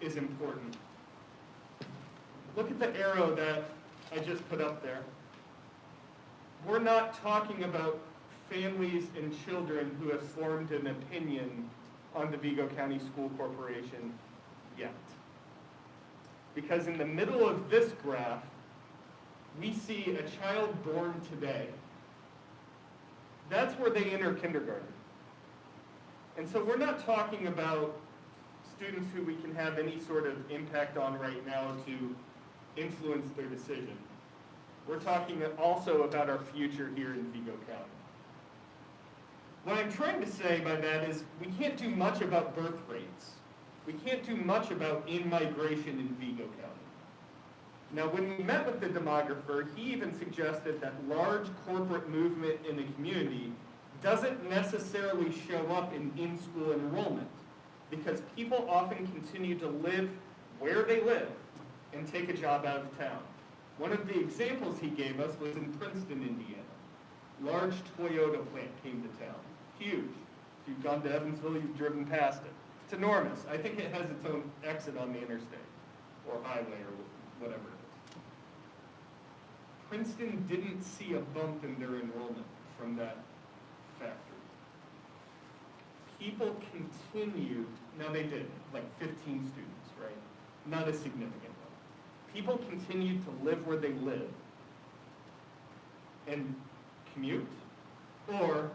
is important. Look at the arrow that I just put up there. We're not talking about families and children who have formed an opinion on the Vigo County School Corporation yet. Because in the middle of this graph, we see a child born today. That's where they enter kindergarten. And so we're not talking about students who we can have any sort of impact on right now to influence their decision. We're talking also about our future here in Vigo County. What I'm trying to say by that is we can't do much about birth rates. We can't do much about in-migration in Vigo County. Now, when we met with the demographer, he even suggested that large corporate movement in the community doesn't necessarily show up in in-school enrollment because people often continue to live where they live and take a job out of town. One of the examples he gave us was in Princeton, Indiana. Large Toyota plant came to town. Huge. If you've gone to Evansville, you've driven past it. It's enormous. I think it has its own exit on the interstate or highway or whatever it is. Princeton didn't see a bump in their enrollment from that factory. People continued, now they did, like 15 students, right? Not a significant one. People continued to live where they live and commute, or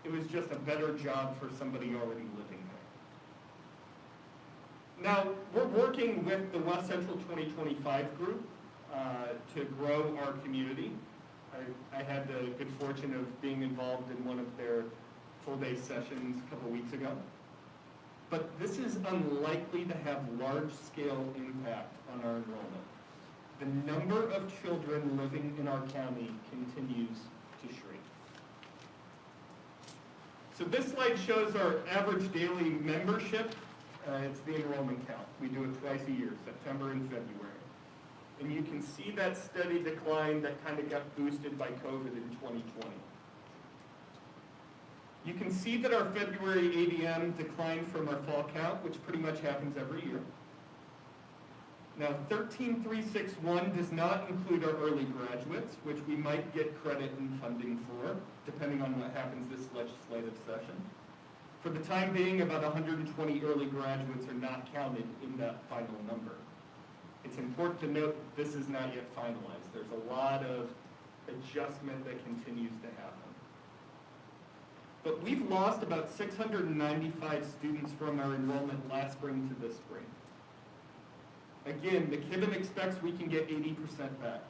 it was just a better job for somebody already living there. Now, we're working with the West Central 2025 group to grow our community. I had the good fortune of being involved in one of their full-day sessions a couple weeks ago. But this is unlikely to have large-scale impact on our enrollment. The number of children living in our county continues to shrink. So this slide shows our average daily membership. It's the enrollment count. We do it twice a year, September and February. And you can see that steady decline that kind of got boosted by COVID in 2020. You can see that our February ADM declined from our fall count, which pretty much happens every year. Now, 13361 does not include our early graduates, which we might get credit and funding for, depending on what happens this legislative session. For the time being, about 120 early graduates are not counted in that final number. It's important to note that this is not yet finalized. There's a lot of adjustment that continues to happen. But we've lost about 695 students from our enrollment last spring to this spring. Again, McKibben expects we can get 80% back,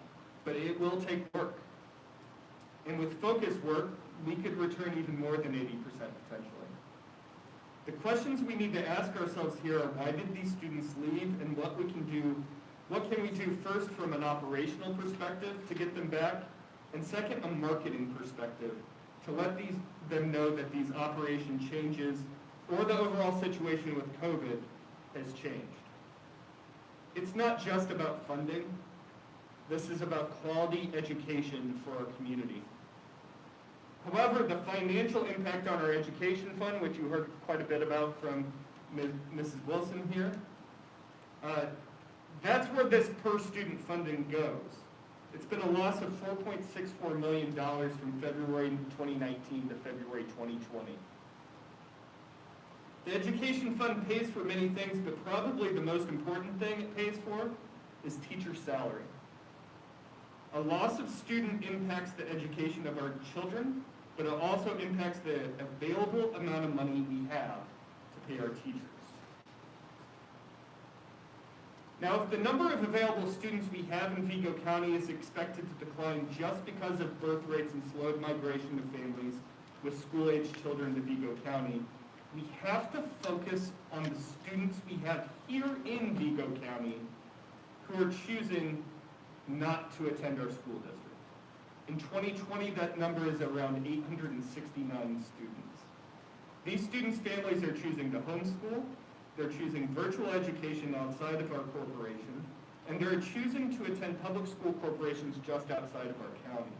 but it will take work. And with focused work, we could return even more than 80% potentially. The questions we need to ask ourselves here are why did these students leave and what can we do first from an operational perspective to get them back, and second, a marketing perspective to let them know that these operation changes or the overall situation with COVID has changed. It's not just about funding. This is about quality education for our community. However, the financial impact on our education fund, which you heard quite a bit about from Mrs. Wilson here, that's where this per student funding goes. It's been a loss of $4.64 million from February 2019 to February 2020. The education fund pays for many things, but probably the most important thing it pays for is teacher salary. A loss of student impacts the education of our children, but it also impacts the available amount of money we have to pay our teachers. Now, if the number of available students we have in Vigo County is expected to decline just because of birth rates and slowed migration of families with school-aged children to Vigo County, we have to focus on the students we have here in Vigo County who are choosing not to attend our school district. In 2020, that number is around 869 students. These students' families are choosing to homeschool, they're choosing virtual education outside of our corporation, and they're choosing to attend public school corporations just outside of our county.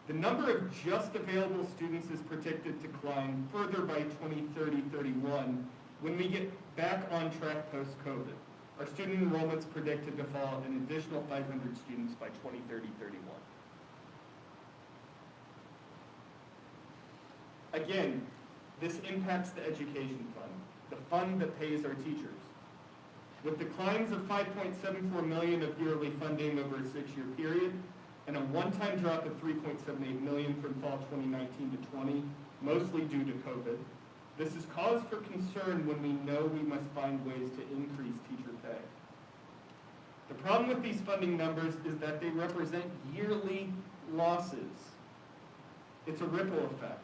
The number of just available students is predicted to climb further by 2030-31 when we get back on track post-COVID. Our student enrollment's predicted to fall an additional 500 students by 2030-31. Again, this impacts the education fund, the fund that pays our teachers. With declines of $5.74 million of yearly funding over a 6-year period, and a one-time drop of $3.78 million from fall 2019 to 20, mostly due to COVID, this is cause for concern when we know we must find ways to increase teacher pay. The problem with these funding numbers is that they represent yearly losses. It's a ripple effect.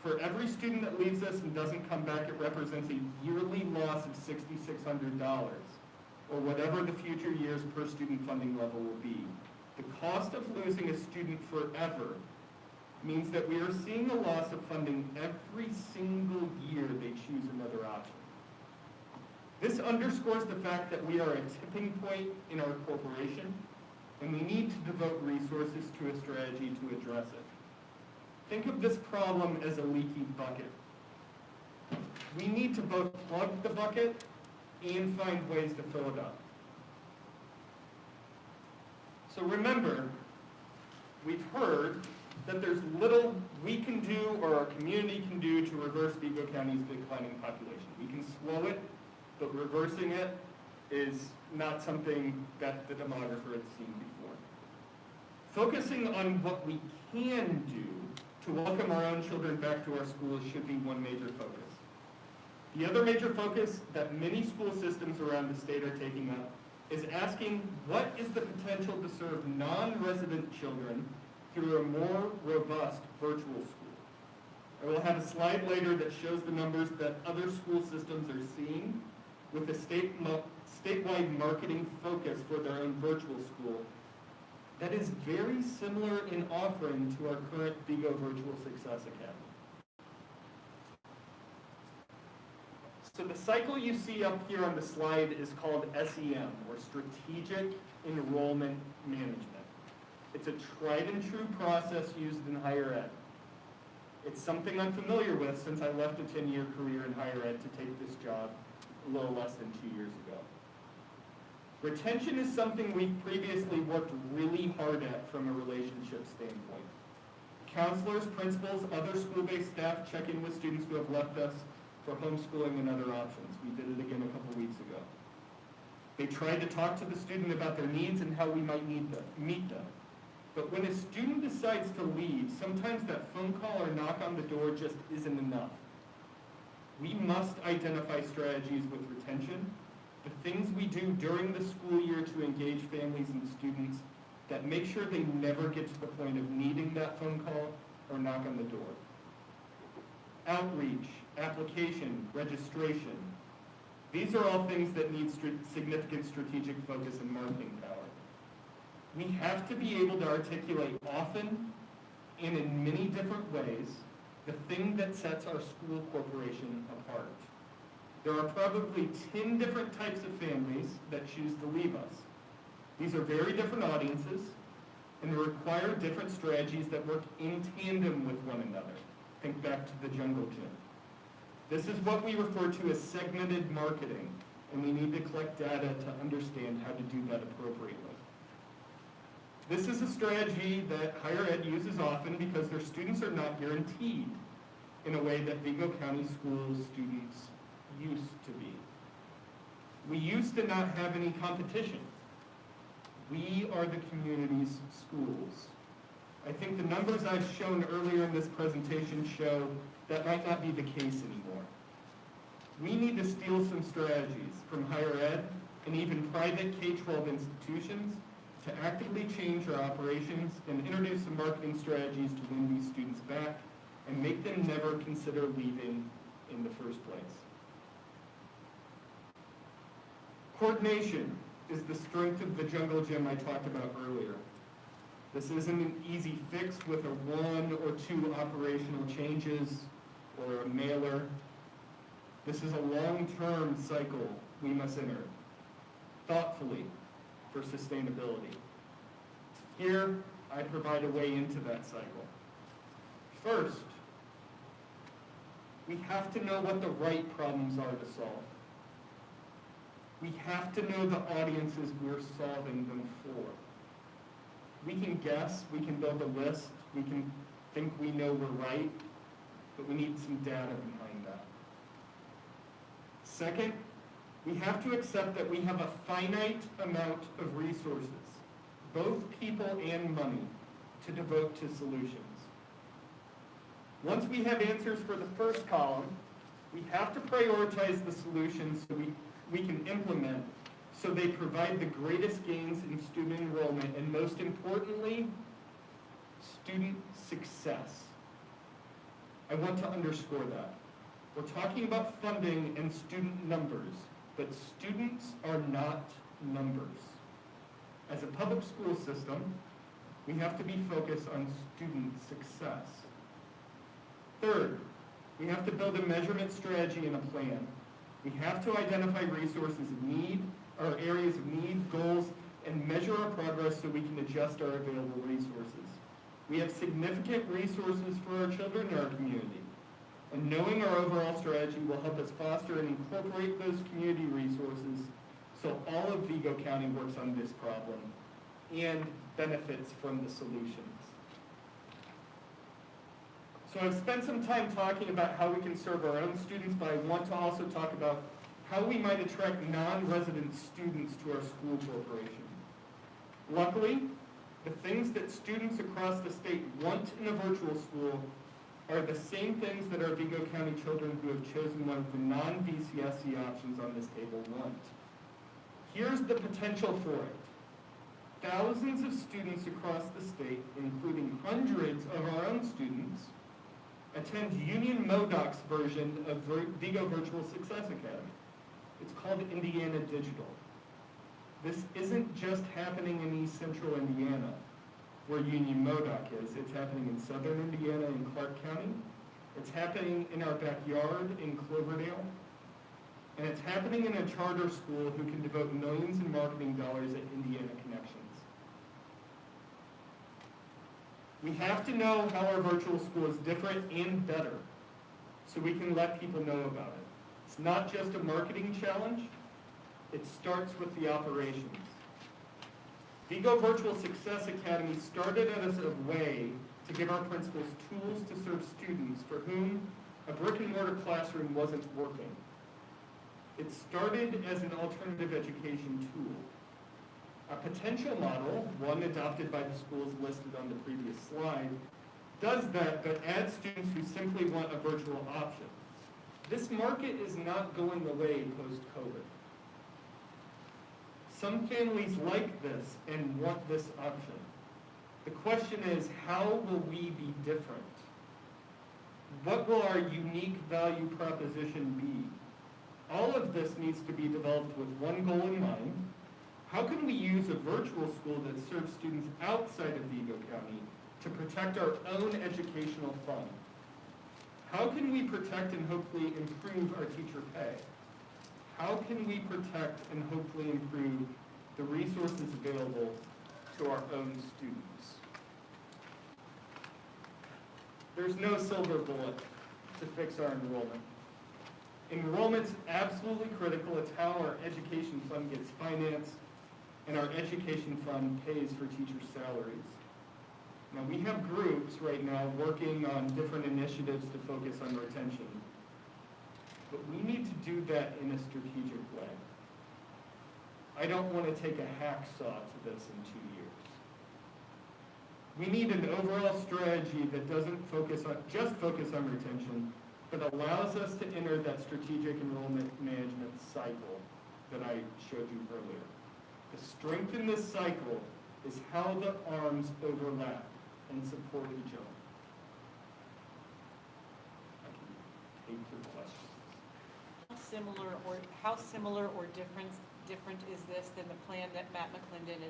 For every student that leaves us and doesn't come back, it represents a yearly loss of $6,600, or whatever the future years per student funding level will be. The cost of losing a student forever means that we are seeing a loss of funding every single year they choose another option. This underscores the fact that we are at a tipping point in our corporation, and we need to devote resources to a strategy to address it. Think of this problem as a leaky bucket. We need to both plug the bucket and find ways to fill it up. So remember, we've heard that there's little we can do or our community can do to reverse Vigo County's declining population. We can slow it, but reversing it is not something that the demographer had seen before. Focusing on what we can do to welcome our own children back to our schools should be one major focus. The other major focus that many school systems around the state are taking up is asking what is the potential to serve non-resident children through a more robust virtual school. I will have a slide later that shows the numbers that other school systems are seeing with a statewide marketing focus for their own virtual school that is very similar in offering to our current Vigo Virtual Success Academy. So the cycle you see up here on the slide is called SEM, or Strategic Enrollment Management. It's a tried and true process used in higher ed. It's something I'm familiar with since I left a 10-year career in higher ed to take this job a little less than 2 years ago. Retention is something we've previously worked really hard at from a relationship standpoint. Counselors, principals, other school-based staff check in with students who have left us for homeschooling and other options. We did it again a couple weeks ago. They tried to talk to the student about their needs and how we might meet them. But when a student decides to leave, sometimes that phone call or knock on the door just isn't enough. We must identify strategies with retention, the things we do during the school year to engage families and students that make sure they never get to the point of needing that phone call or knock on the door. Outreach, application, registration. These are all things that need significant strategic focus and marketing power. We have to be able to articulate often and in many different ways the thing that sets our school corporation apart. There are probably 10 different types of families that choose to leave us. These are very different audiences and require different strategies that work in tandem with one another. Think back to the jungle gym. This is what we refer to as segmented marketing, and we need to collect data to understand how to do that appropriately. This is a strategy that higher ed uses often because their students are not guaranteed in a way that Vigo County Schools students used to be. We used to not have any competition. We are the community's schools. I think the numbers I've shown earlier in this presentation show that might not be the case anymore. We need to steal some strategies from higher ed and even private K-12 institutions to actively change our operations and introduce some marketing strategies to win these students back and make them never consider leaving in the first place. Coordination is the strength of the jungle gym I talked about earlier. This isn't an easy fix with a 1 or 2 operational changes or a mailer. This is a long-term cycle we must enter, thoughtfully, for sustainability. Here, I provide a way into that cycle. First, we have to know what the right problems are to solve. We have to know the audiences we're solving them for. We can guess, we can build a list, we can think we know we're right, but we need some data behind that. Second, we have to accept that we have a finite amount of resources, both people and money, to devote to solutions. Once we have answers for the first column, we have to prioritize the solutions so we can implement so they provide the greatest gains in student enrollment and, most importantly, student success. I want to underscore that. We're talking about funding and student numbers, but students are not numbers. As a public school system, we have to be focused on student success. Third, we have to build a measurement strategy and a plan. We have to identify resources of need, or areas of need, goals, and measure our progress so we can adjust our available resources. We have significant resources for our children in our community, and knowing our overall strategy will help us foster and incorporate those community resources so all of Vigo County works on this problem and benefits from the solutions. So I've spent some time talking about how we can serve our own students, but I want to also talk about how we might attract non-resident students to our school corporation. Luckily, the things that students across the state want in a virtual school are the same things that our Vigo County children who have chosen one of the non-VCSC options on this table want. Here's the potential for it. Thousands of students across the state, including hundreds of our own students, attend Union Modoc's version of Vigo Virtual Success Academy. It's called Indiana Digital. This isn't just happening in East Central Indiana, where Union Modoc is. It's happening in Southern Indiana in Clark County. It's happening in our backyard in Cloverdale. And it's happening in a charter school who can devote millions in marketing dollars at Indiana Connections. We have to know how our virtual school is different and better so we can let people know about it. It's not just a marketing challenge, it starts with the operations. Vigo Virtual Success Academy started as a way to give our principals tools to serve students for whom a brick and mortar classroom wasn't working. It started as an alternative education tool. A potential model, one adopted by the schools listed on the previous slide, does that but adds students who simply want a virtual option. This market is not going away post-COVID. Some families like this and want this option. The question is, how will we be different? What will our unique value proposition be? All of this needs to be developed with one goal in mind. How can we use a virtual school that serves students outside of Vigo County to protect our own educational fund? How can we protect and hopefully improve our teacher pay? How can we protect and hopefully improve the resources available to our own students? There's no silver bullet to fix our enrollment. Enrollment's absolutely critical. It's how our education fund gets financed, and our education fund pays for teachers' salaries. Now, we have groups right now working on different initiatives to focus on retention, but we need to do that in a strategic way. I don't want to take a hacksaw to this in 2 years. We need an overall strategy that doesn't just focus on retention, but allows us to enter that strategic enrollment management cycle that I showed you earlier. The strength in this cycle is how the arms overlap and support each other. I can take your questions. How similar or different is this than the plan that Matt McClendon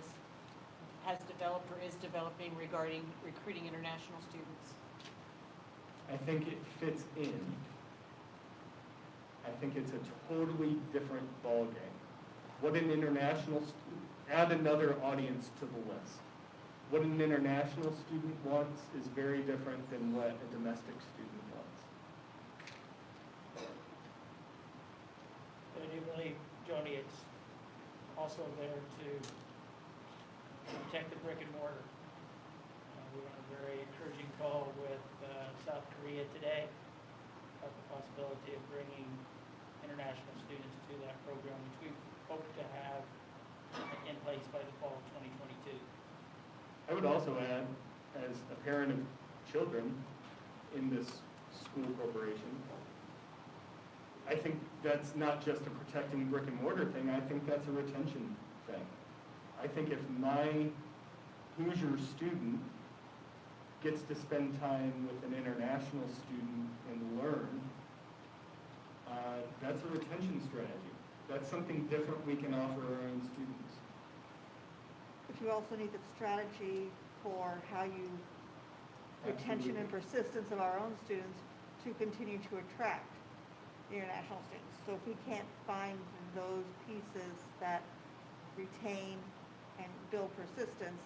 has developed or is developing regarding recruiting international students? I think it fits in. I think it's a totally different ballgame. What an international add another audience to the list. What an international student wants is very different than what a domestic student wants. But I do believe, Joni, it's also there to protect the brick and mortar. We were on a very encouraging call with South Korea today about the possibility of bringing international students to that program, which we hope to have in place by the fall of 2022. I would also add, as a parent of children in this school corporation, I think that's not just a protecting brick and mortar thing, I think that's a retention thing. I think if my Hoosier student gets to spend time with an international student and learn, that's a retention strategy. That's something different we can offer our own students. But you also need the strategy for how you, retention and persistence of our own students to continue to attract the international students. So if we can't find those pieces that retain and build persistence,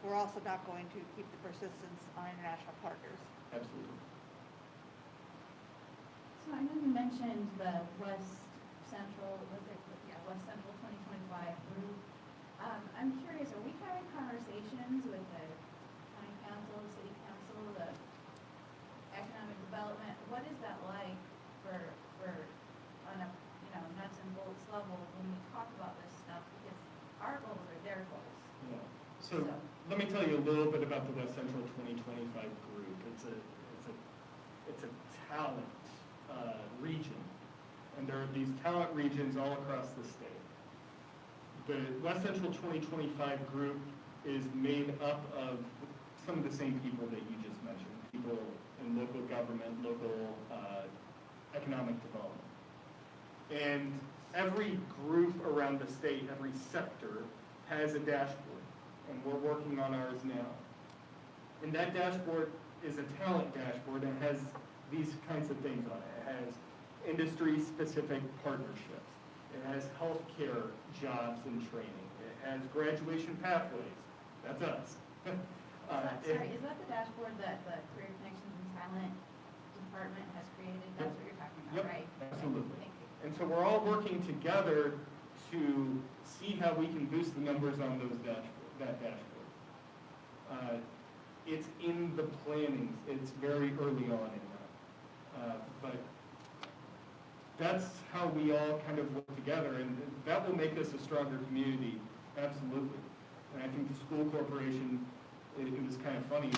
we're also not going to keep the persistence on international partners. Absolutely. So I know you mentioned the West Central 2025 group. I'm curious, are we having conversations with the county council, city council, the economic development? What is that like for on a nuts and bolts level when we talk about this stuff? Because our goals are their goals. Yeah. So let me tell you a little bit about the West Central 2025 group. It's a talent region, and there are these talent regions all across the state. The West Central 2025 group is made up of some of the same people that you just mentioned, people in local government, local economic development. And every group around the state, every sector, has a dashboard, and we're working on ours now. And that dashboard is a talent dashboard and has these kinds of things on it. It has industry-specific partnerships. It has healthcare jobs and training. It has graduation pathways. That's us. Is that the dashboard that the Career Connections and Talent Department has created? That's what you're talking about, right? Absolutely. Thank you. And so we're all working together to see how we can boost the numbers on that dashboard. It's in the planning. It's very early on in that. But that's how we all kind of work together, and that will make us a stronger community, absolutely. And I think the school corporation, it was kind of funny,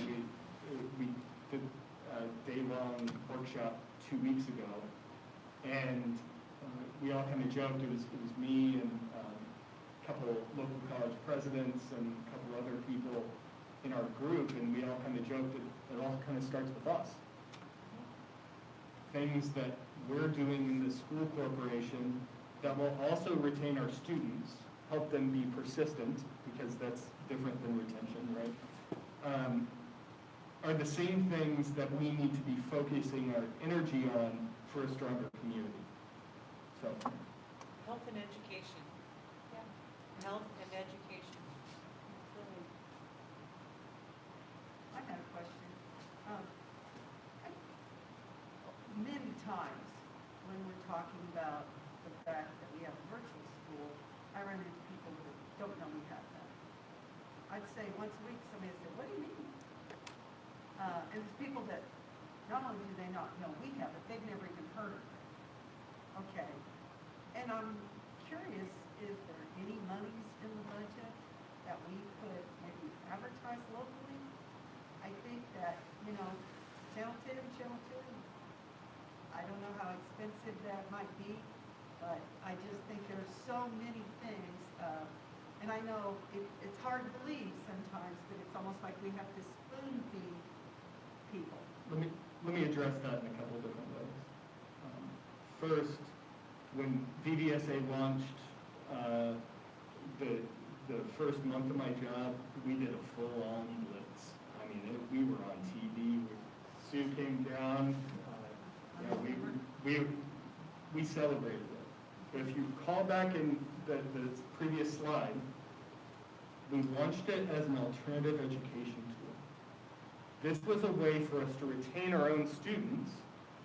we did a day-long workshop 2 weeks ago, and we all kind of joked, it was me and a couple local college presidents and a couple other people in our group, and we all kind of joked that it all kind of starts with us. Things that we're doing in the school corporation that will also retain our students, help them be persistent, because that's different than retention, right? Are the same things that we need to be focusing our energy on for a stronger community. So. Health and education. Yeah. Health and education. I have a question. Many times when we're talking about the fact that we have a virtual school, I run into people that don't know we have that. I'd say once a week somebody would say, what do you mean? And it's people that not only do they not know we have it, they've never even heard of it. Okay. And I'm curious incentive or any monies in the budget that we could maybe advertise locally. I think that, Channel 10, Channel 2, I don't know how expensive that might be, but I just think there's so many things, and I know it's hard to believe sometimes, but it's almost like we have to spoon feed people. Let me address that in a couple different ways. First, when VDSA launched the first month of my job, we did a full-on blitz. I mean, we were on TV. Sue came down. We celebrated it. But if you recall back in the previous slide, we launched it as an alternative education tool. This was a way for us to retain our own students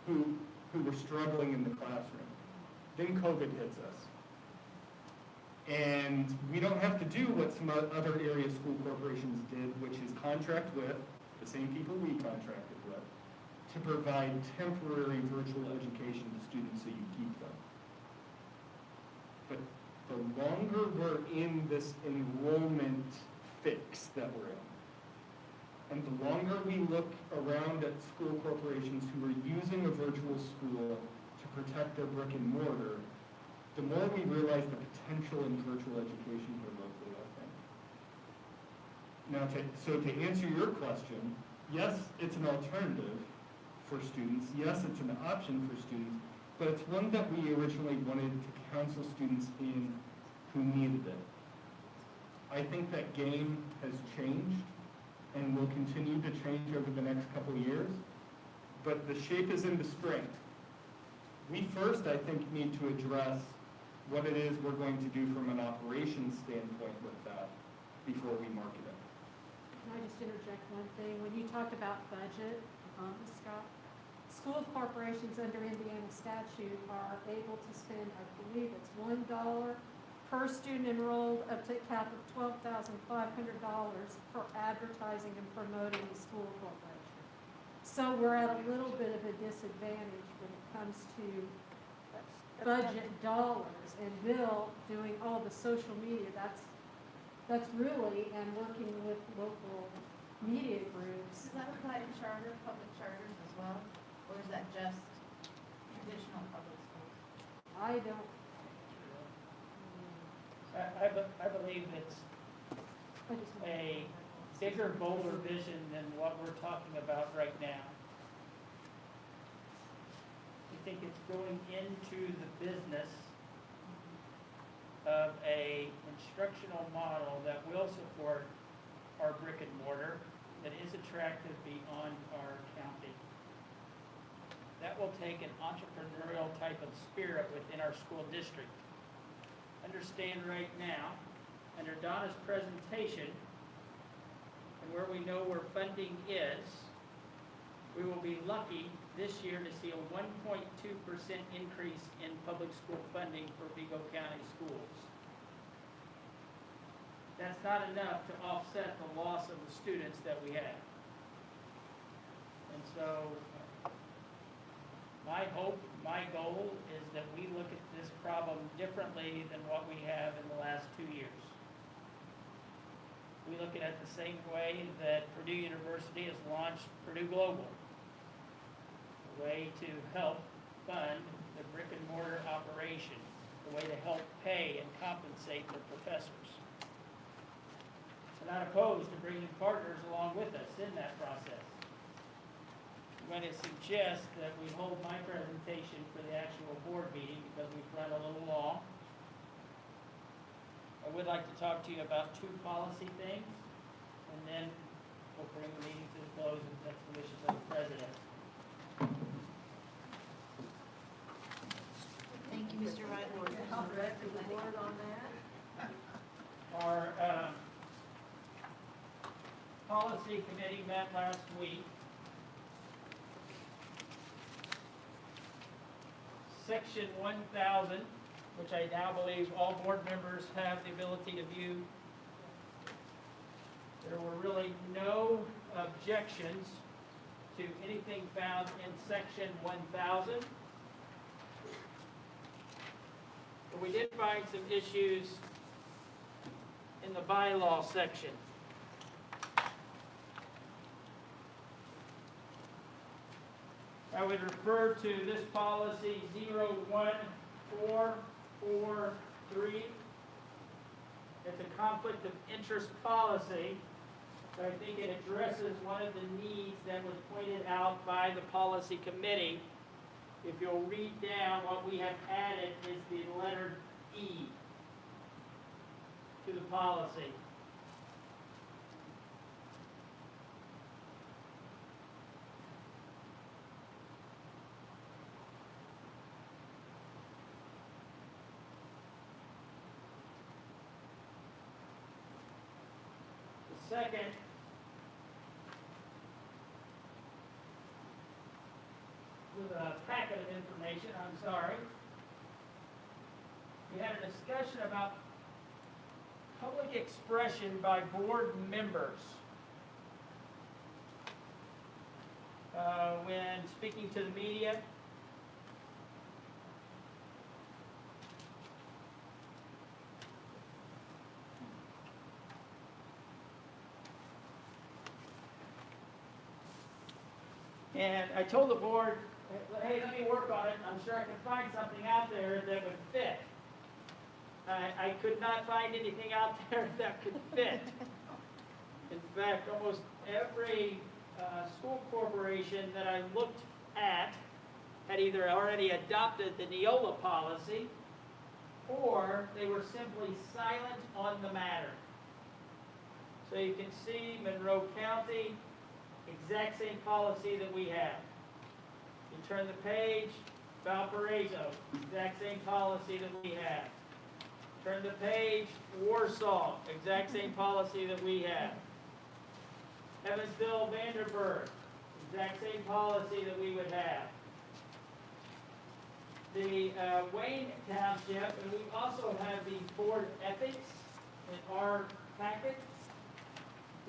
who were struggling in the classroom. Then COVID hits us. And we don't have to do what some other area school corporations did, which is contract with the same people we contracted with to provide temporary virtual education to students so you keep them. But the longer we're in this enrollment fix that we're in, and the longer we look around at school corporations who are using a virtual school to protect their brick and mortar, the more we realize the potential in virtual education here locally, I think. Now, to answer your question, yes, it's an alternative for students. Yes, it's an option for students, but it's one that we originally wanted to counsel students in who needed it. I think that game has changed and will continue to change over the next couple of years, but the shape is into strength. We first, I think, need to address what it is we're going to do from an operations standpoint with that before we market it. Can I just interject one thing? When you talked about budget, Scott, school corporations under Indiana statute are able to spend, I believe it's $1 per student enrolled up to a cap of $12,500 for advertising and promoting the school corporation. So we're at a little bit of a disadvantage when it comes to budget dollars, and Bill doing all the social media. That's really, and working with local media groups. Does that apply to public charters as well? Or is that just traditional public schools? I don't. I believe it's a bigger, bolder vision than what we're talking about right now. I think it's going into the business of a instructional model that will support our brick and mortar, that is attractive beyond our county. That will take an entrepreneurial type of spirit within our school district. Understand right now, under Donna's presentation, and where we know where funding is, we will be lucky this year to see a 1.2% increase in public school funding for Vigo County schools. That's not enough to offset the loss of the students that we have. And so, my hope, my goal is that we look at this problem differently than what we have in the last 2 years. We look at it the same way that Purdue University has launched Purdue Global, a way to help fund the brick and mortar operation, a way to help pay and compensate their professors. We're not opposed to bringing partners along with us in that process. I'm going to suggest that we hold my presentation for the actual board meeting because we've run a little long. I would like to talk to you about 2 policy things, and then we'll bring the meeting to the close if that's the wishes of the president. Thank you, Mr. Wright. Direct to the board on that. Our policy committee met last week. Section 1000, which I now believe all board members have the ability to view. There were really no objections to anything found in Section 1000. But we did find some issues in the bylaw section. I would refer to this policy 01443. It's a conflict of interest policy, but I think it addresses one of the needs that was pointed out by the policy committee. If you'll read down, what we have added is the letter E to the policy. The second with a packet of information, I'm sorry. We had a discussion about public expression by board members when speaking to the media. And I told the board, hey, let me work on it. I'm sure I can find something out there that would fit. I could not find anything out there that could fit. In fact, almost every school corporation that I looked at had either already adopted the Neola policy or they were simply silent on the matter. So you can see Monroe County, exact same policy that we have. You turn the page, Valparaiso, exact same policy that we have. Turn the page, Warsaw, exact same policy that we have. Evansville, Vanderburgh, exact same policy that we would have. The Wayne Township, and we also have the Board of Ethics in our packet,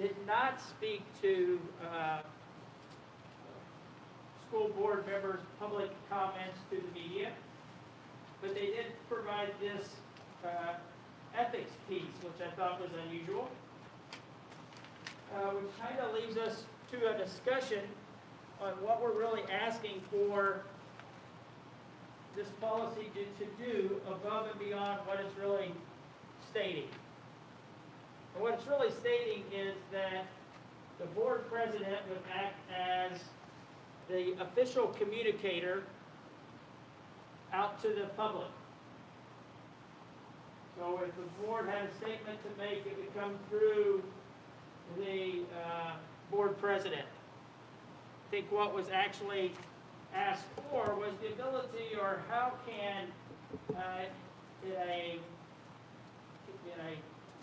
did not speak to school board members' public comments to the media, but they did provide this ethics piece, which I thought was unusual, which kind of leads us to a discussion on what we're really asking for this policy to do above and beyond what it's really stating. And what it's really stating is that the board president would act as the official communicator out to the public. So if the board had a statement to make, it would come through the board president. I think what was actually asked for was the ability, or how can, in a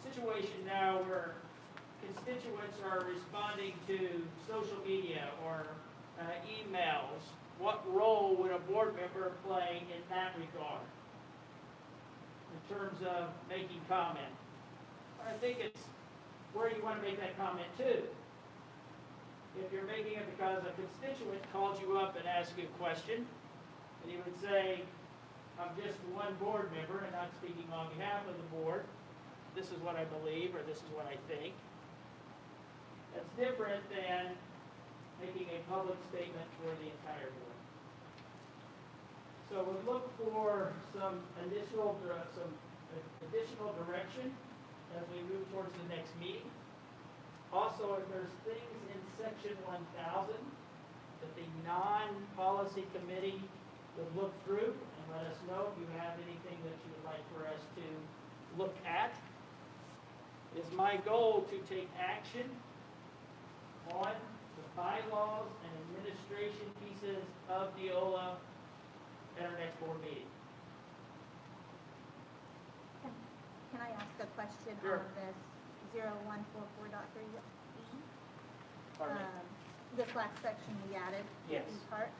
situation now where constituents are responding to social media or emails, what role would a board member play in that regard in terms of making comment? I think it's where you want to make that comment to. If you're making it because a constituent called you up and asked you a question, and you would say, I'm just one board member and not speaking on behalf of the board, this is what I believe, or this is what I think. That's different than making a public statement for the entire board. So we'll look for some additional direction as we move towards the next meeting. Also, if there's things in section 1000 that the non-policy committee would look through and let us know if you have anything that you would like for us to look at. It is my goal to take action on the bylaws and administration pieces of Neola at our next board meeting. Can I ask a question Sure. on this 0144.3? Pardon me? This last section we added. Yes. E part.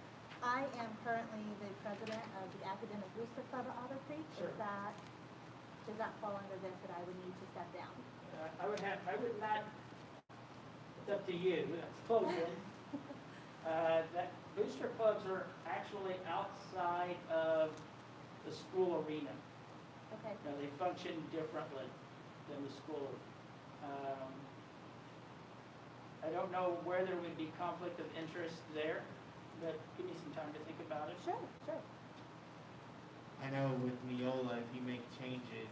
I am currently the president of the Academic Booster Club at Otter Creek. Sure. Does that fall under this that I would need to step down? I would not, it's up to you, that's closing. That booster clubs are actually outside of the school arena. Okay. You know, they function differently than the school. I don't know where there would be conflict of interest there, but give me some time to think about it. Sure, sure. I know with Neola, if you make changes,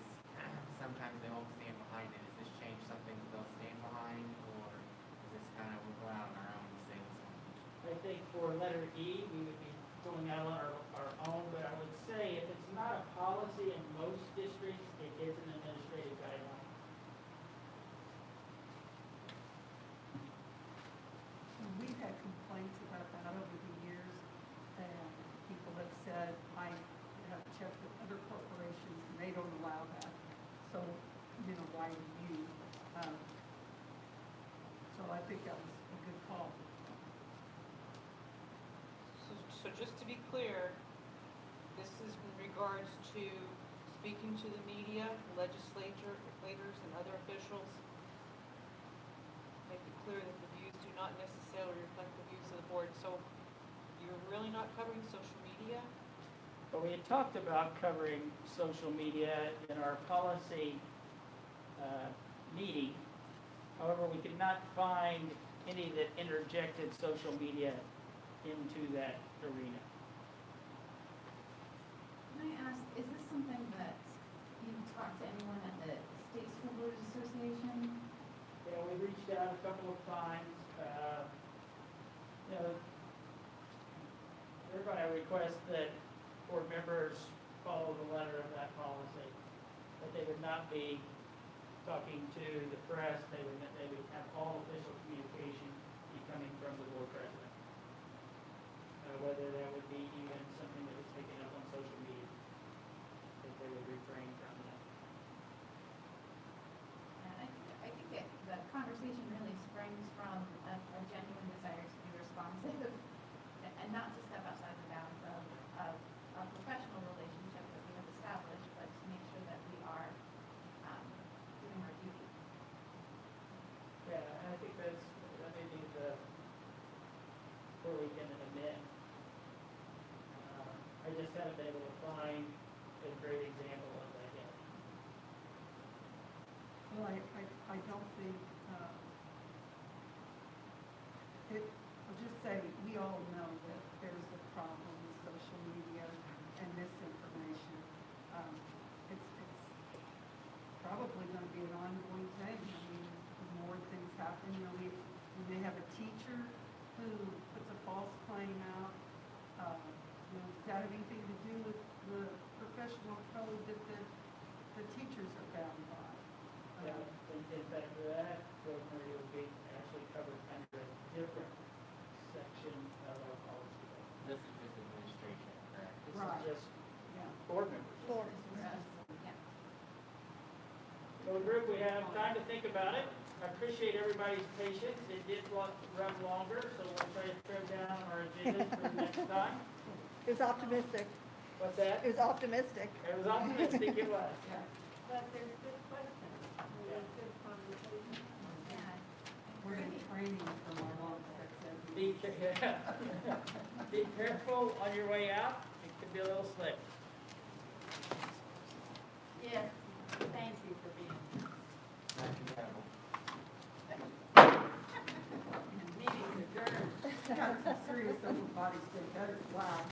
sometimes they won't stand behind it. Is this change something that they'll stand behind, or is this kind of we'll go out on our own to say this one? I think for letter E, we would be going out on our own, but I would say if it's not a policy in most districts, it is an administrative guideline. We've had complaints about that over the years, and people have said, I have checked with other corporations, and they don't allow that. So, you know, why do you? So I think that was a good call. So just to be clear, this is in regards to speaking to the media, legislators, and other officials. Make it clear that the views do not necessarily reflect the views of the board. So you're really not covering social media? But we had talked about covering social media in our policy meeting. However, we could not find any that interjected social media into that arena. Can I ask, is this something that you've talked to anyone at the State School Boards Association? You know, we reached out a couple of times. You know, they're going to request that board members follow the letter of that policy, that they would not be talking to the press. They would have all official communication be coming from the board president. Whether that would be even something that was taken up on social media, that they would refrain from that. And I think that the conversation really springs from a genuine desire to be responsive and not to step outside the bounds of a professional relationship that we have established, but to make sure that we are doing our duty. Yeah, and I think that may be where we can amend. I just haven't been able to find a great example of that yet. Well, I don't think, I'll just say, we all know that there's a problem with social media and misinformation. It's probably going to be an ongoing thing. I mean, the more things happen, you know, we may have a teacher who puts a false claim out. You know, does that have anything to do with the professional code that the teachers are bound by? Yeah, in fact, that program will be actually covered under a different section of our policy. This is just administration, correct? This Right. is just Yeah. board members. Board. Yeah. So group, we have time to think about it. I appreciate everybody's patience. It did run longer, so we'll try to trim down our agendas for next time. It was optimistic. What's that? It was optimistic. It was optimistic, it was. But there's good questions, there's good conversation. Yeah. We're in training for our long sex ed. Be careful on your way out. It could be a little slick. Yes, thank you for being here. Meeting adjourned. Got some serious upper body strength. That is wow.